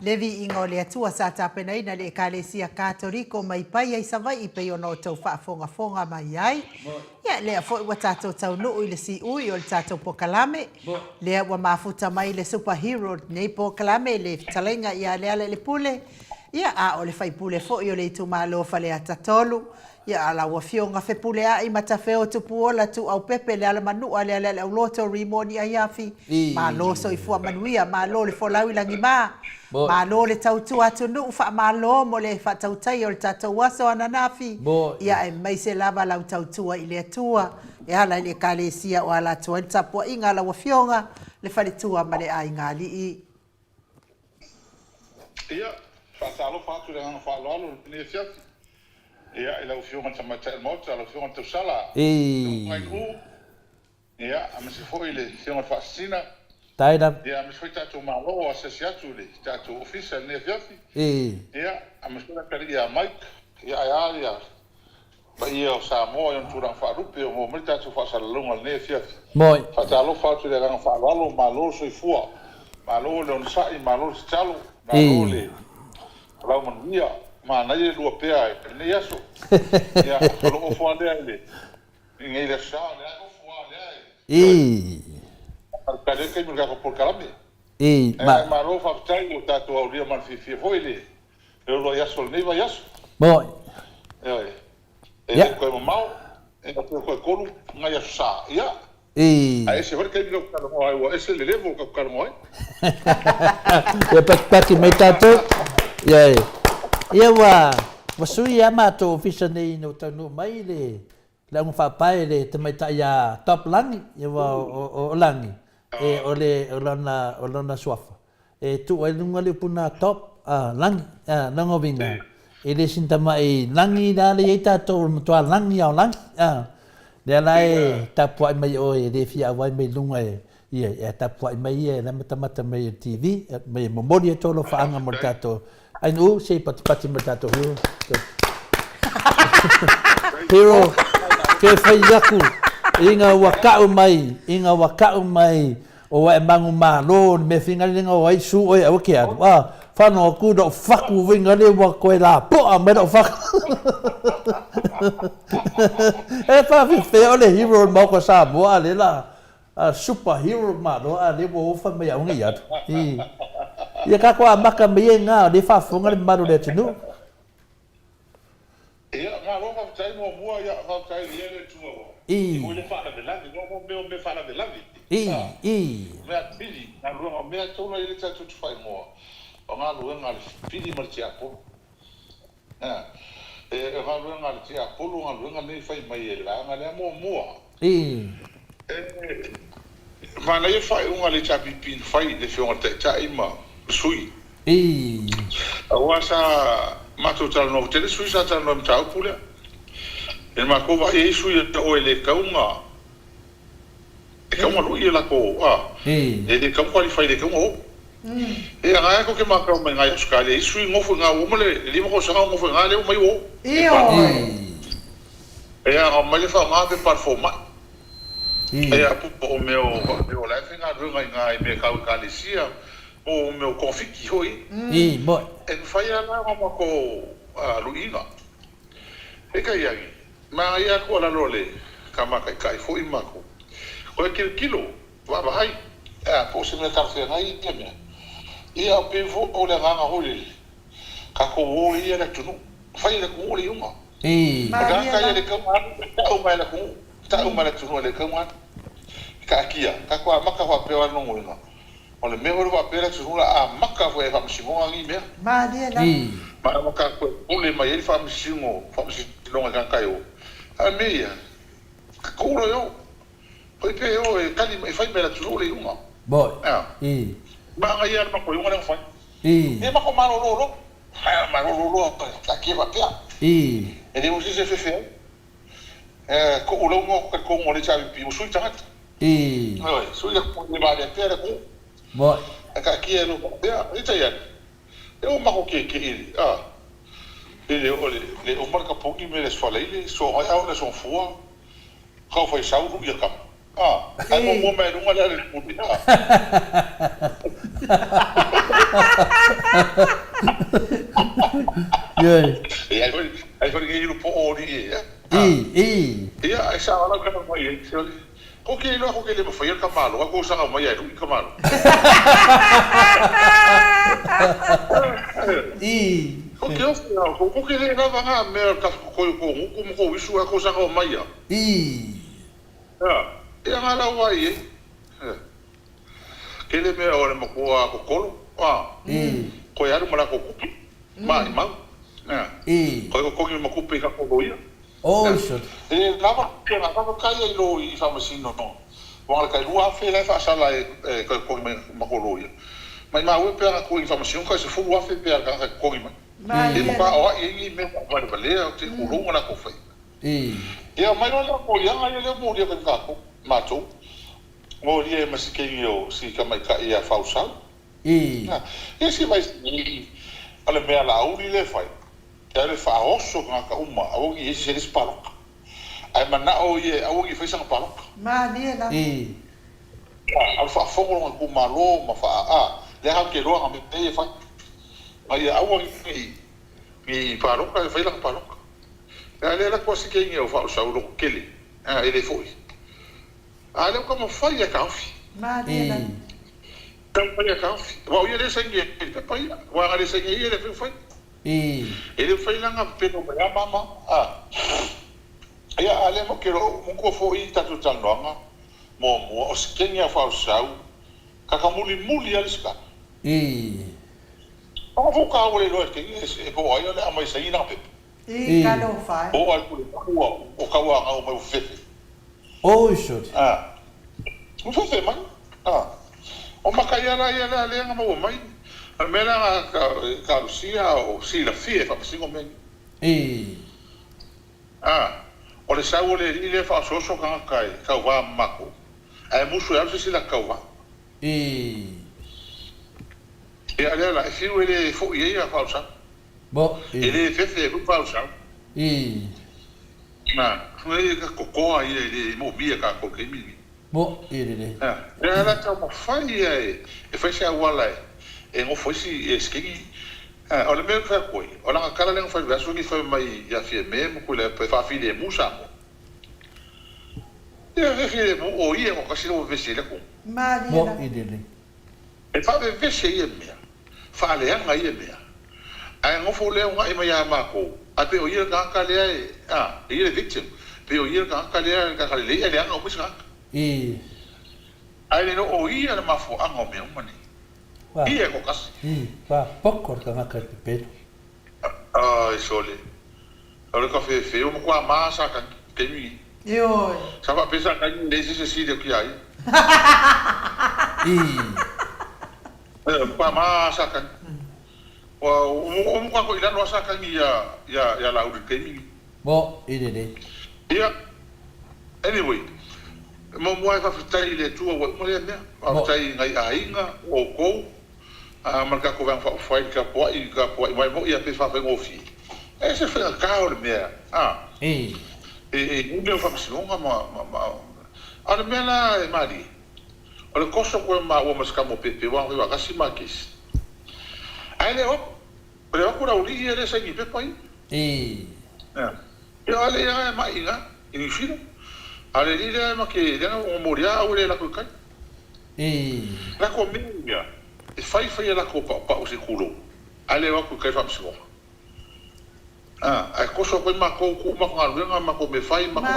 Levi ingo le atua sa tapenai na le ekalesia Katoriko mai pai ai savai i pei ono tau whaafonga mai ai. Ia lea fo ua tātou tau nuu i le si ui o le tātou pokalame. Lea ua mafuta mai le superhero nei pokalame le talenga ia lea le pule. Ia a o le whaipule fo i o le itu malo fale a tatolu. Ia ala ua fionga fe pule a i matawheo tupu ola tu au pepe le ala manua le ala au loto rimoni a iafi. Ma lo so i fua manuia, ma lo le folau i langi maa. Ma lo le tautu atu nuu wha ma lo mo le wha tautai o le tatou waso ananafi. Ia e mai se lava lau tautua i le atua. E ala i le kalesia o ala atua i tapua inga ala ua fionga le whalitua ma le a inga li i. Ia, whaatalo whaatu le ngana whaaloalo le fiatu. Ia, ila ufionga tamata el mota, ila ufionga tau sala. Ngai ku. Ia, amasi fo ile fionga whaasina. Taida. Ia, amasi fo tatu malo asesiatu le, tatu official ne fiafi. Ia, amasi fo kari ia Mike. Ia. Ba ia o Samoa yon turang whaarupe o mo mri tatu whaasalalunga ne fiafi. Moi. Whaatalo whaatu le ngana whaaloalo, malo soifua. Malo le onsai, malo se talo. Malo le. Lau manuia. Ma na ye lua pea e ne yaso. Ya, solo o fua le ale. Ngai le sa le o fua le ai. Ka le ke mi ga por kalame. Ma ro fa tai o tato au ria man fi foile. E lo yaso ne va yaso. Moi. E ko mau e ko kolu ngai sa. Ya. Ai se ver ke mi ga ka mo ai o ese le levo ka mo ai. E pa ki me tato. Ya. Ia wa sui ama to fisa nei no tanu mai le la un fa pai le te mai ta ya top langi ia wa o langi e o lona swafa e tu ai lunga le puna top langi nango vinga e le sinta mai langi da le ta to to langi au langi le lai ta poi mai o e le fia wai mai lunga ia ta poi mai e na mata mai TV mai momori to lo fa anga mo tato ai nu sei pati matato hero ke fai yaku inga wakau mai o wa mangu malo me finga le ngo ai su oi o ke wa fa no ku do faku vinga le wa ko la po a me do fak e fa fi o le hero mo ko sa bo ale la superhero ma do ale bo fa me ya ngi ya ia ka kwa maka me nga de fa fonga le maru le tinu ia ma ro fa tai mo bua ia fa tai le tu mo mo le fa la de la no me fa la de la me pili na ro me to no ile tatu tu fai mo o nga lu nga pili marcia po e nga lu nga tia po lu nga lu nga ne fai mai la nga le mo ma na ye fai unga le chapi pin fai de fiona ta ima sui awasa matu tal no tele sui sa tal no tau pula el ma ko va e sui o ele kaunga lu ia la ko e de kam qualify de kaunga e nga ko ke ma ka mai nga skale sui ngofo nga o mole li mo ko sa ngofo nga le mai o e a ma le fa ma pe performa e a o meu la finga do nga me ka kalesia o meu confiki hoi mo e fai ana ma ko luina e kai ai ma ia ko la lole kama kai foi ma ko kilo va vai po se me tarfe ngai me ia pe vo o le ranga holi ka ko o ia la tunu fai le ko le uma ga kai le ko o mai la ko ta o mai la tunu le ko ka kia ka ko maka fa pe wa no ngolina o le meo wa pera tsunula a maka foi fa msimonga ngi me ma dia la ma maka ko ole mai ele fa msingo longa kan kayo a meia ko ro yo oi pe o e kali mai fai mera tsunula uma boy ma nga ia ma ko yo ngana fa e ma ko ma lo ma lo ta ki va pia e de usi se fe ko ulo mo ko mo le chavi pi usui tanga oi sui ko le ba de pera ko boy ka kia no ya ita ya eu ma ko ke ele ele o marca pouco me les fala ele so ai au na so fua ka foi sau ru ia kam ai mo mai runga le puti ai ko ngi lu po ori ia ai sa ala ka mai ko ke lo ko ke le fa ia ka malo ko sa ka mai ai lu ka malo ko ke le na vanga me ka ko wisu ko sa ka mai ia ia ngala wai ke le me ora mo ko kolo ko ia mo la ko kupi mai mau ko mo kupi ka ko ia so lava ke na ka kai lo I fa masino no wa ka lua fe la fa sala ko mo ko lo ia mai mau pe ko information ko se fu wa fe pe ka ko mai pa o I me va le te ko lo na ko fe ia mai no ko ia ai le mo dia ka ko matou o lia masikei o si ka mai ka ia fausa e si vai ale me ala uri le fai ele fa osso ka uma o i se les palok ai mana o ie o i fai sang palok ma lia la al fa fogo ko malo ma fa le ha ke ro me te fai ai o i palok ka fai lang palok ele la ko si ke o fausa o kele ele foi ale como foi a café Maria foi a café o ia sangue pai o ia sangue ele foi ele foi lá na pelo minha mama ia ale mo quero mo ko foi tatu talonga mo os kenya falsau kakamuli muli aliska o vou cá o lo que é bo ia lá mais aí na pe calo fai o o kawa o meu fefe so o fefe man o makaiara ia lá le mo mai a mera ka Lucia o si la fie fa singo men o le sau le ile fa so ka kai ka wa mako ai musu ya si la ka wa ale la si le fo ia fa sa bo ele fefe bu fa sa na foi ka koko ai le mo bia ka ko ke mi bo ele la ta mo fa ia e fa sa wala e ngo foi si eskingi o le me fa koi o la kala le fa verso ni fa mai ya fie me ko le fa fi le musa mo e fi le mo o ia ko si no vese le ko Maria bo ele e fa be vese ia me fa le nga ia me ai ngo fo le nga i mai ya ma ko a pe o ia ka le ai ia victim pe o ia ka le ka le ia le nga o musa ai le no o ia ma fo anga me o mani ia ko kas pa poco ka maka pepero sole ora ka fe o mo kwa masa ka ke mi yo sa va pensar ka ni se si de ki ai pa masa ka o mo kwa ko ila no sa ka ni ya la uri ke mi bo ele ia anyway mo mo fa fitai le tu o mo le me fa fitai ngai ainga o ko marca ko van fa ka po mai mo ia pe fa ngo fi se fa ka o me no fa si longa ma me la mari o le koso ko ma o mas ka mo pe wa ri wa ka si makis ai le o ko ra uri ele se ni pe pai yo ale ya ma inga ini filo ale le ma ke le o moria o le la ko kai la ko minga e fai la copa pa o se culo ale wa ku kai fa mso ai ko so ko ma ko ma ko ma ko me fai ma ko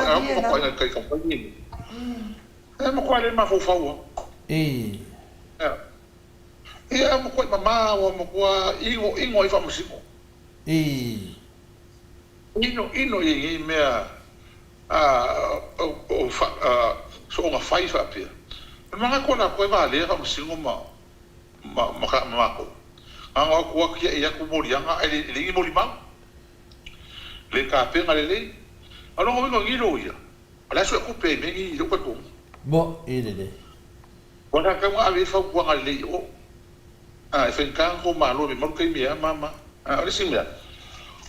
ko kai compagnie ma ko ale ma fo fa wa mo ko ma mo ko ingo i fa mso ino i me so nga fai fa pe ma ko na ko va le fa mso ma ko anga ko ki ia ko morianga le mori ma le ka pe ngale le alo ngo ngilo ia ala so ko pe me ngi lo ko bo ele ona ka ma ave fa ko ngale o e fen kan ko ma lo me mo ke mi mama ale simia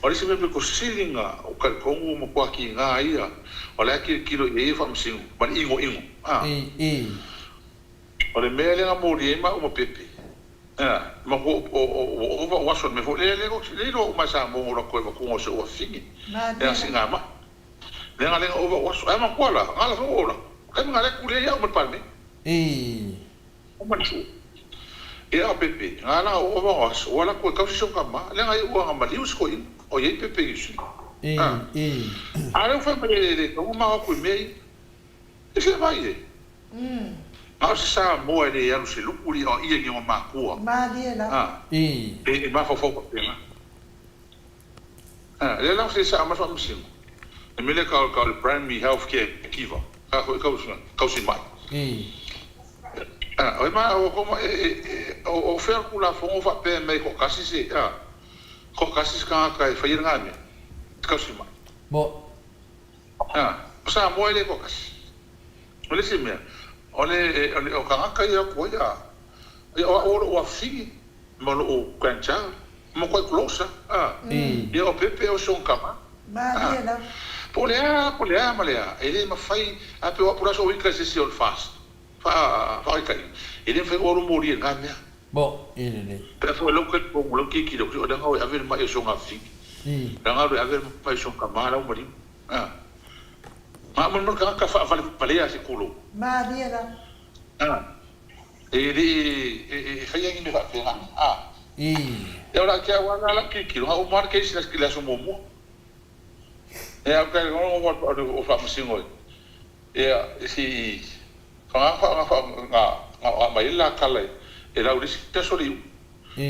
O le se me ko silinga o ka kongo mo kwa ki nga ia. O le ki kilo e fa msingo. Ma ingo. O le mele nga mo ri ma o pepe. Ma ko o waso me fo le lo ma sa mo ro ko ko o se o fingi. E singa ma. Le nga le o waso ma ko la, nga la fo ora. Ka nga le ku le ya mo palme. O ma chu. E a pepe, nga la o waso, wala ko ka so ka ma, le nga i o nga ma liu sko in. O ye pepe isu. Ale fa me ko ma ko me. E se vai. A sa mo e ya se lukuri o ia ngi o makua. Ma dia la. E ma fo fo pena. Le la se sa ma fa msingo. E me le ka primary healthcare kiva. Ka ko si mai. O ma o como o fer ku la fo fa pe me ko kasi se ko kasi ka fa ir ngame. Ka si mai. Bo. Sa mo e le ko kasi. Ole se me. Ole o ka ia ko ia o figi mo o kancha mo ko closer e o pepe o son kama ma dia la polea malea ele ma fai a pe o pura so wika se o fast fa kai ele fe o mori nga me bo ele pe fo lo ke po lo ki lo o da ho ave ma e so nga figi da nga ave ma son kama la mori ma mo ka fa palea se kulo ma dia la e fai ngi me fa pena e ora ke wa la ki lo o mar ke se que la so momo e a ka o fa msingo e si fa nga mai la kala e la uri te so li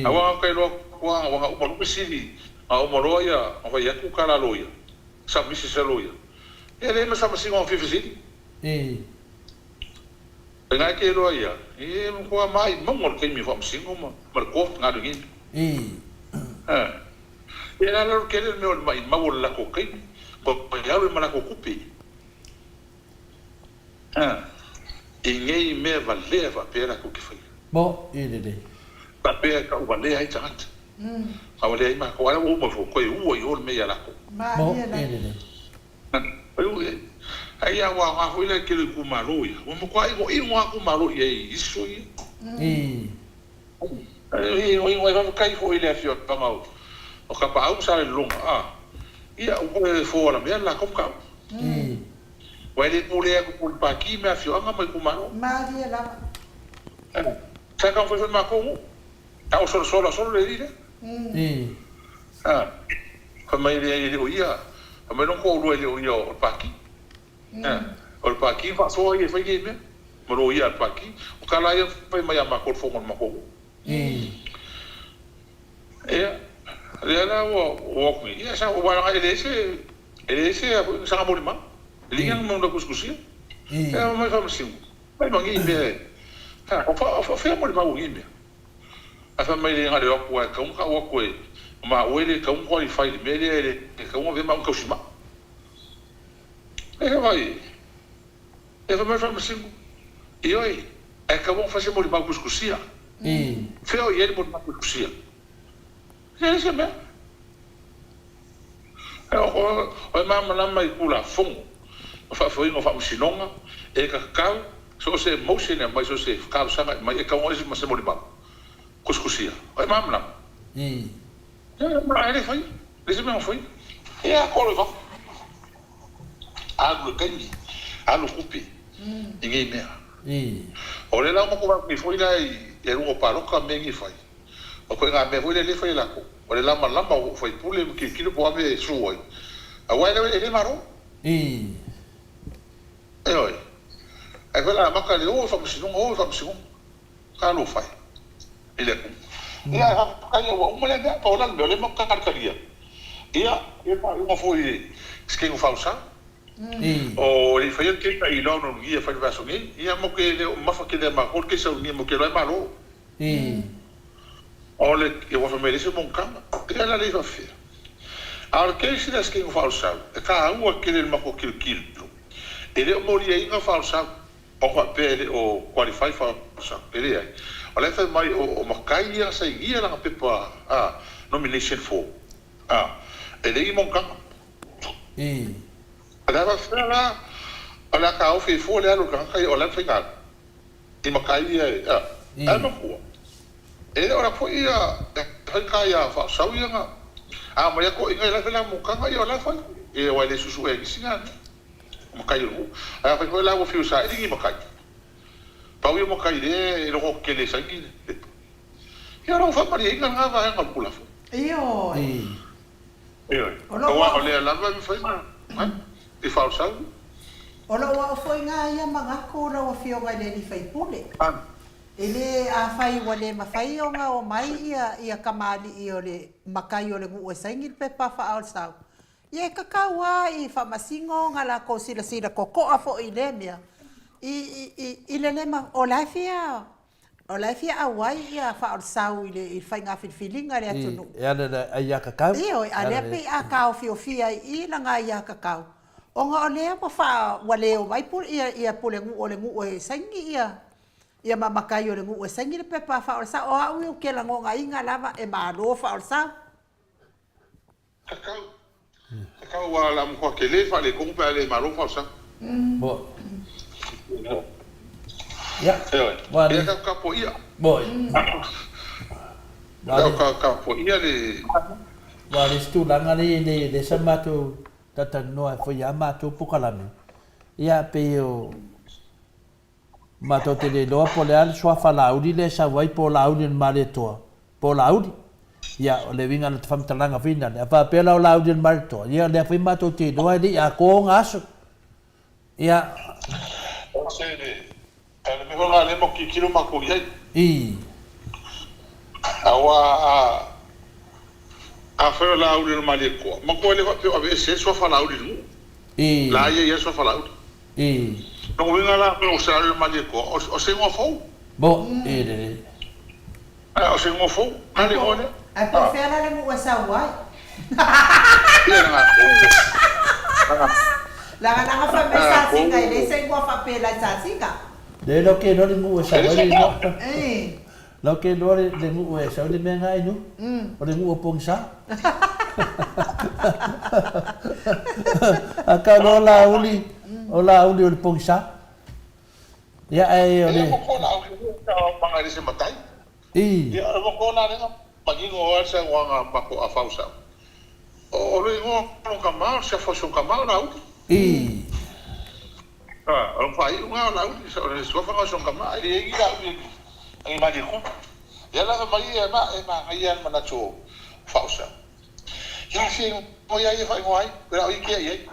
a wa ka lo wa o mo sili a o mo roya o fa ya ku kala loya sa mi se loya e le ma sa msingo fi fi nga ke lo ia e mo ko mai mo ke mi fa msingo ma ko nga do ngin e la lo ke le me mai ma wo la ko kai ko ya me la ko kupi e ngai me va le va pera ko ke fa bo ele va pera ka va le ai tant ka va le ai ma ko ala o mo ko u o me ya la ko bo ele ai a wa hoile ke le ku maroia o mo kwai go i mo ku maroia i iso i o va kai hoile afio pa mau o ka pa au sa le longa ia o fo la me la kom ka o ele pule ku pa ki me afio anga mai ku maro ma dia la sa ka fo ma ko ta o solo le dire fa mai le o ia a me non ko lo ele o ia o pa ki o pa ki fa so ye fa ge me mo ro ia pa ki o kala ia fa mai ma ko fo ma ko le la o mi ia sa o ba ele se sa mo ma ele yang mo da kuskusia mai fa msingo mai mangi me o fa mo ma o me a fa mai le ngale o ko ka o ko ma o ele ka un qualify me ele ka un ve ma ko shima vai fa mai fa msingo e oi ka un fa se mo ma kuskusia feo ele mo ma kuskusia ele se me o mama la mai kula fongo fa foi no fa msinonga e ka so se motion mai so se ka sa mai ka o ma se mo ba kuskusia o mama la ele foi ele me foi e a ko va aglo kanyi alo kupi ngi me o le la mo ko mi foi la e ru o paro ka me ngi fai o ko nga me foi le foi la ko o le lama o foi pule ki kilo po ave suoi a wa le maro oi ai quella ma ka le o fa msinong ka lo fai ele ko ia ka ia o mo le da pa o le mo ka ka ia ia e pa mo foi skin falsa o le fai ke ka i no ia fai va songi ia mo ke le ma fa ke le ma ko ke sa ni mo ke lo malo ole e wa famele se mon kama e la le fa fe al ke si la skin falsa e ka u ke le ma ko kilo e le mo ri inga falsa o fa pele o qualify falsa pele ai ole fa mai o makai ia sa ia la pepa nomination for e le mo ka ala va fela ala ka o fi fo le alo ka kai o la fenga I makai e no ko e ora fo ia ka ia fa sau ia nga a mo ia ko inga la fela mo ka ia la fa e wa le susu e singa makai ro a fa ko la wo fi usa e makai pa wi makai de e ro ke le sangi ia ro fa pari inga nga va nga pula fo io o le la va mi fa e fa sau Ola wa foi nga ia mangako la wa fio ga le fai pule. Ele a fai wa le mafai o nga o mai ia kamali I o le makai o le ngu saingil pe pa fa al sau. Ia kakawa I fa masingo nga la ko sila koko a fo I le mea. I le ma o la fia awai ia fa al sau I fai nga filinga le atunu. Ia le ia kakau. Ia a le pe a ka o fia I la nga ia kakau. O nga o lea pa wha waleo mai pu ia pule ngu o le ngu e sangi ia mamakai o le ngu e sangi le pepa wha o sa o au iu ke lango nga inga lava e maalo wha o sa. Kakau wa la mkwa ke le wha le kongpe a le maalo wha o sa. Bo. Ia. Ia ka po ia. Bo. Ka po ia le. Wa le stu langa le samatu tata noa fo ya mato pukalame ia pe o mato te le loa po le al swa falaudi le sa vai po laudi male to po laudi ia o le vinga le fam talanga fina le fa pe la laudi male to ia le fa mato te noa di a ko ngaso ia o se le ale me hola le mo ki kilo mako I awa a fa la audio no mali ko ma ko le fa ave se so fa la audio la ia so fa la audio no venga la o sa le mali ko o se mo fo bo le o se mo fo ale ole a po fera le mo sa wai la fa me sa singa le se mo fa pe la sa singa le lo ke no le mo sa wai no lo ke no le ngu e sa le menga inu o le ngu pong sa aka no la uli o pong sa ya ai o le ko na o manga le se matai ya ko na le pagi ngo sa wanga mako a fausa o le ngo no ka ma se fo so ka ma na u o fai nga la u so fa so ka ma le gi la ai ma di ko ya la ma ia ma na cho fausa ya se mo ya fai mo ai pero i ke ai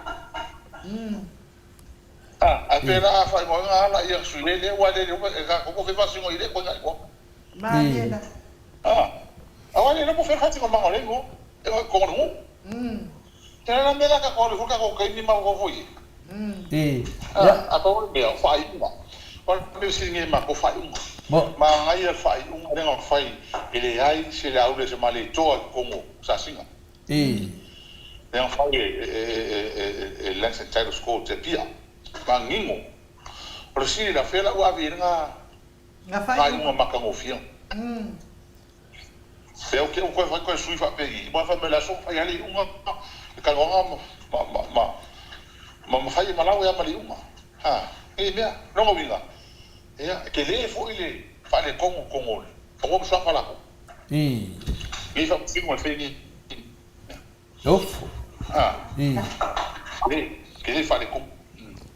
a pera fai mo nga la ia su le wa le ka ko fe fa singo ile ko ngai ko ma ia awale no po fe khati ko ma ole ngo e ko ngo tera me la ka ko le ka ko kai ni ma ko foi a to me fai ma ko me singe ma ko fai ma ngai fai le ngo fai ele ai se le aule se male to ko ngo sa singa le ngo fai e lense tailo sko te pia ma ngingo pero si la fela wa virga fai ngo maka ngo fio se o que o ko sui fa pe mo fa me la so fai ali unha ka ngo ma fai ma la ya mali uma e mea no vinga ia ke le fo ile fa le kongo o mo sa fala ko e fa singo fe ni ke le fa le kongo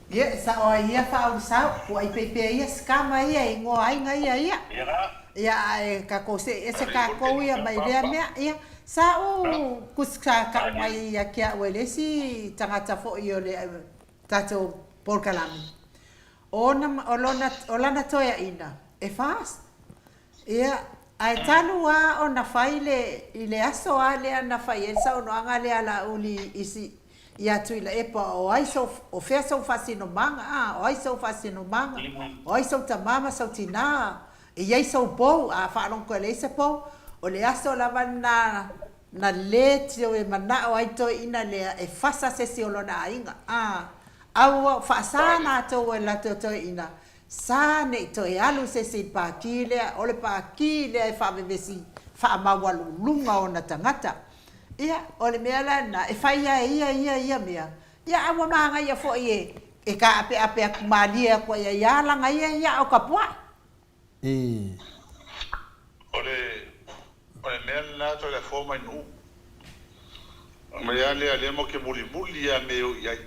ia sa o ia fa o sa o ai pepe ia skama ia ngo ai ngai ia ia ka ko se ka ko ia mai le mea ia sa o kuska ka mai ia kia wele si tangata fo io le tato polkalami olana toia ina e fast ia ai tanu wa ona faile ile aso ale ana faile sa no anga le ala uli isi ia tuila e pa o ai so o fe so fasino manga o ai so fasino manga o ai so tamama so tina e ia so po a fa non ko le se po o le aso la vanna na leti o e mana o ai to ina le e fasa se si olona inga au fa sana to la to ina sa ne to alu se pa kile o le pa kile fa bebesi fa mawalu lunga ona tangata ia o le mea lana e fai ia mea ia awa maanga ia fo ie e ka ape akumalia ko ia langa ia o kapua ole mea na to le forma nu mea le mo ke muli ya me o ia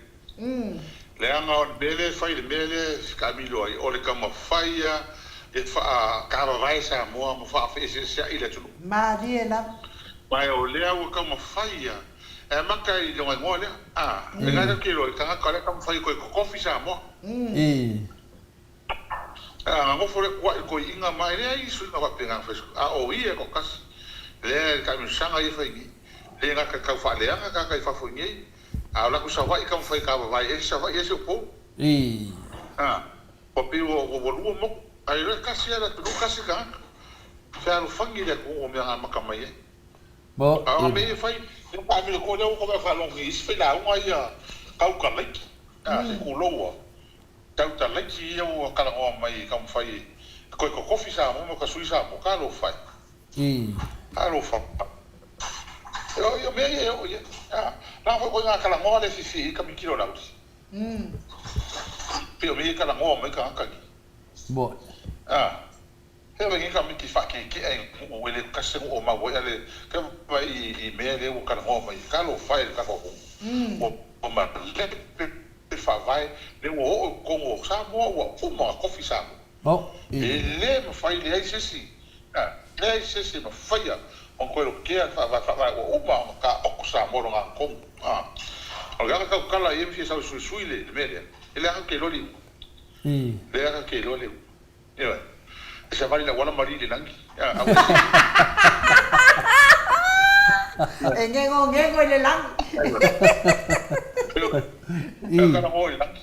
le anga o bele fai le mele kamilo ai ole kama faia e fa ka vai sa mo fa fe se ile tu malia la mai o le au kama faia e maka i le mo le le ga ke lo ka ka le kama fai ko kofi sa mo ngo fore ko inga mai le i su nga penga fa o ie ko kas le ka mi sanga i fa ni le nga ka fa le nga ka fa fo ni la ku sa vai ka fa ka vai e sa vai e se po po pi o lu mo ai le ka sia la tu ka si ka fa lu fangi le ko o me nga maka mai bo me fai pa mi ko le ko fa long i se la un ai ka ka le se ku lo tauta leki ia o kala o mai kam fai ko kofi sa mo ka sui sa mo ka lo fai alo fa yo me yo na fo ko nga kala ngo le fifi ka mi kilo la uti pio me kala ngo me ka ka bo he me ka mi ki fa ki e o le ka se o ma wo le ka vai i me le o kala ngo mai ka lo fai ka ko o ma le fa vai le o ko sa mo o ma kofi sa mo le ma fai le ai sesi le sesi ma fai on ko lo ke fa vai o ma ka o sa mo nga ko o ga ka kala e mi sa su le me le ha ke lo li le ha ke lo le yo se va la wala mari le nangi ngego le lang kana mo le nangi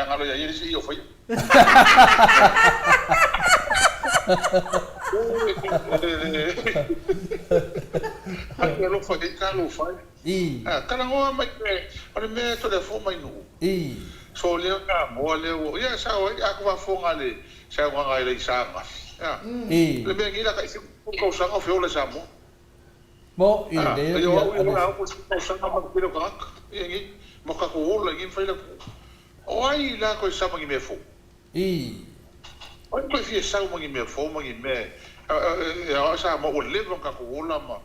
ngalo ya yiri si yo foi lo foi kana fai kana mo mai ole me to le fo mai no so le na mo le o ya sa o ya ko va fo ngale sa wa ngai le sa ma le me ngira ka ko sa ko fo le sa mo mo le yo o ko sa ma ko le ka ngi mo ka ko le ngi fai le o ai la ko sa ma ngi me fo o ko fi sa ma ngi me fo ma ngi me ya sa mo o le mo ka ko la ma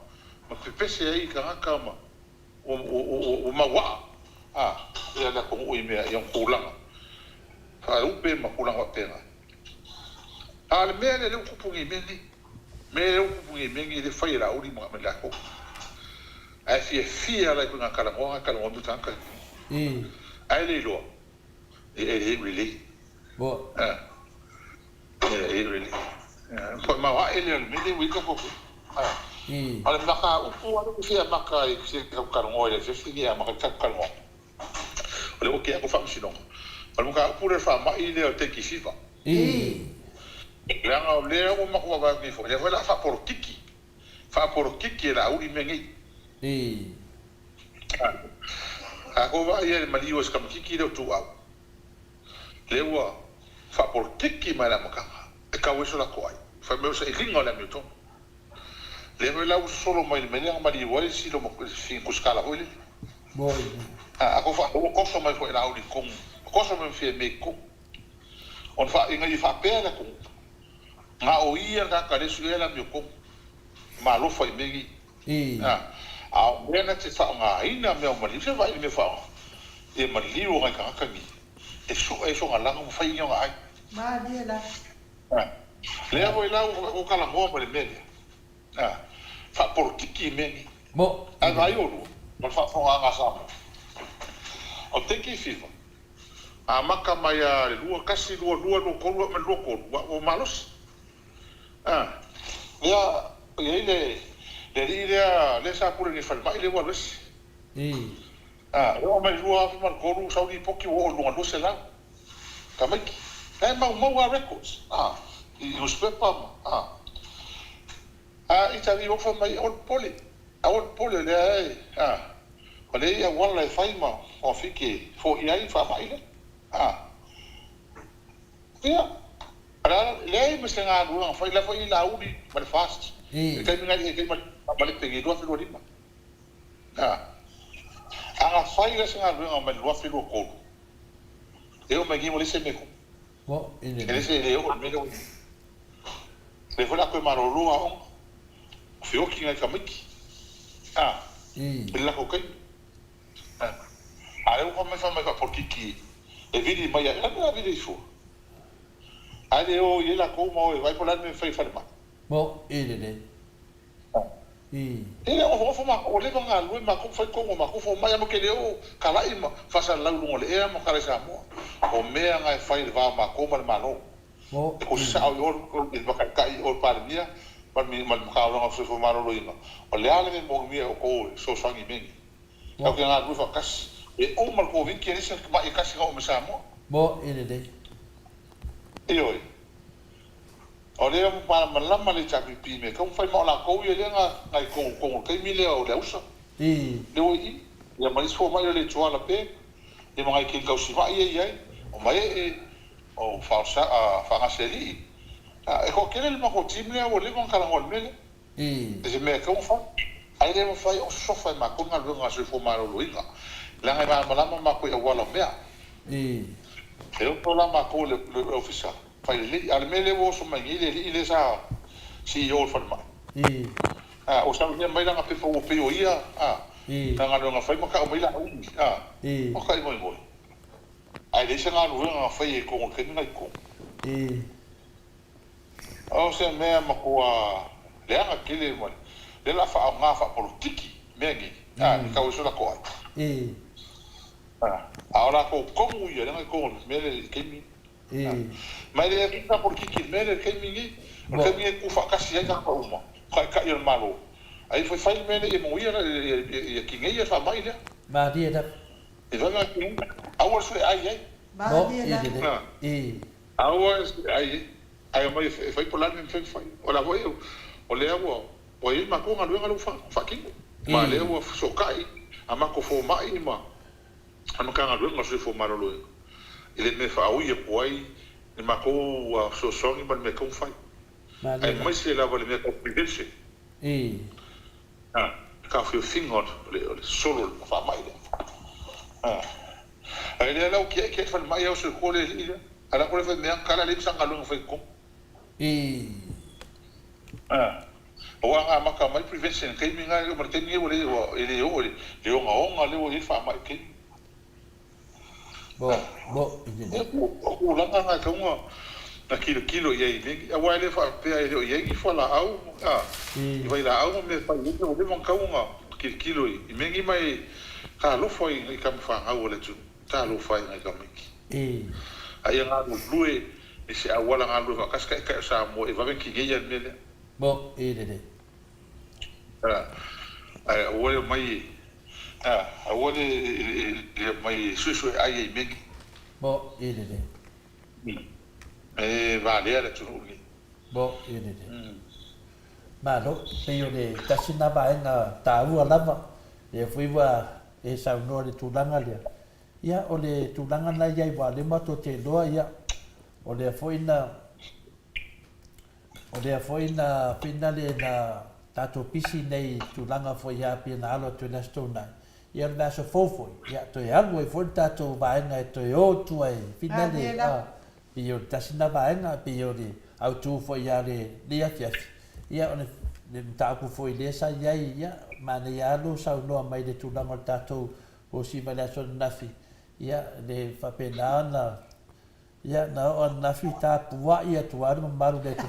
pe se ai ka ma o ma wa ya la ko o me ya ko la fa u pe ma ko la wa pe na al me le ku pu ngi me le ku pu ngi le fa ira o di mo me la ko ai fi ala ko na kala mo tu tanka ai le lo really bo really ko ma wa ele me le wi ko ko ala maka o ko fi maka i se ka ngo le se fi ya maka ka ngo ole o ke ko fa msi no ala maka pu le fa ma ile o te ki sifa la nga le o ma ko ba ni fo le fa por kiki la uri mengi ko va ia le mali o ska kiki le tu au le wa fa por kiki ma la maka ka o so la ko ai fa me o se linga la mi to le vela u solo mai le mele mali wale si lo mo fi kuskala hole bo ko fa ko so mai ko ila uri ko so me fi me ko on fa inga i fa pela ko nga o ia ka le su ela mi ko ma lo fa me mena te fa nga ina me o mali se vai me fa e mali o nga ka ni e so nga la mo fa inga ai ma dia la le avo ila o kala mo le mele fa por kiki meni mo vai o no fa nga sa o te ki fifa a maka mai a lua kasi lua no ko me loko o malos ya ile le sa pure ni fal mai le wa los o mai lua fa man ko sa di poki o no no se la kamaki ma wa records i us pepa Italy o fa mai on pole le o le ia wala e fai ma o fike fo ia fa mai le ia ala le me se nga du fa la fo ila udi mal fast e kai minga e kai mal le pegi do fa lo lima anga fai la singa luenga mai lua filu ko eu me gimo lese me ko Bo ine. ele se ele o me lo le fola ko maro lua on fio ki ngai kamiki la ko kai eu come fa me ka porkiki e vidi mai la vidi fu ale o yela ko mo vai pola me fai farma Bo ine. Ele o fo ma o le nga lu ma ko fai ko ma ko fo mai mo ke le o kala i ma fa sa la lu ngole e mo kala sa mo o me nga fai va ma ko ma no ko sa o yo il va kai o par mia par mi mal ka lo fo ma lo ina o le ale mo mi o ko so sangi me o ke nga lu fa kas e o mal ko vin ke ni se ma e kas ga o me sa mo Bo ine. e oi o le mo para malama le chapi pi me kom fai mo la ko ye nga ngai ko kai mi le o le usa le o i ya mai so mai le chua la pe e mo ngai ki ka usi mai ye o mai e o fa sa fa ga seli e ko kele le mo ko timle o le kon kala ngol mele e me ko fa ai le mo fai o so fa ma ko nga lo nga se fo ma lo inga la ngai ba malama ma ko e wala mea e o tola ma ko le ofisa fai le al mele wo so mai ile sa si o fa ma o sa ni mai la pe fo pe o ia nga no nga fai mo ka o mai la o kai mo ai le sa nga no nga fai ko ke ngai ko o se me ma ko le nga kile mo le la fa nga fa politiki megi ka o so la ko ahora como ia nga ko mele ke mi mai le kita por kiki mele ke mingi ke mingi ku fa kasi ya ka uma ka ir malo ai foi fai mele e mo ia e ki ngai fa mai le Ma dia da. e va ki awar foi ai Bo ine. awar ai mai foi por lá me foi ora voi o le awo o il ma ko nga lu nga lu fa ki ma le wo so kai ama ko fo mai ma ama ka nga lu nga so fo maro lo ele me fa o ia poi e ma ko so songi ban me kon fai ai mai se la vole me ko privilege ka fio fingot le solo fa mai ai le la o ke fa mai o se ko le ile ala ko le fa me kala le sanga lo fa ko o nga maka mai prevention kai mi nga mo te ni o le o nga le o fa mai ke Bo ine. o la nga ka nga na kilo ye ni a wa le fa pe ye ki fa la au i vai la au me fa ni o le mon ka nga kilo i me ngi mai ka lo foi i ka fa au le tu ta lo fa nga ka mi ai nga lo blue e se a wala nga lo fa ka sa mo e va ben ki ye me le Bo ine. ai o le mai a o le mai su ai e me Bo ine. va le le tu ni Bo ine. Ma lo pe yo le tasina ba nga ta u lava. E foi wa e sa no le tulanga le. Ia o le tulanga na ia wa le mato te loa ia. O le foi na finale na tato pisi nei tulanga foi ia pe na alo tu na stona. Ia na so fofo ia to ia ngoi foi tato ba nga to yo tu ai finale Pio tasina ba nga pio di au tu foi ia le ia fia. Ia on le taku foi le sa ia ma ne ia lo sa no mai de tulanga tato o si va la son nafi. Ia le fa pena na ia na on nafi ta puwa ia tuar maru de tu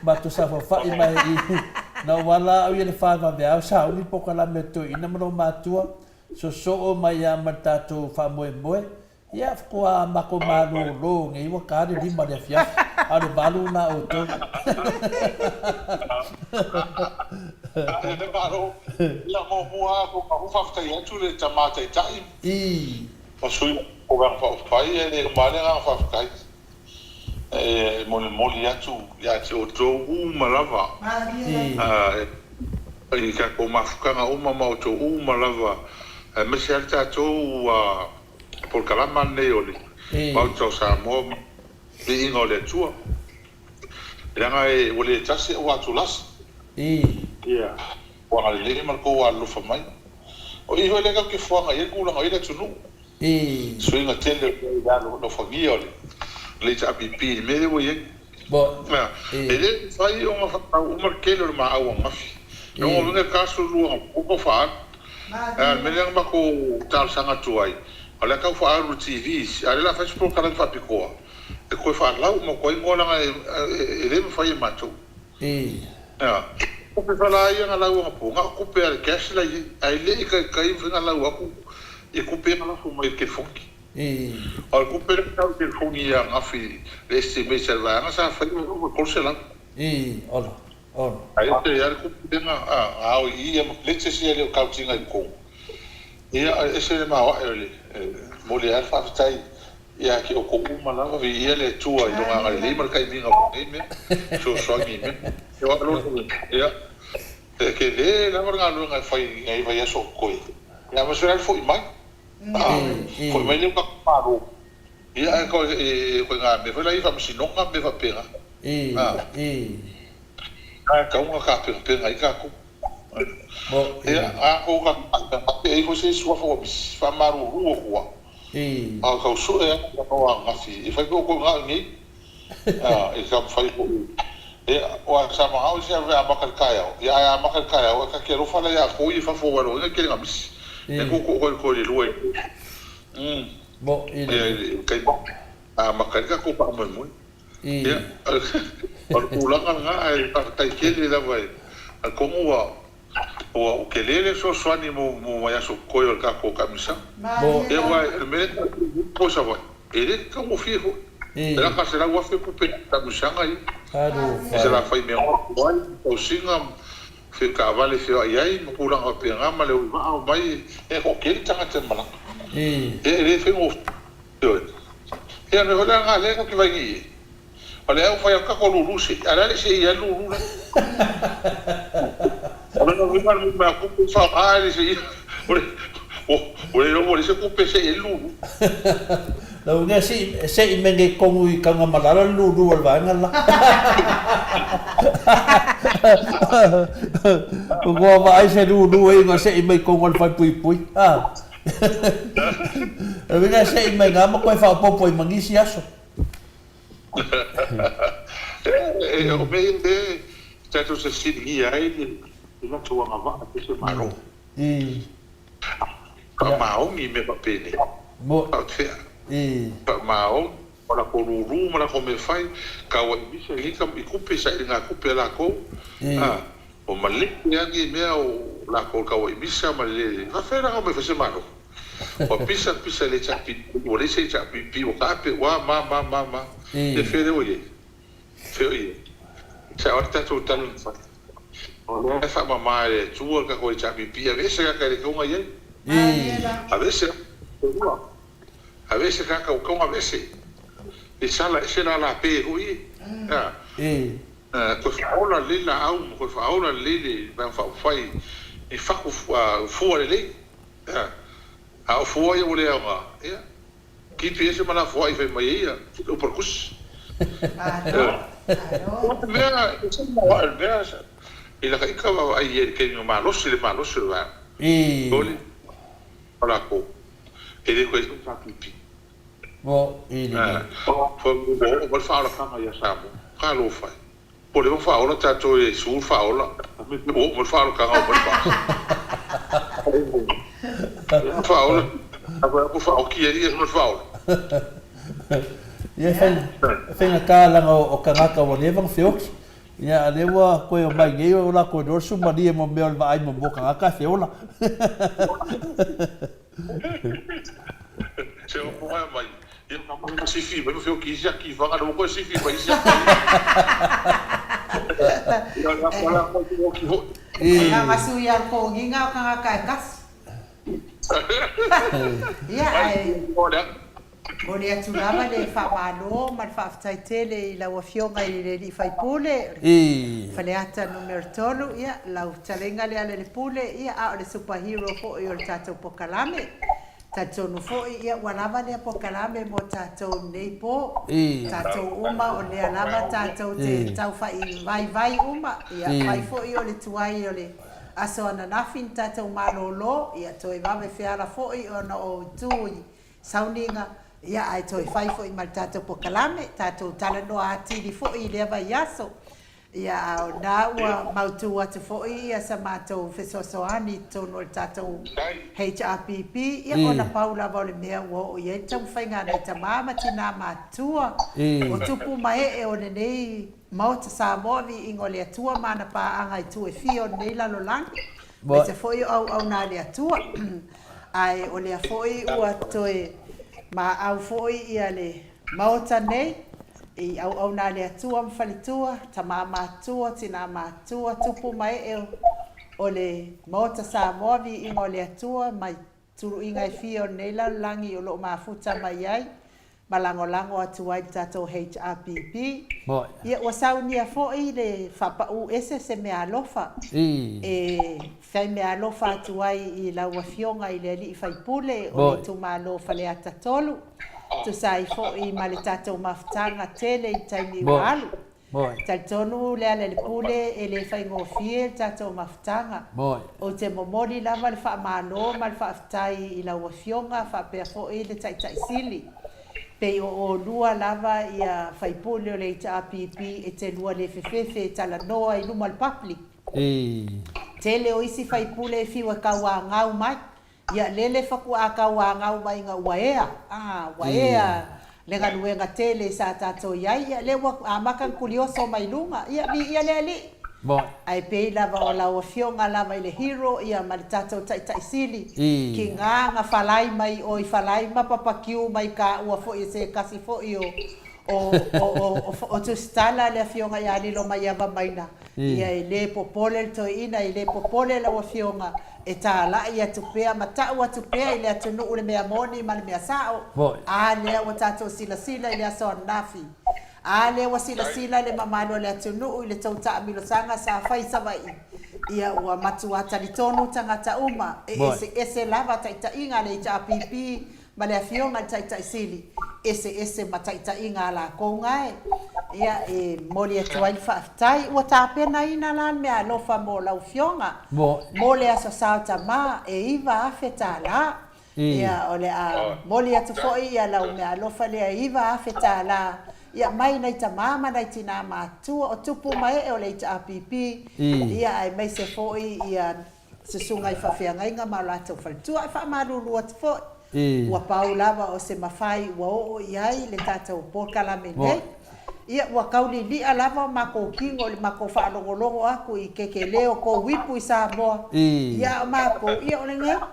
ma tu sa fa i mai na wala au ia le fa va be au sa uni poka la me tu ina mo matua so o mai ia matatu fa moe ia ko ma ko malu lo ngai wa ka de lima de fia a de balu na o to de balo la mo mua ko ma fa fa ia tu le tamata tai o sui o ga fa fa ia le male ga fa fa mo ya tu o to malava ai ka ko ma fa ga o ma o to malava me se alta to por kalama ne ole ma to sa mo bi no le tua ranga e ole tasi o atulas ia Wanga le mal ko wa lu fa mai. O I le ka ke fuanga I ku langa I le tunu. Swinga tele ya no fa gi ole. Le ta pipi me le wo ye. Bo. Na. Ele fai uma fa uma kelo ma au mafi. No mo ne ka su lu ko fa. Me le ma ko tal sanga tuai. Ala ka fa ru TV, ala la fa pro kana fa pikoa. E ko fa la mo ko ngona ele me fai macho. Ya. Ko pe fala ia ngala wa po nga ko pe al cash la ai le ka vinga la wa ku e ko pe ngala fo mai ke fonki al ko pe ka ke fonki ya ngafi le se me se la nga sa fa ko se la Ora ai te ya ko pe nga o I mo le se se le ka tinga ko ia ese le ma wa ele mo le al fa tai ia ki o ko uma la vi ia le tua I longa le mar kai vinga me so so ni me ia ke le la morga lo nga fai ai vai so koi ya ma sura foi mai foi mai le ka paro ia ko nga me foi la ifa si no nga me va pera ka unga ka pera ai ka ko ia ko ka ai ko se sua fo bis fa maru ru ko ka so e ko nga fi e fai ko nga ni e ka fai ko o sama au se va makal kaya ya makal kaya o ka kero fala ya ko I fa fo walo ne ke ngamis e ko le loi bo kai makal ka ko pa mo mo ya o la nga ai pa tai ke le la vai ko mo o ke le so swani mo ya so ko yo ka ko kamisa bo e wa me ko sa va ele ka mo fi era ka se la wa fe pupe ta musanga I se la fai me o singa fe ka vale fe ai mo kula o pe nga male o mai e ko ke tanga te mala e fe mo e me hola nga le ko ki vai ni ole o fai ka ko lulu se ara le se ia lulu ole no vi mal me ko fa ai se ole no se ko pe se lulu Lau nga se I menge kongu I kanga malala lulu al vanga la. Ko va ai se lulu e nga se I menge kongu al fai pui pui. Lau nga se I menge ama koe fa popo I mangisi aso. O me tato se siri ai ina tua nga va se maro. Ka mao ni me papene. Mo Fea. Mao ora ko ruru mara ko me fai ka wa bisa I ka I kupe sa I nga kupe la ko o male ya ni me o la ko ka wa bisa male fa fera ko me fa se maro o pisa le chapi o le se chapi o ka pe wa ma e fere o ye sa orta tu tan fa o le fa mama e tu ka ko chapi pi a veces ka le ko ye a veces ka ko a veces e sala e sela la pe ui ko faola le la au ko faola le va fa fai e fa ko fu le a fu ia o le anga ki pese mana fu ai fe mai ia o percus vera ila ka va ai ke no malo se va oli para ko e de ko es fa pipi Bo Foi fala kama ya samu. Ka lo fai. Po le fa ola tato e sul fa ola. Mo fa ka o fa. Fa ola. Agora po fa o que ele não fa ola. Ia fenga ka langa o kangaka o levang fiox. Ia lewa ko o mai ngai o la ko dorsu mari mo me o vai mo kangaka fiola. Se o po mai eu não sei se vai ver que já que vai não vou se vai já mas o ia ko ginga ka kas ia ai Boni atu lava le whamano, man whaafitai tele I lau awhionga I le li whai pule. Whaleata numero tolu, ia, lau talenga le ale le pule, ia, a le superhero fo I o le tātou pokalame. Tātou no fo ia, walawa le pokalame mo tātou nei po. Tātou uma o le alama tātou te tau whai vai uma. Ia, whai fo I o le tuai o le aso ana nafin tatou malolo ia toe vave feala fo'i ona o tui sauninga ia ai toe fai fo'i mal tatou pokalame tatou talanoa atili fo'i le vai aso ia na ua mautu atu fo'i ia sa matou fesoasoani tonu o le tatou HRPP ia ona paula va o le mea ua o ia tau whainga nei tamā matina matua o tupu mae o nenei Mauta Samoa vi ingo le atua mana paanga i tu e fio nei lalolangi. Me se foi au na le atua. Ai o le foi ua toe ma au foi ia le mauta nei. I au na le atua mfalitua, tama matua, tina matua, tupu mai o le Mauta Samoa vi ingo le atua mai turu inga i fio nei lalolangi o lo mafuta mai ai. Malango atu ai tatou HRPP. Ia ua saunia fo'i le whapau ese se mea alofa. E whai mea alofa atu ai i laua fionga i le ali i whaipule o le tuma alofa le atatolu. Tu sai fo'i ma le tatou mafutanga tele i taimi ua alu. Taitonu le ala le pule e le whaingofie tatou mafutanga. O te momoli lava le whaamano ma le whaafutai i laua fionga whapea fo'i le taitaisili. Pe o lua lava ia whaipule o le HRPP e te lua le fefefe tala noa i luma le public. Tele o isi whaipule e fiwa kaua ngau mai. Ia lele whaku a kaua ngau mai ngā waea. Waea le nganuenga tele sa tato iai. Ia le amakan kulioso mai lunga. Ia le ali. Ai pei lava o laua fionga lava i le hero ia ma le tatou taitaisili ki ngā whalai mai o i whalai mapapakiu mai ka ua fo'i se kasi fo'i o tu stala le fionga ia nilo mai ava maina ia i le popole le toina i le popole laua fionga e tā la ia tupea matau a tupea i le atunu ule mea moni ma le mea sao a lea o tatou sila i le aso nafi a le wa sila le mamalo le atunu i le tauta amilosanga sa faisa vai ia ua matu ata li tonu tangata uma ese lava taita inga le HRPP ma le afionga taita isili ese mataita inga la konga ia moli atu ai whaftai ua tāpena ina lan mea lofa mo lau fionga mo le aso sauta ma iwa afeta la ia ole a moli atu foi ia lau mea lofa le iwa afeta la ia mai nei tamama nei tina matua o tupu mai o le HRPP ia ai mai se foi ia se sunga i whawhiangainga ma lato whalitua ai whamaruru atu foi ua paulava o se mawhai ua o iai le tātou pōkalame nei ia ua kauli lia lava mako kingo le mako whaalongolongo aku i keke leo ko wipu i Samoa ia o mako ia o le ngea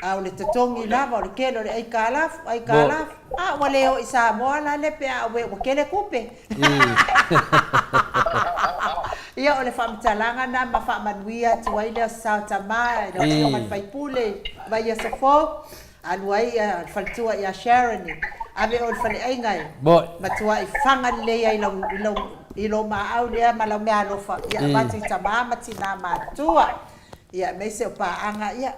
au le totongi lava o le kelo le ai kalaf wa leo i Samoa la le pe a we kele kupe ia o le whamtalanga na ma whamanuia tuai leo Sautama le fionga whaipule vai a sofo aluai a whaltua i a Sharon ave o le whale aingai matua i whanga leia i lo maau lea ma lau mea alofa ia mati tamama tina matua ia me se paanga ia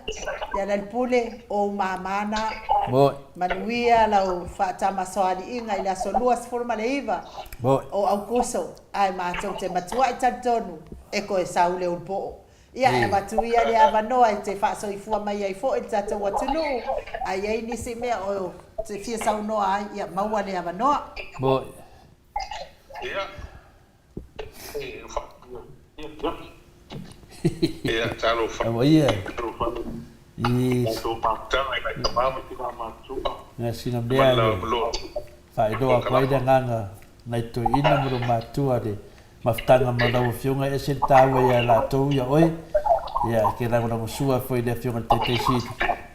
le pule o mamana manuia lau fatama soali inga ila solua forma leiva o aukuso ai matou te matua i tantonu e ko e saule un po ia e matuia le avanoa i te faso i fua mai ai fo i tatou atunu ai ai nisi mea o te fia saunoa ai ia maua le avanoa ia talo fa ia so patang ai ka mama tina matua na sina bea fa idoa kwai da nganga nai to ina mo matua de maftanga malau fionga e sen tawe ia la to ia oi ia ke la mo sua foi de fionga te sit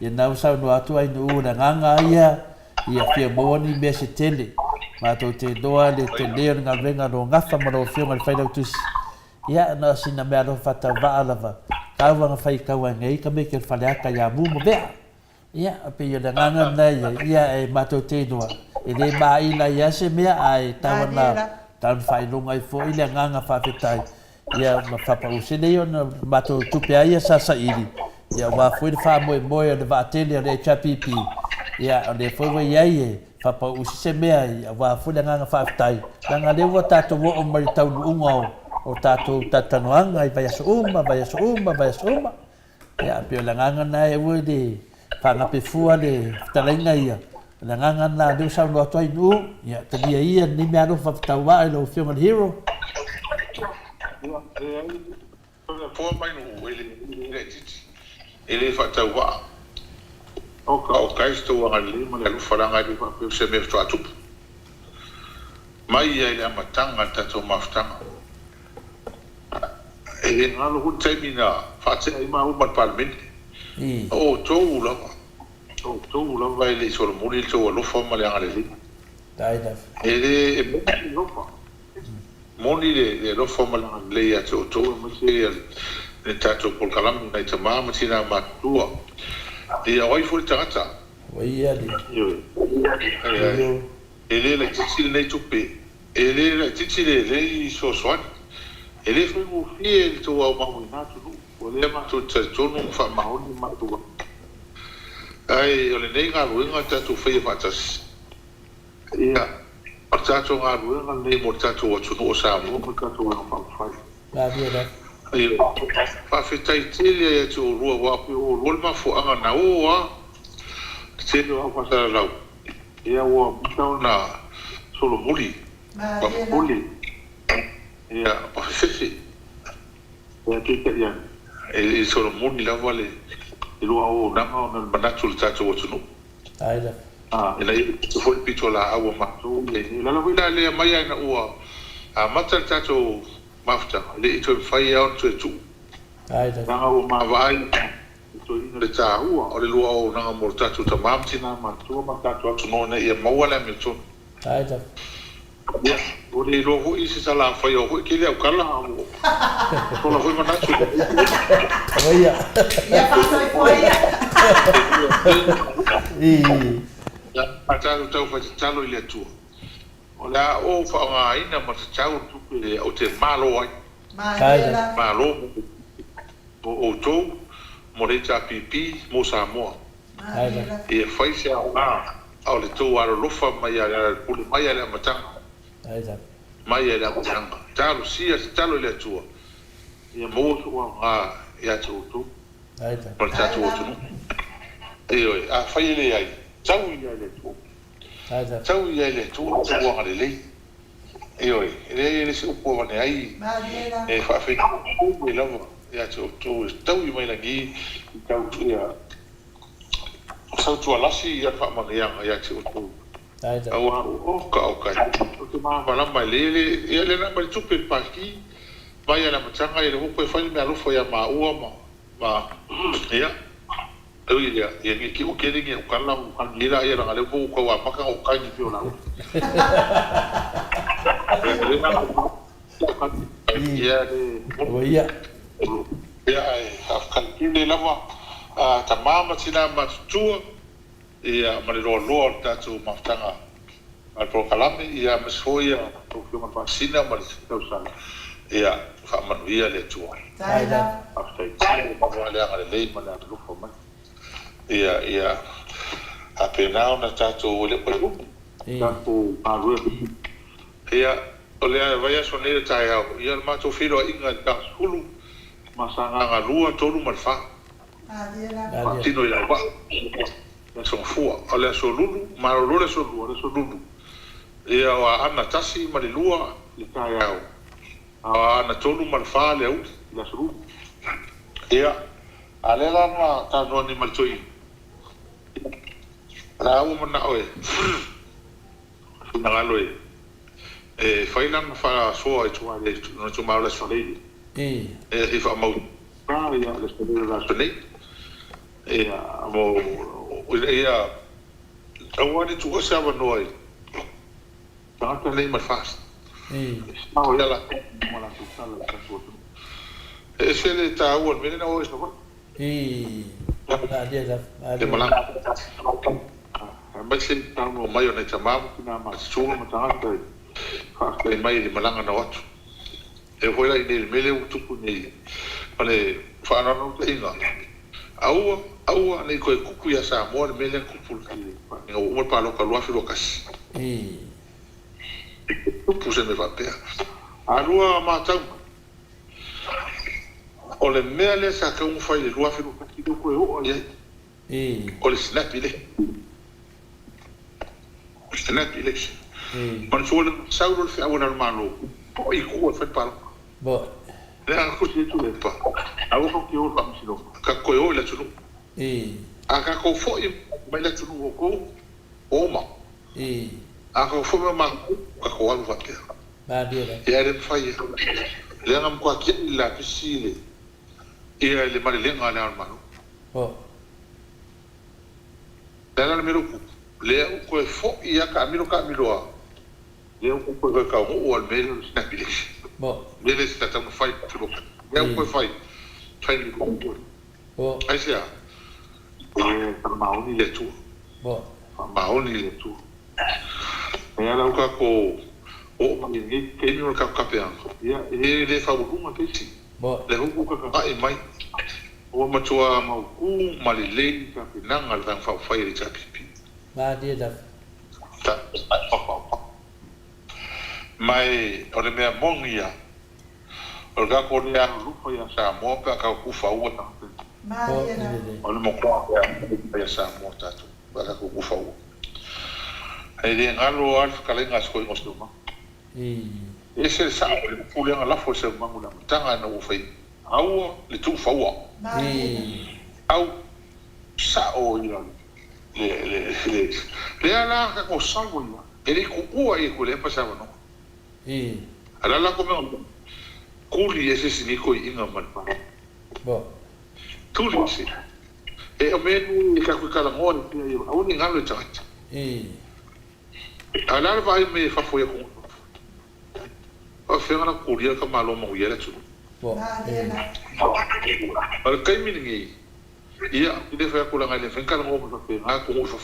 ia na sa no atu ai no na nganga ia fia boni be se tele ma to te doa le te leo nga venga no ngafa malau fionga le faida tus ia na sina mea no fata vaalava kawa nga fai kawa ngai ka me ke faleaka ia mu mo bea ia pe ia nganga nei ia e mato te doa e le mai la ia se mea ai tawana tan fai longa i fo ile nganga fa fetai ia ma fa pa usele ona mato tupe ai sa sa ili ia wa foi de fa mo de va tele de HRPP ia de foi we ia fa pa usise mea ia wa foi nganga fa fetai nganga le wa tato wo o mari tau ungo o tātou tatanoanga i vai aso uma, ia pe o langanga na e ue de whangape fua le talainga ia. Langanga na leo sau no atuai nu, ia talia ia ni mea no whapataua e lo film and hero. Fua mai no ele whapataua. O kaisto a le ma le lufaranga i whapeu se me ftua tupu. Mai ia ele amatanga tato maftanga. Ele ngalo hu taimina whatea i maa umat parliament. O tōu lava. O tōu lava ele soro muni il tōu alofa ma le angale. Ele e moni lofa. Moni le lofa ma le angale ia tōu tōu ma se le tato polkalamu na i tamaa ma tina matua. Ia wai furi tangata. Waia li. Ele la titi nei tupe. Ele la titi le i so soani. Ele foi mo fiel to au mau na tu. Ole ma tu tonu fa mahoni ma tu. Ai ole nei nga luenga tatu fei fatas. Ia. Tatu nga luenga nei mo tatu o tu o sa mo tatu o fa fa. La vida. Ai. Fa fitai tele ya tu rua wa o rolma fo anga na o wa. Tele o fa sa lau. Ia o tau na solo muli. Ba muli. Ia, ofisi. Ia kika ia. E solo muni la vale. E lua o nanga o na manatu le tatu o tunu. Aida. E la i foi pito la awa matu. E la wila le mai ai na ua. A mata le tatu mafta. Le ito fai au tu e tu. Aida. Nanga o ma vai. Ito ina le ta ua. O le lua o nanga mo le tatu ta mamtina matu. Ma tatu atu no ne ia maua le amilton. Aida. Ya, o le logo i se sala fai o ke le au kala o. Ko la foi manatu. Waia. Ia whātai poia. Ya, ataru tau fa talo ile tu. O la o fa nga ina ma tau tu le o te malo ai. Malo. O to mo le ta pipi mo sa mo. Aida. E fai se au le to aro lofa mai ala pule mai ala matanga. Aida. Mai ala matanga. Talo sia talo ile tu. E mo so nga ya tu. Aida. Por tatu tu. E a fai le ai. Tau ia le tu. Aida. Tau ia le tu o wa le. E oi, ele se upo va ai. E fa fe o le lava ya tu tau i mai la gi tau ia. Sau tu alasi ia fa ma ya tu. Aida. O ka. O te ma va la mai le ia le na mai tu pe paki. Vai ala matanga ile ho ko fa me alofo ya ma ua ma ia. Oi ia, ia ki o kere ki o kala o kanira ia na le ko wa maka o kanyi pio la. Ia le Waia. ia kan ki lava ta mama tina ma tu ia ma le lo tatu maftanga al pro kalame ia mesfoia o que uma vacina ma le tau sala ia fa manuia le tu Aida. after ma le ale le ma le lo fo ma ia apena na tatu le po tatu paru ia ole vai a sonere tai au ia ma to filo inga ta hulu masanga nga lua tolu malfa tino ia wa so fua ole so lulu ma lulu so lulu ia wa ana tasi ma le lua le tai au ana tolu malfa le au la so ia ale la na ta no ni maltoi la u mana oe na loe e failan fa so ai tu ale no tu ma la so le e fa mau ia le so la so le ia mo ia awani tu sa va noi ta ta le mal fast ma ia la mo la tu sala ka so e se le ta u me na o so la dia de mala ma se ta mo mai ona ta ma na ma su ma ta ta fa le mai de malanga na watu e foi lá nele mele o tupu nei ale fa na no inga au nei ko kuku ya sa mo mele kupu ni o pa lo ka lo afi lo kas kupu se me va pe a rua ma ta le mea le sa ka un fai le lua filu ki do ko o ye o le snap ile snap ile man so le sa ro fi awona malo o I ko fa pa bo le a ko ti tu le pa a ko ki o pa mi ka ko o le tu a ka ko fo I mai le tu ko o ma a ko fo ma ka ko wa va ke ba dia ya le fai le ngam ko ki la pisile ia le mare le ngala al malo bo dala le mero le ko fo ia ka miro a le ko ka o al mero na bile bo le sta tam fai tu le ko fai ni ko bo ai sia mauni le tu bo mauni le tu ia la ka ko o ni ke ni ka ka pe ia le fa bu ma ke si bo le hu ka ai mai o matua mau ku malile ka pinanga le fa fai ri pipi ba dia da ta mai o le mea mongia o ga ko ni anu lupo ya sa mo pa ka ku fa o ta o le mo ko ya sa mo ta tu ba ka ku fa o ai de ngalo al ka le ngas ko i mostuma ese sa o le pule nga la fo se mangula tanga na o fai au le tu fa o au sa o ila le ala ka ko sa o ila ele ku o ai ko le pa sa no ala la ko me kuli ese sini ko inga man pa bo tuli se e o me ni ka ku kala mo ni au ni ngalo ta ala vai me fa fo ya ko o fe ngala kuli ka malo mo yele tu bo al kai mi ni ia ide fa ko la ngale fe kala mo fa fe ha ko fa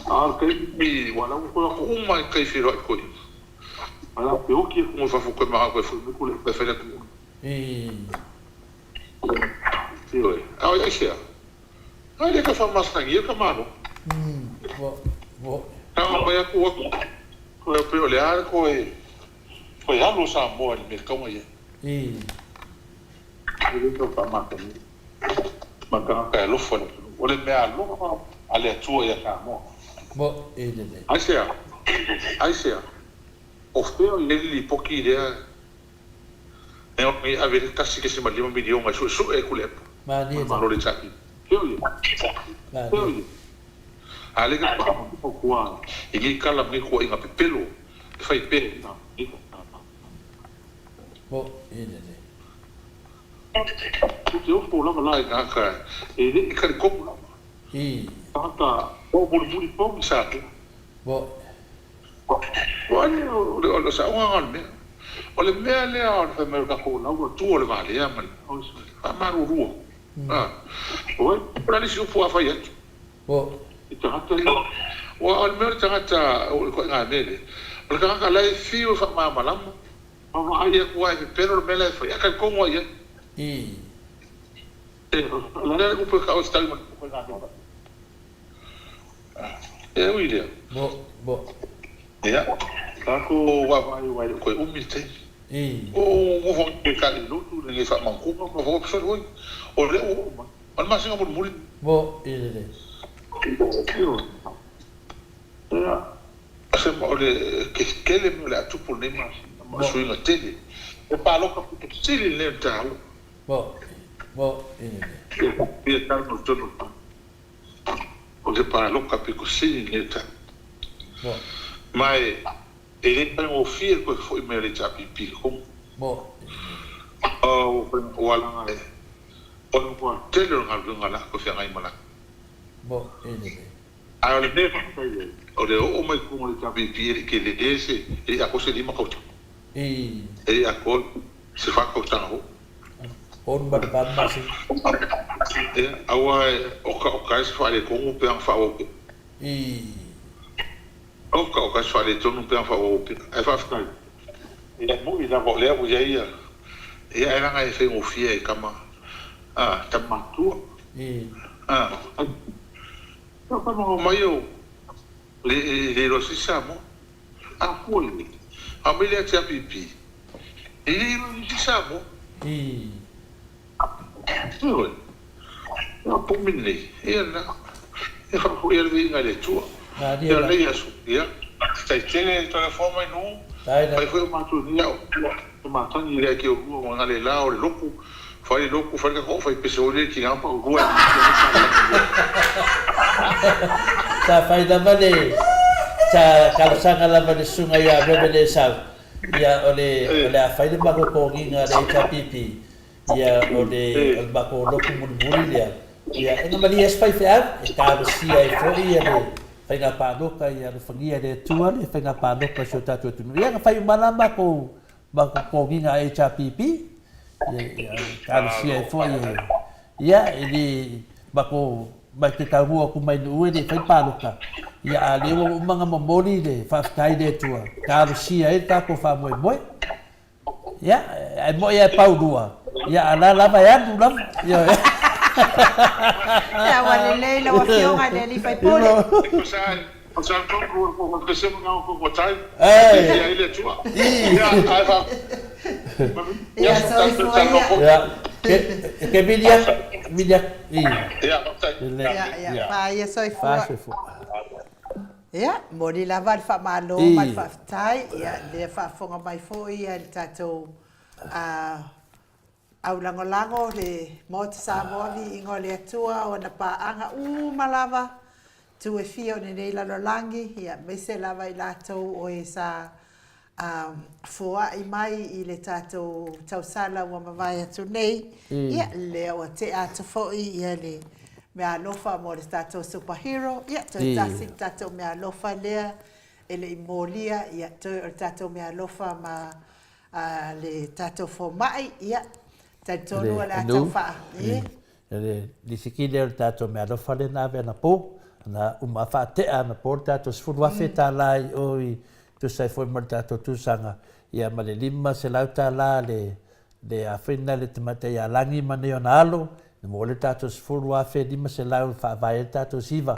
al kai mi wala ko mai kai fi ro ko ala pe o ki ko fa fo ko ma ko fo ko le fa le ko oi ai sia ai le ka fa mas na ia ka mano bo ah ba ya ko pe o le ar ko ya lo sa mo el me como ye ele to pa ma ko ma ka lo fo o le me a lo ale tu ya ka mo bo ai sia o feo le li pochi idea e o mi avere casi che si ma lima milione ma su e kule ma dia ma lo ricapi feo ale ka po kwa e ki kala mi ko inga pepelo fai pe bo tu o po la la ka ka e ni ka ko ta o buri po sa bo Wani o sa wa me. O le me le o fa me ka ko na o tu o le vale ya man. O sa ma ru ru. Ah. O pra ni si fu fa ya. bo Ita hata o al me ta hata o ko nga me. O ka la fi o fa ma malam. O ma ai ko ai pero me le fa ya ka ko mo ya. La le ko ka o sta ma ko nga no. O ile. bo Ya, aku wai ko umilte. O vou ficar ali no tu ninguém faz manco, não vou precisar hoje. Olha, mas mas chega por muri. bo Ya. Ase olha que ele me lá tu por nem mas sui na tele. E pa loca porque se ele nem tá. bo E tá no todo. Olha para loca porque se ele nem tá. bo Mai ele tem o filho que foi me já pipi com bo o ala é o no tele ngal lá ko fi ngai mala bo a ole ne o le o mai ko le já pipi que le ese e a cosa lima ko e a ko se fa ko ta ho on ba ba si e awa o ka se fa le ko o pe fa o o ka se fa le tonu pe fa o pe e fa fa e mo i da vo le o ia e era ngai fe o fie kama ta matu no pa mo mai o le lo si samo a poi a me le tia pipi e le lo si samo Oi. Na pomini. Na. E fa fu ele vinga le tua. Ya le ya su. Ya. Sai tene telefone mai no. Vai foi uma tunia. Uma tani le que o ngale la o loku. Fai loku fai ko fai pesole ki ngapa o rua. Ta fai da vale. Ta kalsanga la vale sunga ya rebele sa. Ya ole fai de bako ko nginga le chapipi. Ya ole al bako loku mun dia. Ya ina mali espai fa ka si ai foi ya le. Fai na panoka ya le fangia de tua le fai na panoka so ta tu. Ya fai malamba ko bako nginga e chapipi. Ya ka si ai foi ya ini bako mai te taurua ku mai ue de fai panoka. Ya le o manga momoli de fa kai de tua. Ka si ai ta ko fa moi. Ya ai mo ya paudua. Ya ala lava ya du lam. Ya ya wale leila wa fionga de li fai pole. Pasal ko se mo ko tai. Ya ile tua. Ya ai fa. Ya so Ya. Que milia ya fa ya so fu. Ya, mori lava fa malo mal fa tai ya le fa fonga mai fo ya tato au lango le mo te Samoa vi ingo le atua o na paanga malava tu e fio ne la lolangi ya me se lava i lato o e sa foa i mai i le tato tausala wa mavai atu nei ya le o te atu fo i ya le me alofa mo le tato superhero ya to tasi tato me alofa lea ele imolia ya to tato me alofa ma le tato fo mai ya tato no la tafa ele disiki le tato me alofa le na ve na po na uma fa te ana po tato sfurwa feta lai oi tu sai foi martato tu sanga ya male lima se lauta la le afina le temate ya langi mane onalo mo le tato sfurwa fe lima se lau fa vai tato siva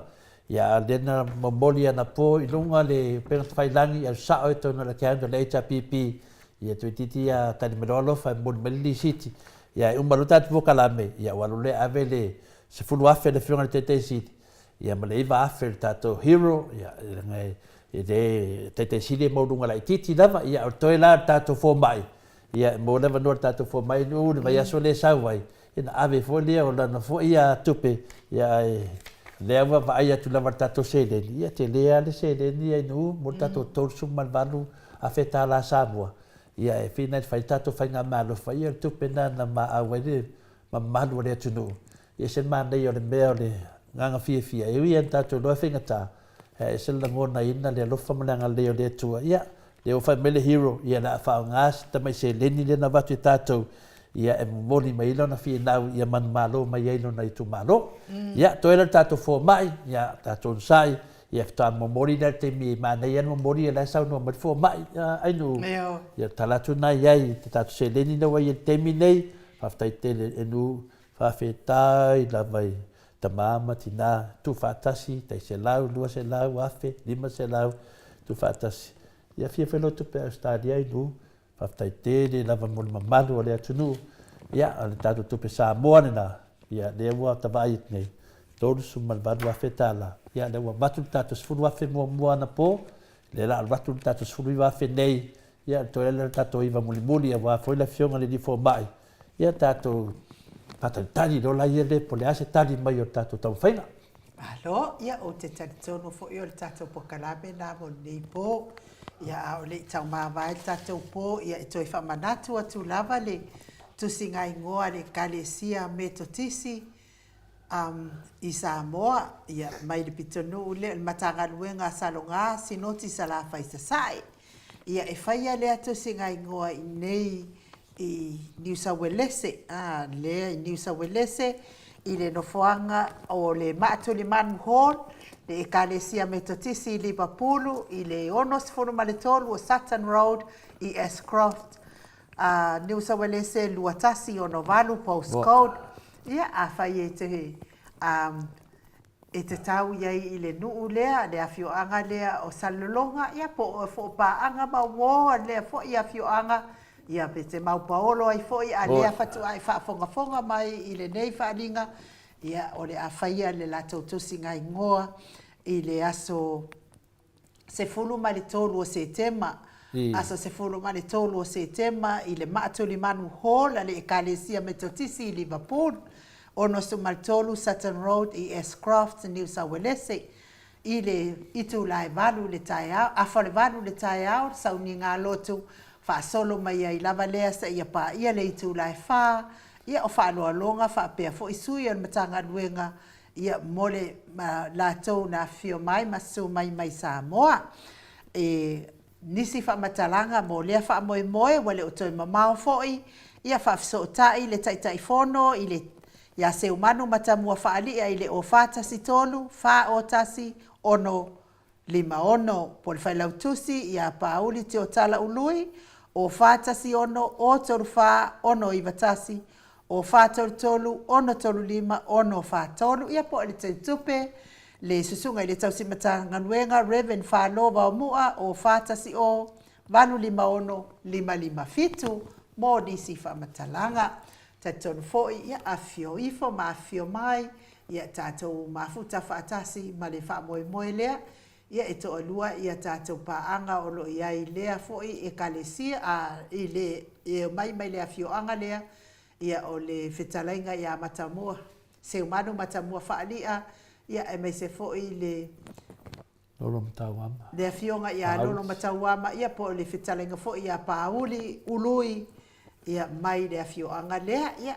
ya dena momolia na po ilunga le per fai langi ya sa o to na le kando le HPP ya tu titi ya tani merolo fa mon meli city ya umaluta tu kalame ya walule avele sfurwa fe le fiona tete city ya male va afer tato hero ya ngai de te sile mo dunga lai titi lava ia to la tato fo mai ia mo lava no tato fo mai no va ia sole sa vai ina ave fo le o na fo ia tupe ia le va ia tu lava tato sele ia te le ale sele ni no mo tato torsu malvalu afeta la sabua ia e fina fai tato fai nga malo fai ia tupe na ma awede ma malu le tunu ia sen man le o le mele nganga fia ia tato lo finga ta se la ngona ina le lofa malanga le le tua ia le o family hero ia na fa ngas ta mai se leni le na vatu tato ia e moni mai lona fi na ia man malo mai ai lona itu malo ia to ele tato fo mai ia tato sai ia ta mori da te mi mana ia no mori la sa no mat fo mai ai no ia tala tu na ia tato se leni no ia te mi nei fa tai te enu fa fetai la vai tamama tina tu fatasi tai se lau lua se lau afe lima se lau tu fatasi ia fia felo tu pe stadia i nu fatai te lava mo mamalu le atunu ia ale tatu tu pe Samoa na ia le wa tavai nei todu sumal vadu afe tala ia le wa batu tatu sfulu afe mo na po le la batu tatu sfulu afe nei ia to le tatu iva mulimuli wa foi la fionga le di fo mai ia tatu pata tali do la yele po le ase tali mai o tato tau whainga. Alo, ia o te taritono fo i o le tato po kalame na mo nei po, ia o le tau mawai tato po, ia e toi whamanatu atu lava le tusinga ingoa le kalesia me totisi i Samoa, ia mai le pitonu le matanga luenga salonga sinoti sala faisasai, ia e whaia le atu singa ingoa i nei i New South Wales, le New South Wales, i le nofoanga o le Maatuli Manu Hall, le ekalesia metotisi i Liverpool, i le onos fono maletolu o Sutton Road, i Ashcroft, New South Wales, luatasi o Novalu postcode, ia a whai e te tau iai i le nuu lea, le awhioanga lea o salolonga, ia po o paanga ma woa lea fo i awhioanga ia pe te mau paolo ai foi a lea fatu ai whaafonga mai i le nei whaalinga ia o le a whaia le latou tusi ngai ngoa i le aso se fulu ma le tolu o Setema aso se fulu ma le tolu o Setema i le maatuli manu hall le ekalesia metotisi i Liverpool ono su maltolu Sutton Road i Ashcroft New South Wales i le itu lai valu le taiao afa le valu le taiao sauni ngā lotu fa solo mai ai lava lea sa ia pa ia le itu lai fa ia o fa lo longa fa pe fo isui on matanga luenga ia mole la tau na fio mai masu mai Samoa nisi fa matalanga mo le fa moe wale o toi mamao foi ia fa so tai le tai fono i le ia se umanu matamua fa ali ai le o fata si tolu fa o tasi ono lima ono pol fa lautusi ia pauli te o tala ului o fata si ono o tolu fa ono ivatasi o fata tolu ono tolu lima ono fa tolu ia po le tupe le susunga le tau simatanga nuenga Reverend fa lova mua o fata si o valu lima ono lima fitu mo disi fa matalanga tatonu foi ia afio ifo ma afio mai ia tatou mafuta faatasi ma le faamoemoe lea ia e toʻalua ia tatou paanga o loo ia i lea foi e kalesia i le e mai le afioaga lea ia o le fetalaiga ia matamua seumanu matamua faalia ia e mai se foi le lolo matauama le afioga ia lolo matauama ia po le fetalaiga foi ia pauli ului ia mai le afioaga lea ia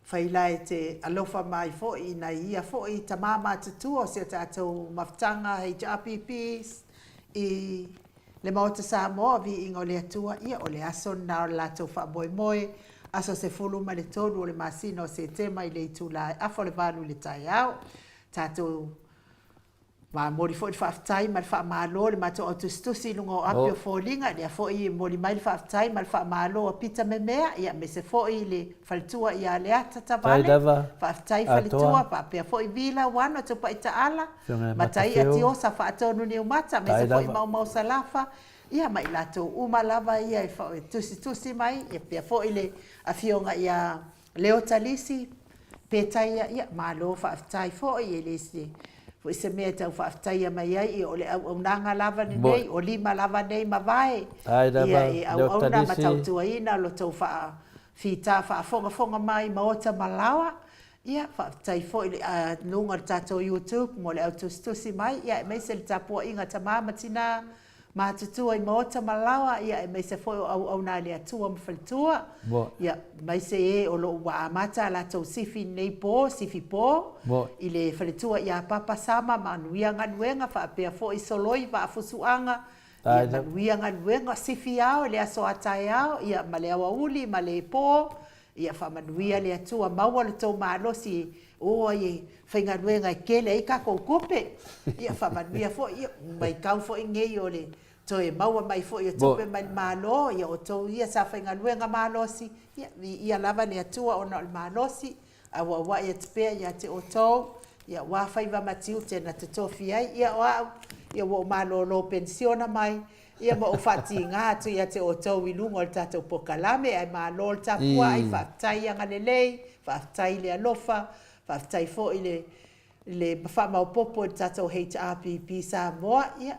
failai te alofa mai foi na ia foi tamama tutu o se tatou mafutanga HRPPs i le maota Samoa vi ingo le atua ia o le aso na la tau whaamoemoe aso se fulu ma le tolu o le masino o Setema i le itula afo le vanu le taiao tatou ma mori foi whaafutai ma le whaamalo le mato o tustusi lungo apio fōlinga le foi mori mai le whaafutai ma le whaamalo a pita me mea ia me se foi le whalitua ia le ata tavale whaafutai whalitua pa pia foi vila wano tupa ita ala ma tai ati osa whaatonu ni umata me se foi mau salafa ia mai lato uma lava ia e foi tusi mai ia pia foi le afionga ia leo talisi petai ia malo whaafutai foi e lesi foi se mea tau whaafutai mai ai o le au nanga lava ni nei, o lima lava nei ma vai. Ia e au na matau tuaina lo tau whita whaafonga mai maota malawa. Ia whaafutai foi lunga tatou YouTube mo le au tustusi mai. Ia e mai se le tapua inga tamama tina mātutua i maota malawa. Ia e mai se foi au na le atua mawhalitua. Ia mai se e o lo wa amata la tau sifi nei po, sifi po. I le whalitua ia papa sama manuia nganuenga whaapea foi soloi whaafusuanga. Ia manuia nganuenga sifi ao le aso atai ao. Ia ma le awa uli, ma le po. Ia whamanuia le atua maua le tau maalosi. O ye whainganuenga i kele i kako kupe. Ia whamanuia foi, ia mai kau foi ngei o le. To e maua mai foi o tupe mai malo. Ia o tau ia sa whainganuenga maalosi. Ia lava le atua o na o maalosi. Awa wa ia te pea ia te o tau. Ia wa whaiva matiu tena te tofi ai. Ia wa malo lo pensiona mai. Ia ma o whati ngā atu ia te o tau i lungo le tātou pokalame. Ai malo le tapua ai whaatai anga le lei. Whaatai le alofa. Whaatai fo i le whamau popo le tātou HRPP Samoa. Ia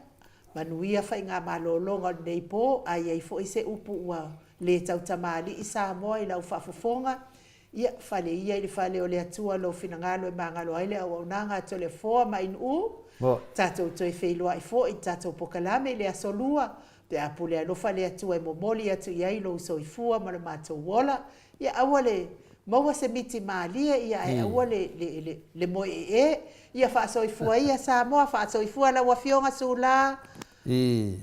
manuia whai ngā malo longa nei po. Ai fo i se upu ua le tau tamali i Samoa i lau whaafofonga. Ia fale ia le fale o le atua lo finangalo e mangalo ai le au nanga to le foa mai u tatou toi feilua i fo i tatou pokalame le asolua pe apule lo fale atua e momoli atu ia lo so i fua ma le matou wola ia awale maua se miti malia ia e awale le mo ia fa so i fua ia Samoa fa so i fua la wa fionga sula i